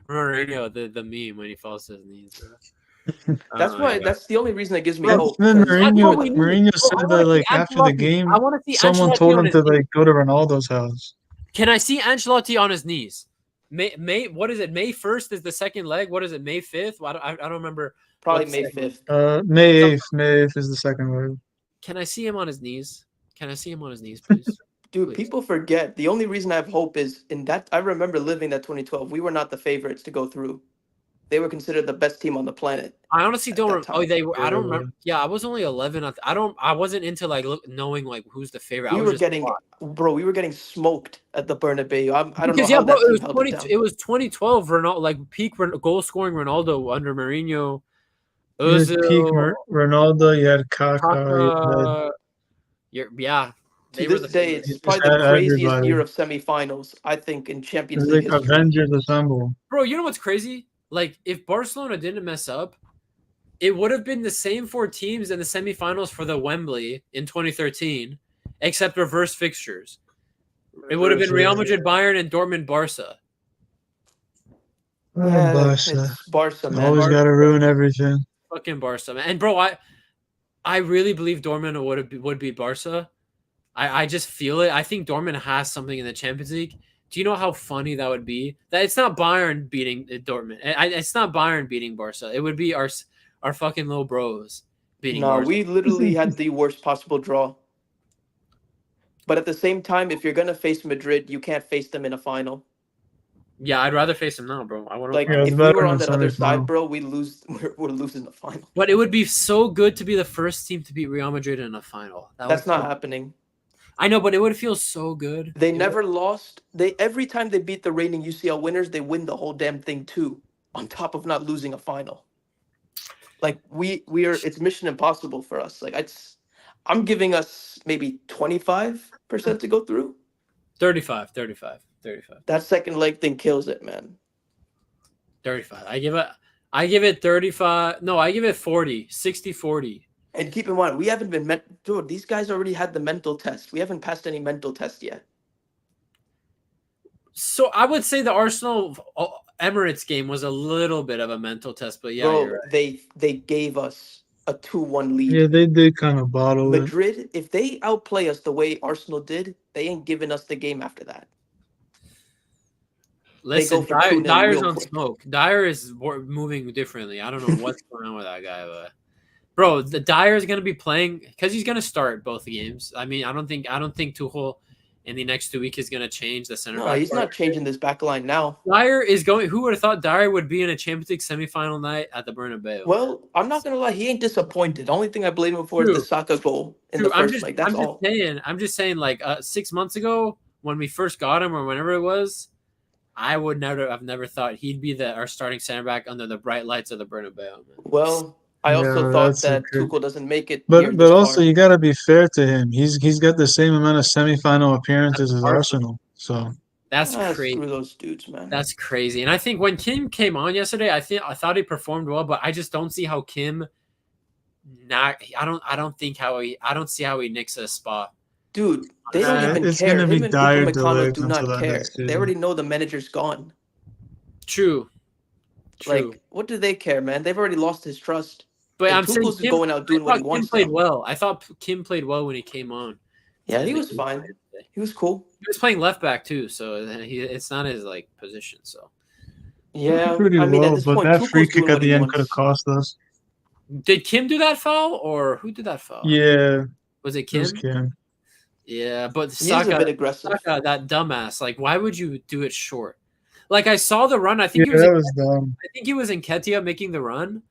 Ronaldo, the meme when he falls to his knees, bro. That's Oh, why. yeah. That's the only reason that gives me Bro, hope. Then 'cause That's what we Mourinho need. said I that wanna like see after the Ancelotti. game, I want to see someone Ancelotti told on him his to knees. like go to Ronaldo's house. Can I see Ancelotti on his knees? May what is it? May 1st is the second leg. What is it? May 5th? I don't remember. probably what's May the- 5th. May 8th. May 8th is the second word. Can I see him on his knees? Can I see him on his knees, please? Dude, Please. people forget. The only reason I have hope is in that I remember living that 2012. We were not the favorites to go through. They were considered the best team on the planet. I honestly don't. that Oh, time. they were. I don't Yeah. remember. Yeah, I was only 11. I wasn't into like knowing like who's the favorite. I We was were just getting, bro. We were getting smoked at the Bernabeu. I don't know because how yeah, bro, that it team was held 20. it down. It was 2012. Ronaldo, like peak goal scoring Ronaldo under Mourinho. You had peak Ozil, Ronaldo. You had Kaká. Kaká. Yeah. To They were this the day, favorites. it's probably had the craziest everybody. year of semifinals, I think, in It Champions was League like history. Avengers Assemble. Bro, you know what's crazy? Like, if Barcelona didn't mess up, it would have been the same four teams in the semifinals for the Wembley in 2013, except reverse fixtures. It would have been Real Madrid, Bayern, and Dortmund, Barca. Yeah, Barca. it's Barca, man. Always got to ruin everything. Fucking Barca, man. And bro, I really believe Dortmund would beat Barca. I just feel it. I think Dortmund has something in the Champions League. Do you know how funny that would be? That it's not Bayern beating Dortmund. It's not Bayern beating Barca. It would be our fucking little bros beating No, Barca. we literally had the worst possible draw. But at the same time, if you're gonna face Madrid, you can't face them in a final. Yeah, I'd rather face them now, bro. I want Like Yeah, it's if we better were in on the that other semifinal. side, bro, we lose. We're losing the final. But it would be so good to be the first team to beat Real Madrid in a final. That's not happening. I know, but it would feel so good. They never lost. Every time they beat the reigning UCL winners, they win the whole damn thing too. On top of not losing a final. Like we are, it's mission impossible for us. Like I'm giving us maybe 25% to go through. 35. That second leg thing kills it, man. 35. I give it 35. No, I give it 40. 60-40. And keep in mind, we haven't been dude, these guys already had the mental test. We haven't passed any mental test yet. So I would say the Arsenal Emirates game was a little bit of a mental test, but yeah, Bro, you're right. they gave us a 2-1 lead. Yeah, they did kind of bottle it. Madrid, if they outplay us the way Arsenal did, they ain't giving us the game after that. Listen, for 2-0 Dyer's real on quick. smoke. Dyer is moving differently. I don't know what's going on with that guy, but bro, the Dyer is going to be playing because he's going to start both games. I mean, I don't think Tuchel in the next 2 weeks is going to change the center. No, he's not changing this back line now. Dyer is going. Who would have thought Dyer would be in a Champions League semifinal night at the Bernabeu? Well, I'm not gonna lie, he ain't disappointed. The only thing I blame him for True. is the Saka goal in the first leg. That's all. I'm just saying, like 6 months ago when we first got him, or whenever it was, I would never thought he'd be our starting center back under the bright lights of the Bernabeu. Man. Well, I also Yeah, thought that's that okay. Tuchel doesn't make it. But near this also far. you got to be fair to him. He's got the same amount of semifinal appearances as Arsenal. So That's crazy. Screw those dudes, man. That's crazy. And I think when Kim came on yesterday, I thought he performed well, but I just don't see how Kim. I don't see how he nicks a spot. Dude, they don't even it's care. gonna be Him and dire Upamecano do until not that care. next They season. already know the manager's gone. True. Like, what do they care, man? They've already lost his trust. But And I'm saying Tuchel's going out doing what he wants. Kim played now. well. I thought Kim played well when he came on. Yeah, he was fine. He was cool. He was playing left back too, so it's not his position. So Yeah, pretty I mean, well, at this but point, that Tuchel's free kick doing at what he the end wants. could have cost us. did Kim do that foul or who did that foul? Yeah, Was it it Kim? was Kim. Yeah, but He's a bit aggressive. Saka, that dumbass. Like, why would you do it short? Like, I saw the run. I think Yeah, that was dumb. I think he was in Ketia making the run.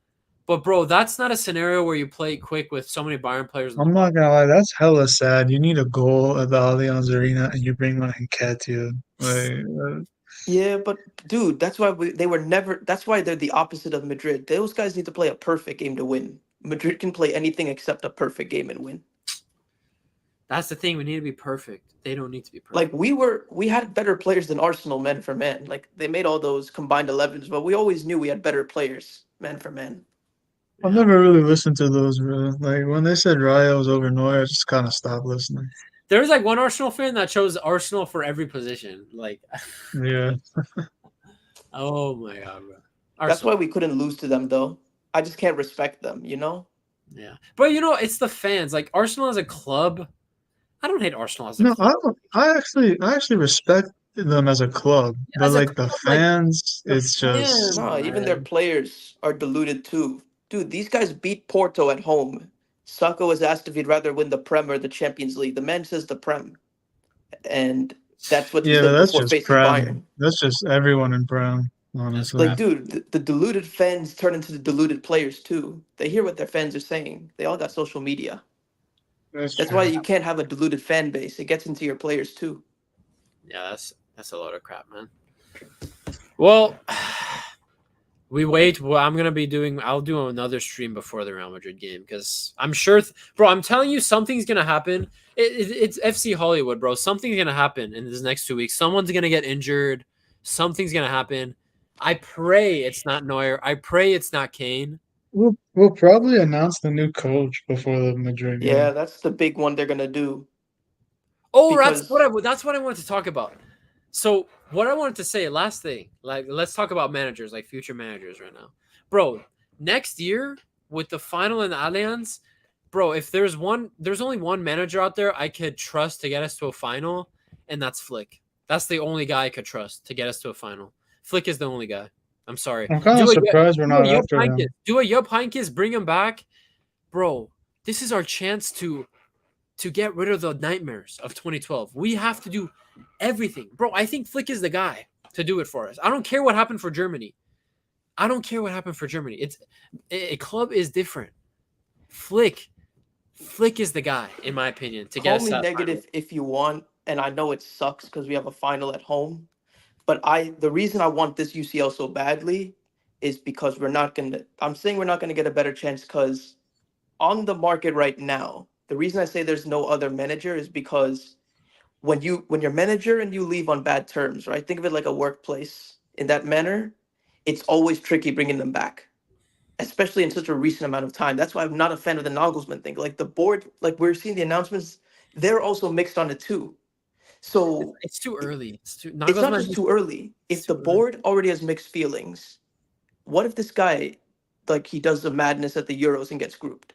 But bro, that's not a scenario where you play quick with so many Bayern players. I'm not gonna lie, that's hella sad. You need a goal at the Allianz Arena and you bring on Nketiah. Like, Yeah, but dude, that's why they were never. That's why they're the opposite of Madrid. Those guys need to play a perfect game to win. Madrid can play anything except a perfect game and win. That's the thing. We need to be perfect. They don't need to be perfect. Like we had better players than Arsenal, man for man. Like they made all those combined 11s, but we always knew we had better players, man for man. I've never really listened to those, bro. Like when they said Raya was over Neuer, I just kind of stopped listening. There was like one Arsenal fan that chose Arsenal for every position. Like, Yeah. oh my god, bro. That's why we couldn't lose to them, though. I just can't respect them, you know. Yeah, but it's the fans. Like Arsenal as a club, I don't hate Arsenal as a No, club. I actually respect them as a club, Yeah, but as a like the club, like, fans, the it's fans, just No, even their man. players are deluded too. Dude, these guys beat Porto at home. Saka was asked if he'd rather win the Prem or the Champions League. The man says the Prem, and that's what he yeah, said that's before just facing Bayern. Prem. That's just everyone in Prem, honestly. Like, dude, the deluded fans turn into the deluded players too. They hear what their fans are saying. They all got social media. That's why you can't have a deluded fan base. It gets into your players too. Yeah, that's a load of crap, man. Well, we wait. Well, I'll do another stream before the Real Madrid game because I'm sure, bro. I'm telling you, something's gonna happen. It's FC Hollywood, bro. Something's gonna happen in this next 2 weeks. Someone's gonna get injured. Something's gonna happen. I pray it's not Neuer. I pray it's not Kane. We'll probably announce the new coach before the Madrid game. Yeah, that's the big one they're gonna do. Oh, Because that's what I wanted to talk about. So what I wanted to say, last thing, like let's talk about managers, like future managers right now, bro. Next year with the final in the Allianz, bro. If there's only one manager out there I could trust to get us to a final, and that's Flick. That's the only guy I could trust to get us to a final. Flick is the only guy. I'm sorry. I'm kind of surprised we're not after him. Do a Jupp Heynckes, bring him back, bro. This is our chance to get rid of the nightmares of 2012. We have to do everything. Bro, I think Flick is the guy to do it for us. I don't care what happened for Germany. It's a club is different. Flick is the guy, in my opinion, to get us call me that negative final. if you want, and I know it sucks because we have a final at home. But the reason I want this UCL so badly is because I'm saying we're not gonna get a better chance because on the market right now, the reason I say there's no other manager is because when you're manager and you leave on bad terms, right? Think of it like a workplace. In that manner, it's always tricky bringing them back, especially in such a recent amount of time. That's why I'm not a fan of the Nagelsmann thing. Like the board, like we're seeing the announcements, they're also mixed on it too. So It's too early. it's not just too early. If the board already has mixed feelings, what if this guy, like he does the madness at the Euros and gets grouped?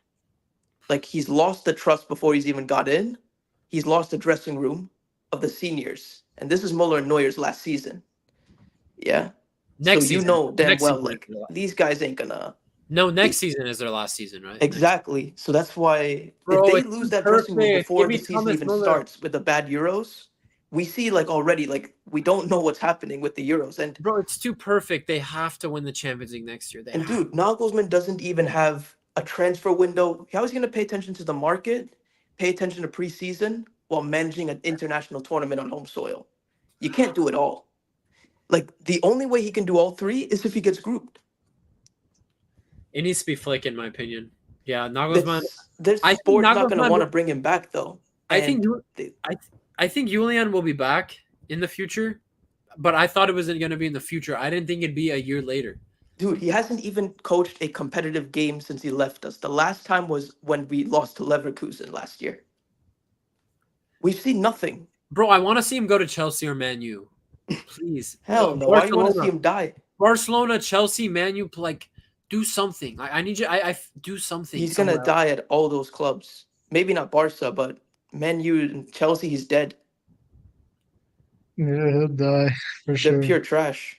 Like he's lost the trust before he's even got in. He's lost the dressing room of the seniors. And this is Muller and Neuer's last season. Yeah. Next so you season. know damn Next well, season. like these guys ain't gonna. No, next season is their last season, right? Exactly. So that's why Bro, if they it's lose that dressing room perfect. before Give me the season Thomas even Muller. starts with the bad Euros, we see like already like we don't know what's happening with the Euros. And Bro, it's too perfect. They have to win the Champions League next year. and dude, Nagelsmann doesn't even have a transfer window. How is he going to pay attention to the market, pay attention to preseason while managing an international tournament on home soil? You can't do it all. Like the only way he can do all three is if he gets grouped. It needs to be Flick, in my opinion. Yeah, Nagelsmann. There's I think sports not going to Nagelsmann want to will- bring him back though. I think they- I think Julian will be back in the future, but I thought it wasn't going to be in the future. I didn't think it'd be a year later. Dude, he hasn't even coached a competitive game since he left us. The last time was when we lost to Leverkusen last year. We've seen nothing. Bro, I want to see him go to Chelsea or Man U. Please. Hell no. Why do you want to see him die? Barcelona, Chelsea, Man U, like, do something. I need you. I do something. He's going to die at all those clubs. Maybe not Barca, but Man U and Chelsea, he's dead. Yeah, he'll die for sure. They're pure trash.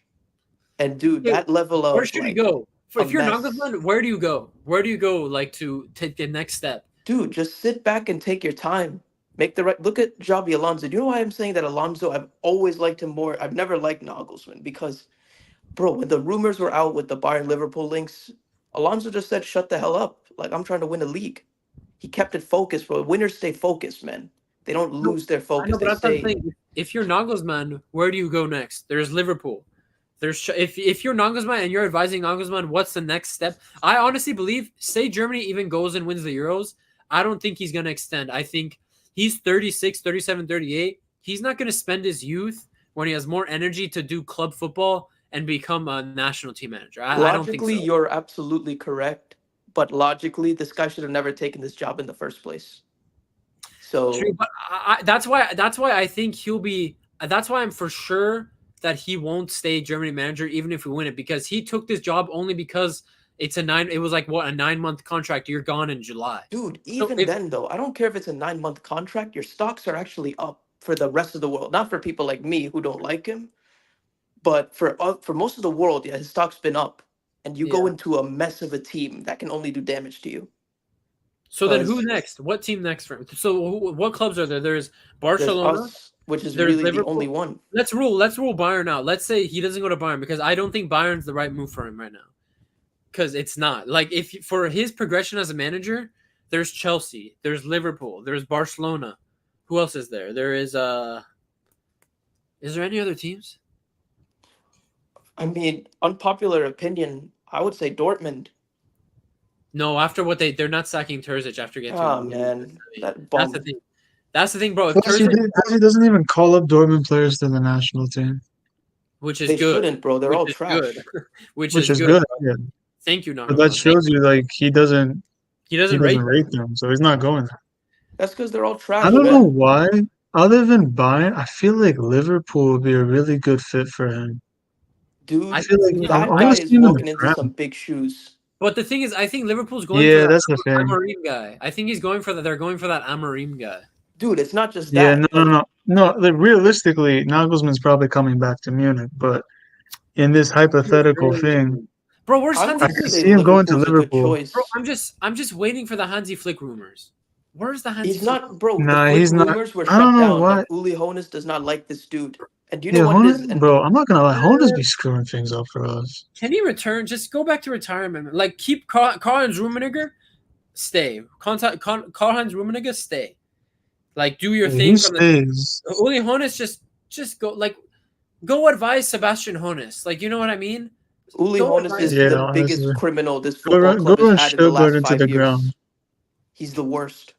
And dude, that level of where should he go? If you're mess. Nagelsmann, where do you go? Where do you go, like, to take the next step? Dude, just sit back and take your time. Make the right. Look at Xabi Alonso. Do you know why I'm saying that Alonso? I've always liked him more. I've never liked Nagelsmann because, bro, when the rumors were out with the Bayern Liverpool links, Alonso just said, "Shut the hell up! Like I'm trying to win a league." He kept it focused, bro. Winners stay focused, man. They don't lose their focus. I know, but that's what I'm saying. If you're Nagelsmann, where do you go next? There's Liverpool. If you're Nagelsmann and you're advising Nagelsmann, what's the next step? I honestly believe, say Germany even goes and wins the Euros, I don't think he's going to extend. I think he's 36, 37, 38. He's not going to spend his youth when he has more energy to do club football and become a national team manager. I don't think so. Logically, you're absolutely correct. But logically, this guy should have never taken this job in the first place. So true, but that's why I think he'll be. That's why I'm for sure that he won't stay Germany manager even if we win it, because he took this job only because it was like what, a 9-month contract. You're gone in July. Dude, then though, I don't care if it's a 9-month contract. Your stocks are actually up for the rest of the world. Not for people like me who don't like him, but for most of the world, yeah, his stock's been up. And you go into a mess of a team that can only do damage to you. So then who next? What team next for him? So what clubs are there? There's Barcelona, there's us, which is really Liverpool. The only one. Let's rule Bayern out. Let's say he doesn't go to Bayern, because I don't think Bayern's the right move for him right now. Because it's not. Like, if for his progression as a manager, there's Chelsea, there's Liverpool, there's Barcelona. Who else is there? There is there any other teams? I mean, unpopular opinion, I would say Dortmund. No, after what they're not sacking Terzic after getting. Oh man, that's the thing. That's the thing, bro. Plus, he doesn't even call up Dortmund players to the national team, which is they good. Shouldn't, bro. They're all trash. Which is good. Yeah. Thank you, Nagelsmann. But that shows you, like, he doesn't rate them, so he's not going there. That's because they're all trash. I don't know why. other than Bayern, I feel like Liverpool would be a really good fit for him. Dude, I feel like I that want guy to is see him in the walking into some Prem. big shoes. But the thing is, I think Liverpool's going for Yeah, that that's the thing. Amorim guy. I think he's going for that. They're going for that Amorim guy. Dude, it's not just Yeah, that. no. Like, realistically, Nagelsmann's probably coming back to Munich, but in this hypothetical thing, Bro, where's I Hansi I wouldn't could Flick? say see him going to Liverpool's a good Liverpool. Bro, choice. I'm just waiting for the Hansi Flick rumors. Where's the Hansi He's Flick? not, bro. The Nah, Flick he's not. rumors were I don't shut know down. why. Like Uli Hoeneß does not like this dude. And do you know Yeah, what it is? And bro, I'm not gonna lie, Honda's be screwing things up for us. Can he return? Just go back to retirement. Like keep Karl-Heinz Rummenigge, stay. Karl-Heinz Rummenigge, stay. Like do your Yeah, thing he from the stays. Uli Hoeneß. Just go advise Sebastian Hoeneß. Like you know what I mean? Uli Go Hoeneß advise is Yeah, the him. biggest honestly. criminal this Go football run, club has run had in the Stuttgart last into 5 the years. ground. He's the worst.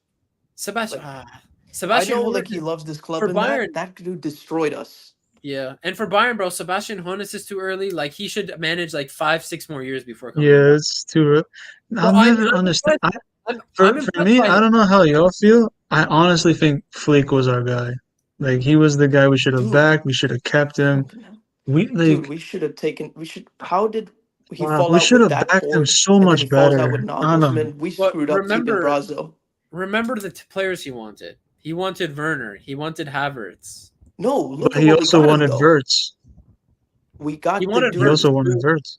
Sebastian. I Sebastian know, Hoeneß like he loves this club, for and Bayern. that dude destroyed us. Yeah, and for Bayern, bro, Sebastian Hoeneß is too early. Like he should manage like 5-6 more years before coming. Yeah, back. it's too real. Bro, I'll never understand. I'm For impressed me, by I him. don't know how y'all feel. I honestly think Fleek was our guy. Like he was the guy we should have Dude, backed. We should have kept him. We dude, like we should have taken. We should. How did he wow, fall we out should with have that backed him board, so and then much he falls out with better. I don't know. Nagelsmann? We But screwed up keeping remember, Brazzo. remember the players he wanted. He wanted Werner. He wanted Havertz. No, look But at he what we also got him wanted though. Verts. We He got the wanted He dude. also wanted Verts. Verts.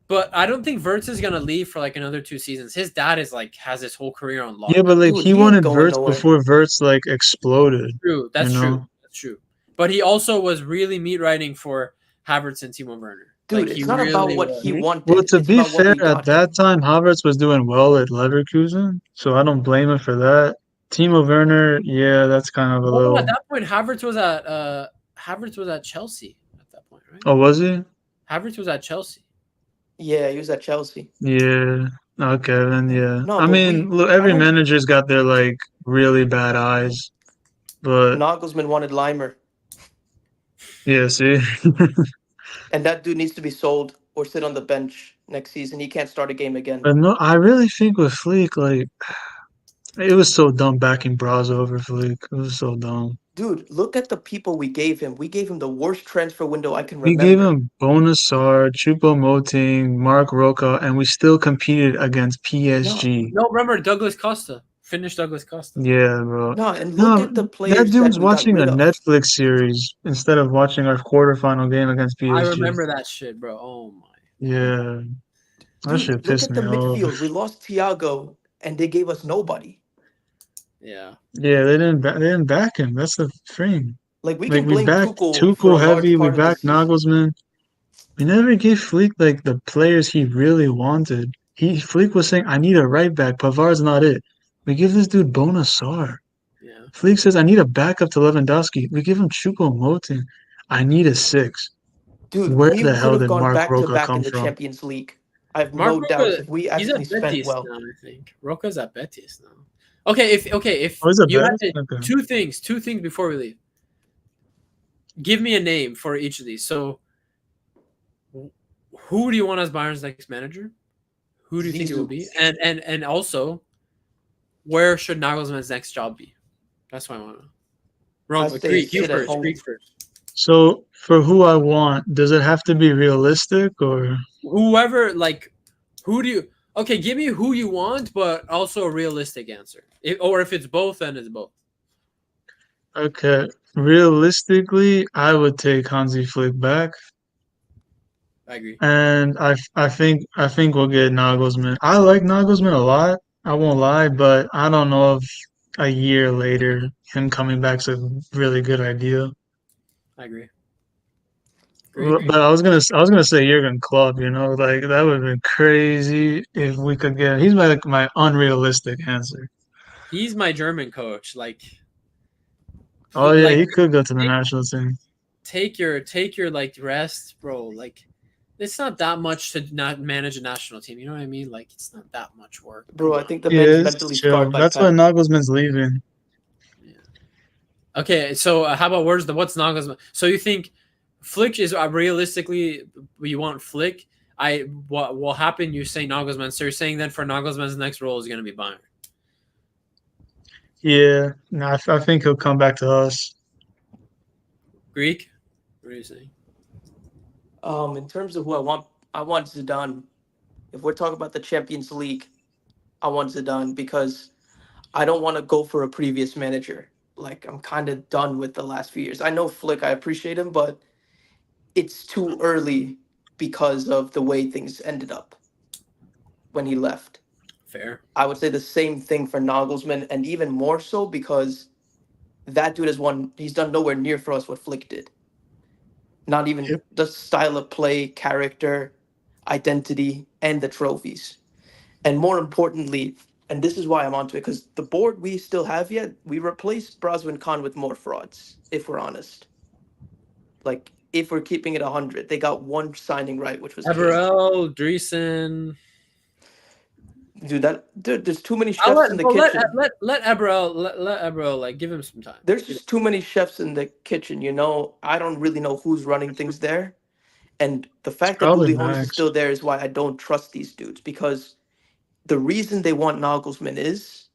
But I don't think Verts is gonna leave for like another 2 seasons. His dad is like has his whole career on lock. Yeah, but like Dude, he he ain't wanted going Verts nowhere. before Verts like exploded. True. That's You true. know? That's true. But he also was really meat writing for Havertz and Timo Werner. Dude, Like it's he not about really what was. he Well, wanted. to It's be about what fair, we at got that him. time Havertz was doing well at Leverkusen, so I don't blame him for that. Timo Werner, yeah, that's kind of a Well, little. at that point, Havertz was at Chelsea at that point, right? Oh, was he? Havertz was at Chelsea. Yeah, he was at Chelsea. Yeah. Okay, then yeah. No, I but mean, look, I every don't. manager's got their like really bad eyes, but Nagelsmann wanted Limer, yeah, see. and that dude needs to be sold or sit on the bench next season. He can't start a game again. But no, I really think with Fleek, like, it was so dumb backing Braz over Fleek. It was so dumb. Dude, look at the people we gave him. We gave him the worst transfer window I can We gave remember. him Bonasar, Choupo-Moting, Mark Roca, and we still competed against PSG. No, remember Douglas Costa. Finish Douglas Costa. Yeah, bro. No, and No, look at the that players dude's that we got watching a rid of. Netflix series instead of watching our quarterfinal game against PSG. I remember that shit, bro. Oh my. Yeah, that Dude, shit look pissed at the me off. midfield. We lost Thiago, and they gave us nobody. Yeah. Yeah, they didn't back him. That's the thing. Like, we Like can we blame backed Tuchel for a Tuchel heavy, large we part of this backed season. Nagelsmann. We never gave Fleek like the players he really wanted. Fleek was saying, "I need a right back. Pavard's not it." We give this dude Bonasar. Yeah. Fleek says, "I need a backup to Lewandowski." We give him Choupo-Moting. I need a 6. Dude, Where we the could hell have did gone Mark back to Roca back come in the from? Champions League. I have Mark no doubts Roca, if we he's at actually spent Betis well. now, I think. Roca's at Betis now. Okay, if Oh, is it you had Betis? to, Okay. two things before we leave. Give me a name for each of these. So who do you want as Bayern's next manager? Who do you think it will be? And also, where should Nagelsmann's next job be? That's what I want to know. Wrong, I say Greek, you sit at first. home. Greek first. So for who I want, does it have to be realistic or? Whoever, like, who do you? Okay, give me who you want, but also a realistic answer. Or if it's both, then it's both. Okay, realistically, I would take Hansi Flick back, I agree. and I think we'll get Nagelsmann. I like Nagelsmann a lot. I won't lie, but I don't know if a year later him coming back's a really good idea. I agree. But I was gonna say Jurgen Klopp. You know, like that would have been crazy if we could get. He's my unrealistic answer. He's my German coach. Like, Oh yeah, like he could go to the national team. take your like rest, bro. Like, it's not that much to not manage a national team. You know what I mean? Like, it's not that much work. Bro, I think the Yeah, man's it's mentally chill. scarred by That's why Pep. Nagelsmann's leaving. Okay, so how about what's Nagelsmann? So you think Flick is realistically you want Flick? What will happen? You say Nagelsmann. So you're saying then for Nagelsmann's next role is going to be Bayern. Yeah, no, I think he'll come back to us. Greek. What are you saying? In terms of who I want Zidane. If we're talking about the Champions League, I want Zidane because I don't want to go for a previous manager. Like I'm kind of done with the last few years. I know Flick, I appreciate him, but it's too early because of the way things ended up when he left. Fair. I would say the same thing for Nagelsmann, and even more so because that dude has won. He's done nowhere near for us what Flick did. Not even Yep. the style of play, character, identity, and the trophies. And more importantly, and this is why I'm onto it, because the board we still have yet, we replaced Broswin Khan with more frauds, if we're honest. Like, if we're keeping it 100, they got one signing right, which was Kane. Everell, Dreesen. Dude, there's too many chefs in the kitchen. Let Everell like give him some time. There's just too many chefs in the kitchen, you know. I don't really know who's running things there. And the fact that Probably Uli Hoeneß is Max. still there is why I don't trust these dudes. Because the reason they want Nagelsmann is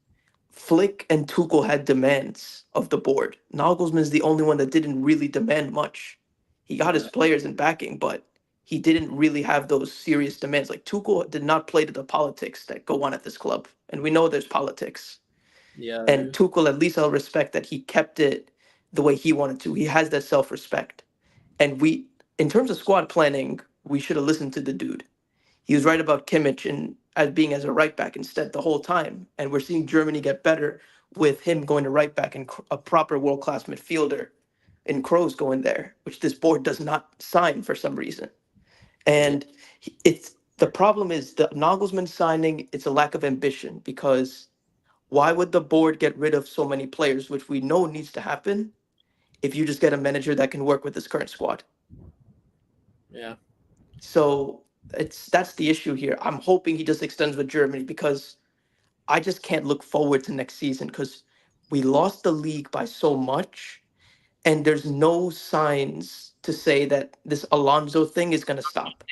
Flick and Tuchel had demands of the board. Nagelsmann is the only one that didn't really demand much. He got his players in backing, but he didn't really have those serious demands. Like Tuchel did not play to the politics that go on at this club. And we know there's politics. Yeah. And Tuchel, at least I'll respect that he kept it the way he wanted to. He has that self-respect. And in terms of squad planning, we should have listened to the dude. He was right about Kimmich and as being as a right back instead the whole time. And we're seeing Germany get better with him going to right back and a proper world-class midfielder in Kroos going there, which this board does not sign for some reason. And it's the problem is the Nagelsmann signing, it's a lack of ambition because why would the board get rid of so many players, which we know needs to happen, if you just get a manager that can work with this current squad? Yeah. So that's the issue here. I'm hoping he just extends with Germany because I just can't look forward to next season because we lost the league by so much and there's no signs to say that this Alonso thing is going to stop.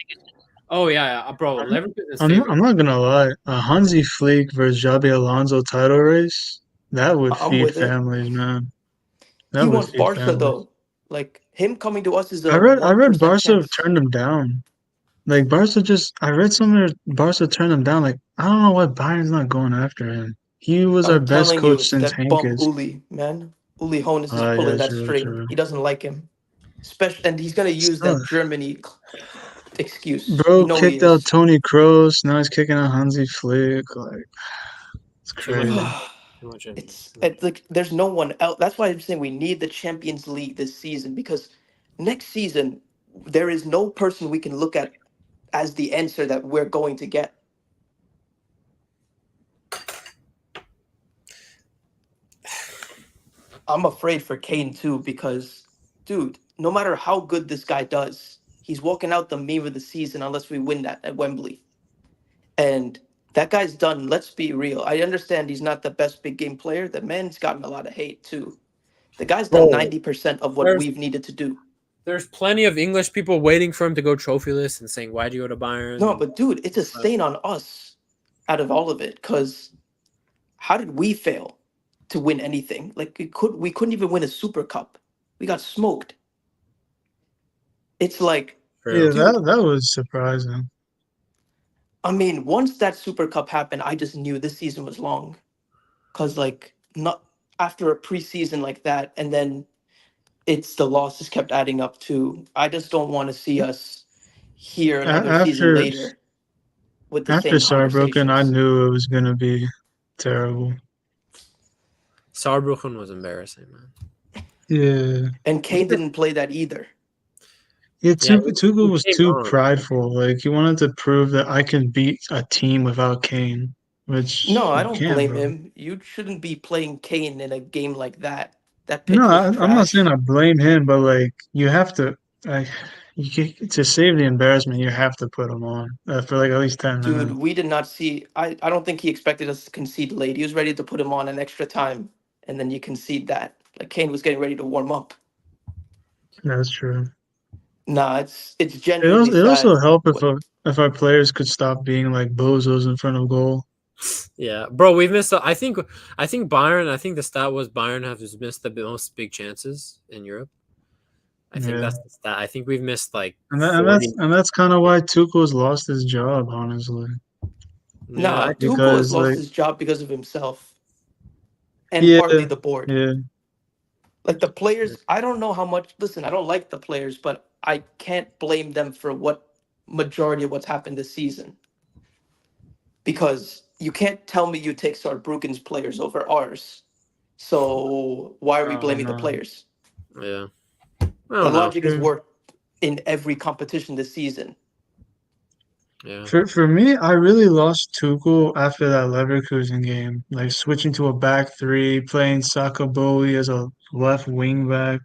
Oh yeah, bro. Leverkusen's I'm favorite. not gonna lie. A Hansi Flick versus Xabi Alonso title race, that would I'm feed with it. families, man. He That would wants feed Barca families. though. Like him coming to us is a I read 1% Barca chance. turned him down. Like I read somewhere Barca turned him down. Like I don't know why Bayern's not going after him. He was our I'm best telling you, coach it's since that bum Hankins. Uli, man. Uli Hoeneß is Yeah, pulling that true, string. true. He doesn't like him. And he's gonna use Still, that Germany excuse. You bro know he kicked out is. Tony Kroos. Now he's kicking out Hansi Flick. Like it's Too much. crazy. Too much. It's like there's no one else. That's why I'm saying we need the Champions League this season because next season there is no person we can look at as the answer that we're going to get. I'm afraid for Kane too because, dude, no matter how good this guy does, he's walking out the meme of the season unless we win that at Wembley. And that guy's done. Let's be real. I understand he's not the best big game player. The man's gotten a lot of hate too. The guy's done 90% of what we've needed to do. There's plenty of English people waiting for him to go trophyless and saying, "Why'd you go to Bayern?" No, but dude, it's a stain on us out of all of it. Because how did we fail to win anything? Like we couldn't even win a Super Cup. We got smoked. It's like, Yeah, dude, that was surprising. I mean, once that Super Cup happened, I just knew this season was long. Cause like not after a preseason like that, and then it's the losses kept adding up too. I just don't want to see us here another season later with the After same Saarbrücken, I conversations. knew it was gonna be terrible. Saarbrücken was embarrassing, man. Yeah. And Kane didn't play that either. Yeah, Yeah, Tuchel was came too on. prideful. Like he wanted to prove that I can beat a team without Kane, which No, I you don't can't, blame bro. him. You shouldn't be playing Kane in a game like that. That No, pitch was I'm not saying trash. I blame him, but like you have to, to save the embarrassment, you have to put him on for like at least 10 Dude, minutes. we did not see. I don't think he expected us to concede late. He was ready to put him on an extra time, and then you concede that. Like Kane was getting ready to warm up. That's true. Nah, it's It genuinely also sad. help if our players could stop being like bozos in front of goal. Yeah, bro, we've missed. I think Bayern. I think the stat was Bayern have just missed the most big chances in Europe. I think that's the stat. I think we've missed like and 40. that's kind of why Tuchel's lost his job, honestly. Nah, Yeah, Tuchel has Because lost like his job because of himself and yeah, partly the board. yeah, Like the players, I don't know how much. Listen, I don't like the players, but I can't blame them for what majority of what's happened this season. Because you can't tell me you take Saarbrücken's players over ours. So why are we oh blaming the no, players? yeah. I The don't know. logic has worked in every competition this season. Yeah, For me, I really lost Tuchel after that Leverkusen game. Like switching to a back three, playing Saka Bowie as a left wing back.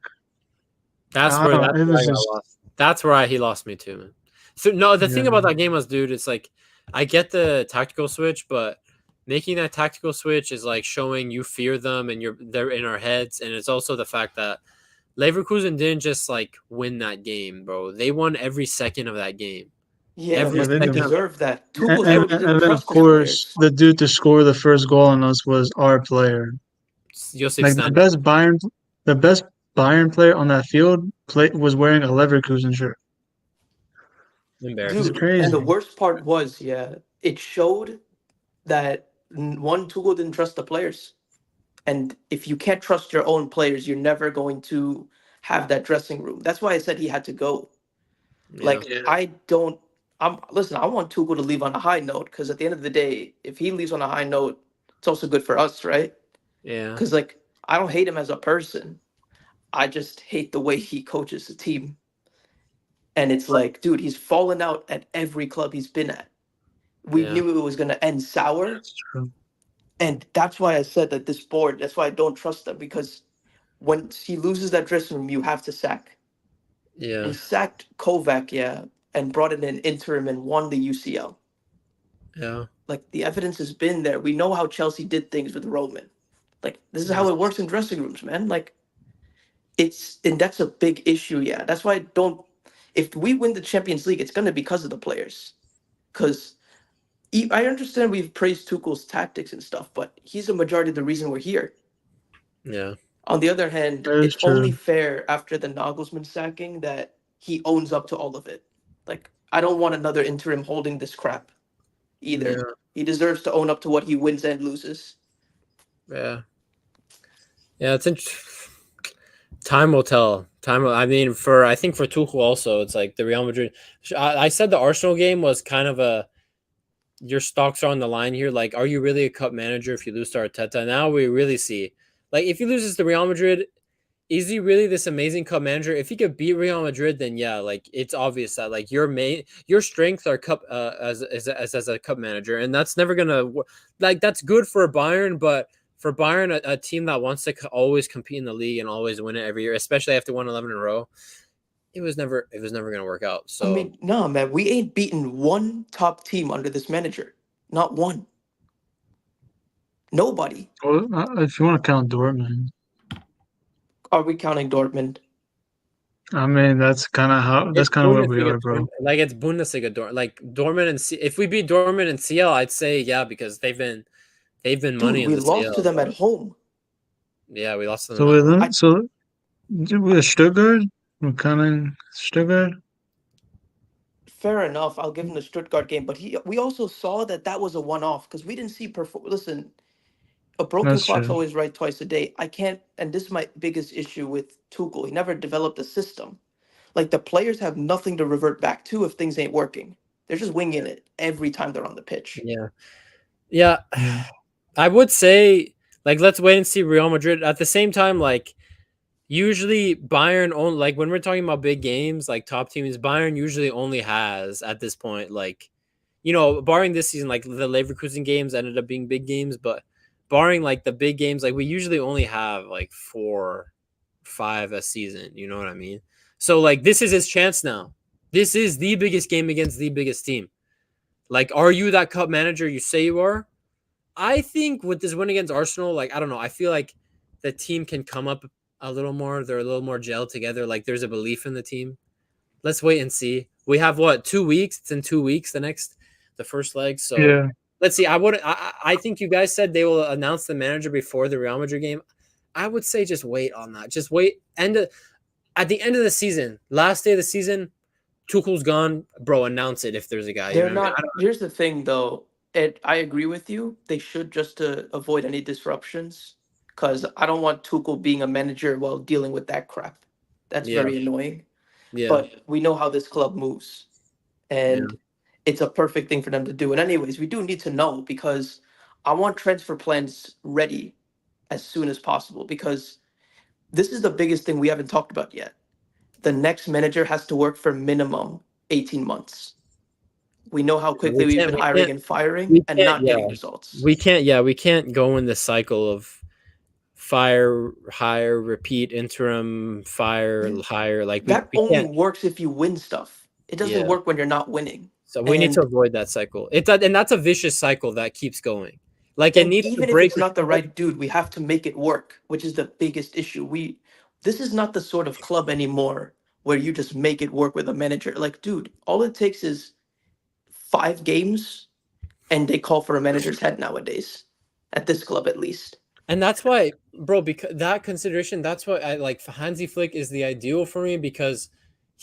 that's I where don't know. It I was got just lost. That's where he lost me too, man. So no, the thing yeah, about that game was, dude, it's like I get the tactical switch, but making that tactical switch is like showing you fear them and they're in our heads, and it's also the fact that Leverkusen didn't just like win that game, bro. They won every second of that game. Yeah, Every yeah. but They they second did. of deserve that. And, Tuchel and, showed he didn't and then of trust his course players. the dude to score the first goal on us was our player. Josef Like Stanley. the best Bayern player on that field was wearing a Leverkusen shirt. It's Embarrassing. Dude, and the crazy. worst part was, yeah, it showed that one, Tuchel didn't trust the players. And if you can't trust your own players, you're never going to have that dressing room. That's why I said he had to go. Yeah. Like, I don't. Listen, I want Tuchel to leave on a high note because at the end of the day, if he leaves on a high note, it's also good for us, right? Yeah. Because like I don't hate him as a person. I just hate the way he coaches the team. And it's like, dude, he's fallen out at every club he's been at. We Yeah. knew it was gonna end sour. That's true. And that's why I said that this board, that's why I don't trust them, because when he loses that dressing room, you have to sack. Yeah. He sacked Kovac, yeah, and brought in an interim and won the UCL. Yeah. Like the evidence has been there. We know how Chelsea did things with Roman. Like this is how it works in dressing rooms, man. Like and that's a big issue, yeah. That's why I don't. If we win the Champions League, it's gonna be because of the players. Because I understand we've praised Tuchel's tactics and stuff, but he's a majority of the reason we're here. Yeah. On the other hand, That is it's only true. fair after the Nagelsmann sacking that he owns up to all of it. Like, I don't want another interim holding this crap either. Yeah. He deserves to own up to what he wins and loses. Yeah. Yeah. Time will tell. I mean, I think for Tuchel also, it's like the Real Madrid. I said the Arsenal game was kind of your stocks are on the line here. Like, are you really a cup manager if you lose to Arteta? Now we really see, like, if he loses to Real Madrid, is he really this amazing cup manager? If he could beat Real Madrid, then yeah, like it's obvious that like your strengths are cup as a cup manager, and that's never gonna like that's good for Bayern, but for Bayern, a team that wants to always compete in the league and always win it every year, especially after 11 in a row, it was never gonna work out. So I mean, no, man, we ain't beaten one top team under this manager. Not one. Nobody. Well, if you want to count Dortmund, Are we counting Dortmund? I mean that's kind of where we Bundesliga, are, bro. like it's Bundesliga like Dortmund and if we beat Dortmund and CL, I'd say yeah because they've been money Dude, in we the lost to CL. them at home. Yeah, we lost to them. So at home. we're Stuttgart. We're counting Stuttgart. Fair enough. I'll give him the Stuttgart game, but we also saw that was a one-off because we didn't see Listen, a broken That's clock's true. always right twice a day. I can't, and this is my biggest issue with Tuchel. He never developed a system. Like the players have nothing to revert back to if things ain't working. They're just winging it every time they're on the pitch. Yeah. Yeah. I would say like let's wait and see Real Madrid. At the same time, like usually Bayern only like when we're talking about big games, like top teams, Bayern usually only has at this point, like barring this season, like the Leverkusen games ended up being big games, but barring like the big games, like we usually only have like 4, 5 a season. You know what I mean? So like this is his chance now. This is the biggest game against the biggest team. Like, are you that cup manager you say you are? I think with this win against Arsenal, like I don't know, I feel like the team can come up a little more. They're a little more gelled together. Like there's a belief in the team. Let's wait and see. We have 2 weeks? It's in 2 weeks. The first leg. So Yeah. let's see. I think you guys said they will announce the manager before the Real Madrid game. I would say just wait on that. Just wait. at the end of the season, last day of the season, Tuchel's gone, bro. Announce it if there's a guy. They're You know what not. Here's the thing, though. I agree with you. They should, just to avoid any disruptions, because I don't want Tuchel being a manager while dealing with that crap. That's I mean? very annoying. Yeah, But we know how this club moves, yeah. and it's a perfect thing for them to do. And anyways, we do need to know, because I want transfer plans ready as soon as possible, because this is the biggest thing we haven't talked about yet. The next manager has to work for minimum 18 months. We know how quickly we've been hiring and firing and not getting results. We can't go in the cycle of fire, hire, repeat, interim, fire, hire. Like that we only can't. works if you win stuff. It doesn't work when you're not winning. So we need to avoid that cycle. And that's a vicious cycle that keeps going. Like it needs even to break. If it's not the right dude, we have to make it work, which is the biggest issue. This is not the sort of club anymore where you just make it work with a manager. Like, dude, all it takes is 5 games and they call for a manager's head nowadays. At this club, at least. And that's why, bro, because that consideration, that's why I like Hansi Flick is the ideal for me, because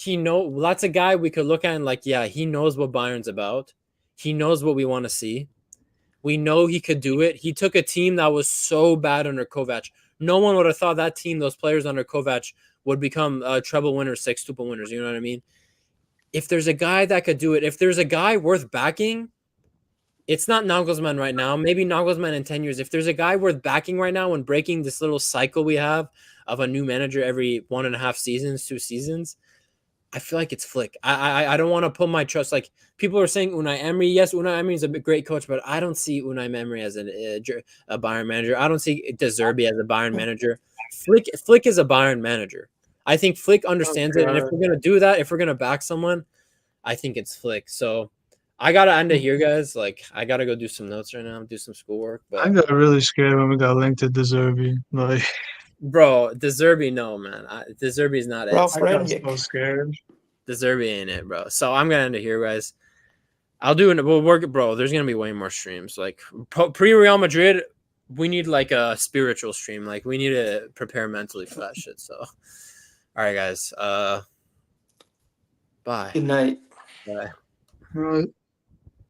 that's a guy we could look at and like, yeah, he knows what Bayern's about. He knows what we want to see. We know he could do it. He took a team that was so bad under Kovac. No one would have thought that team, those players under Kovac, would become treble winners, sextuple winners. You know what I mean? If there's a guy that could do it, if there's a guy worth backing, it's not Nagelsmann right now. Maybe Nagelsmann in 10 years. If there's a guy worth backing right now and breaking this little cycle we have of a new manager every 1.5 seasons, 2 seasons, I feel like it's Flick. I don't want to put my trust. Like people are saying Unai Emery. Yes, Unai Emery is a great coach, but I don't see Unai Emery as a Bayern manager. I don't see De Zerbi as a Bayern manager. Flick is a Bayern manager. I think Flick understands it. And if we're going to do that, if we're going to back someone, I think it's Flick. So I got to end it here, guys. Like, I got to go do some notes right now, do some schoolwork. But I got really scared when we got linked to De Zerbi. Like, bro, De Zerbi, no, man. De Zerbi is not Ralph it. I got Rangnick. so scared. De Zerbi ain't it, bro. So I'm going to end it here, guys. We'll work, bro. There's going to be way more streams. Like, pre-Real Madrid, we need, like, a spiritual stream. Like, we need to prepare mentally for that shit. So, all right, guys. Bye. Good night. Bye. Right.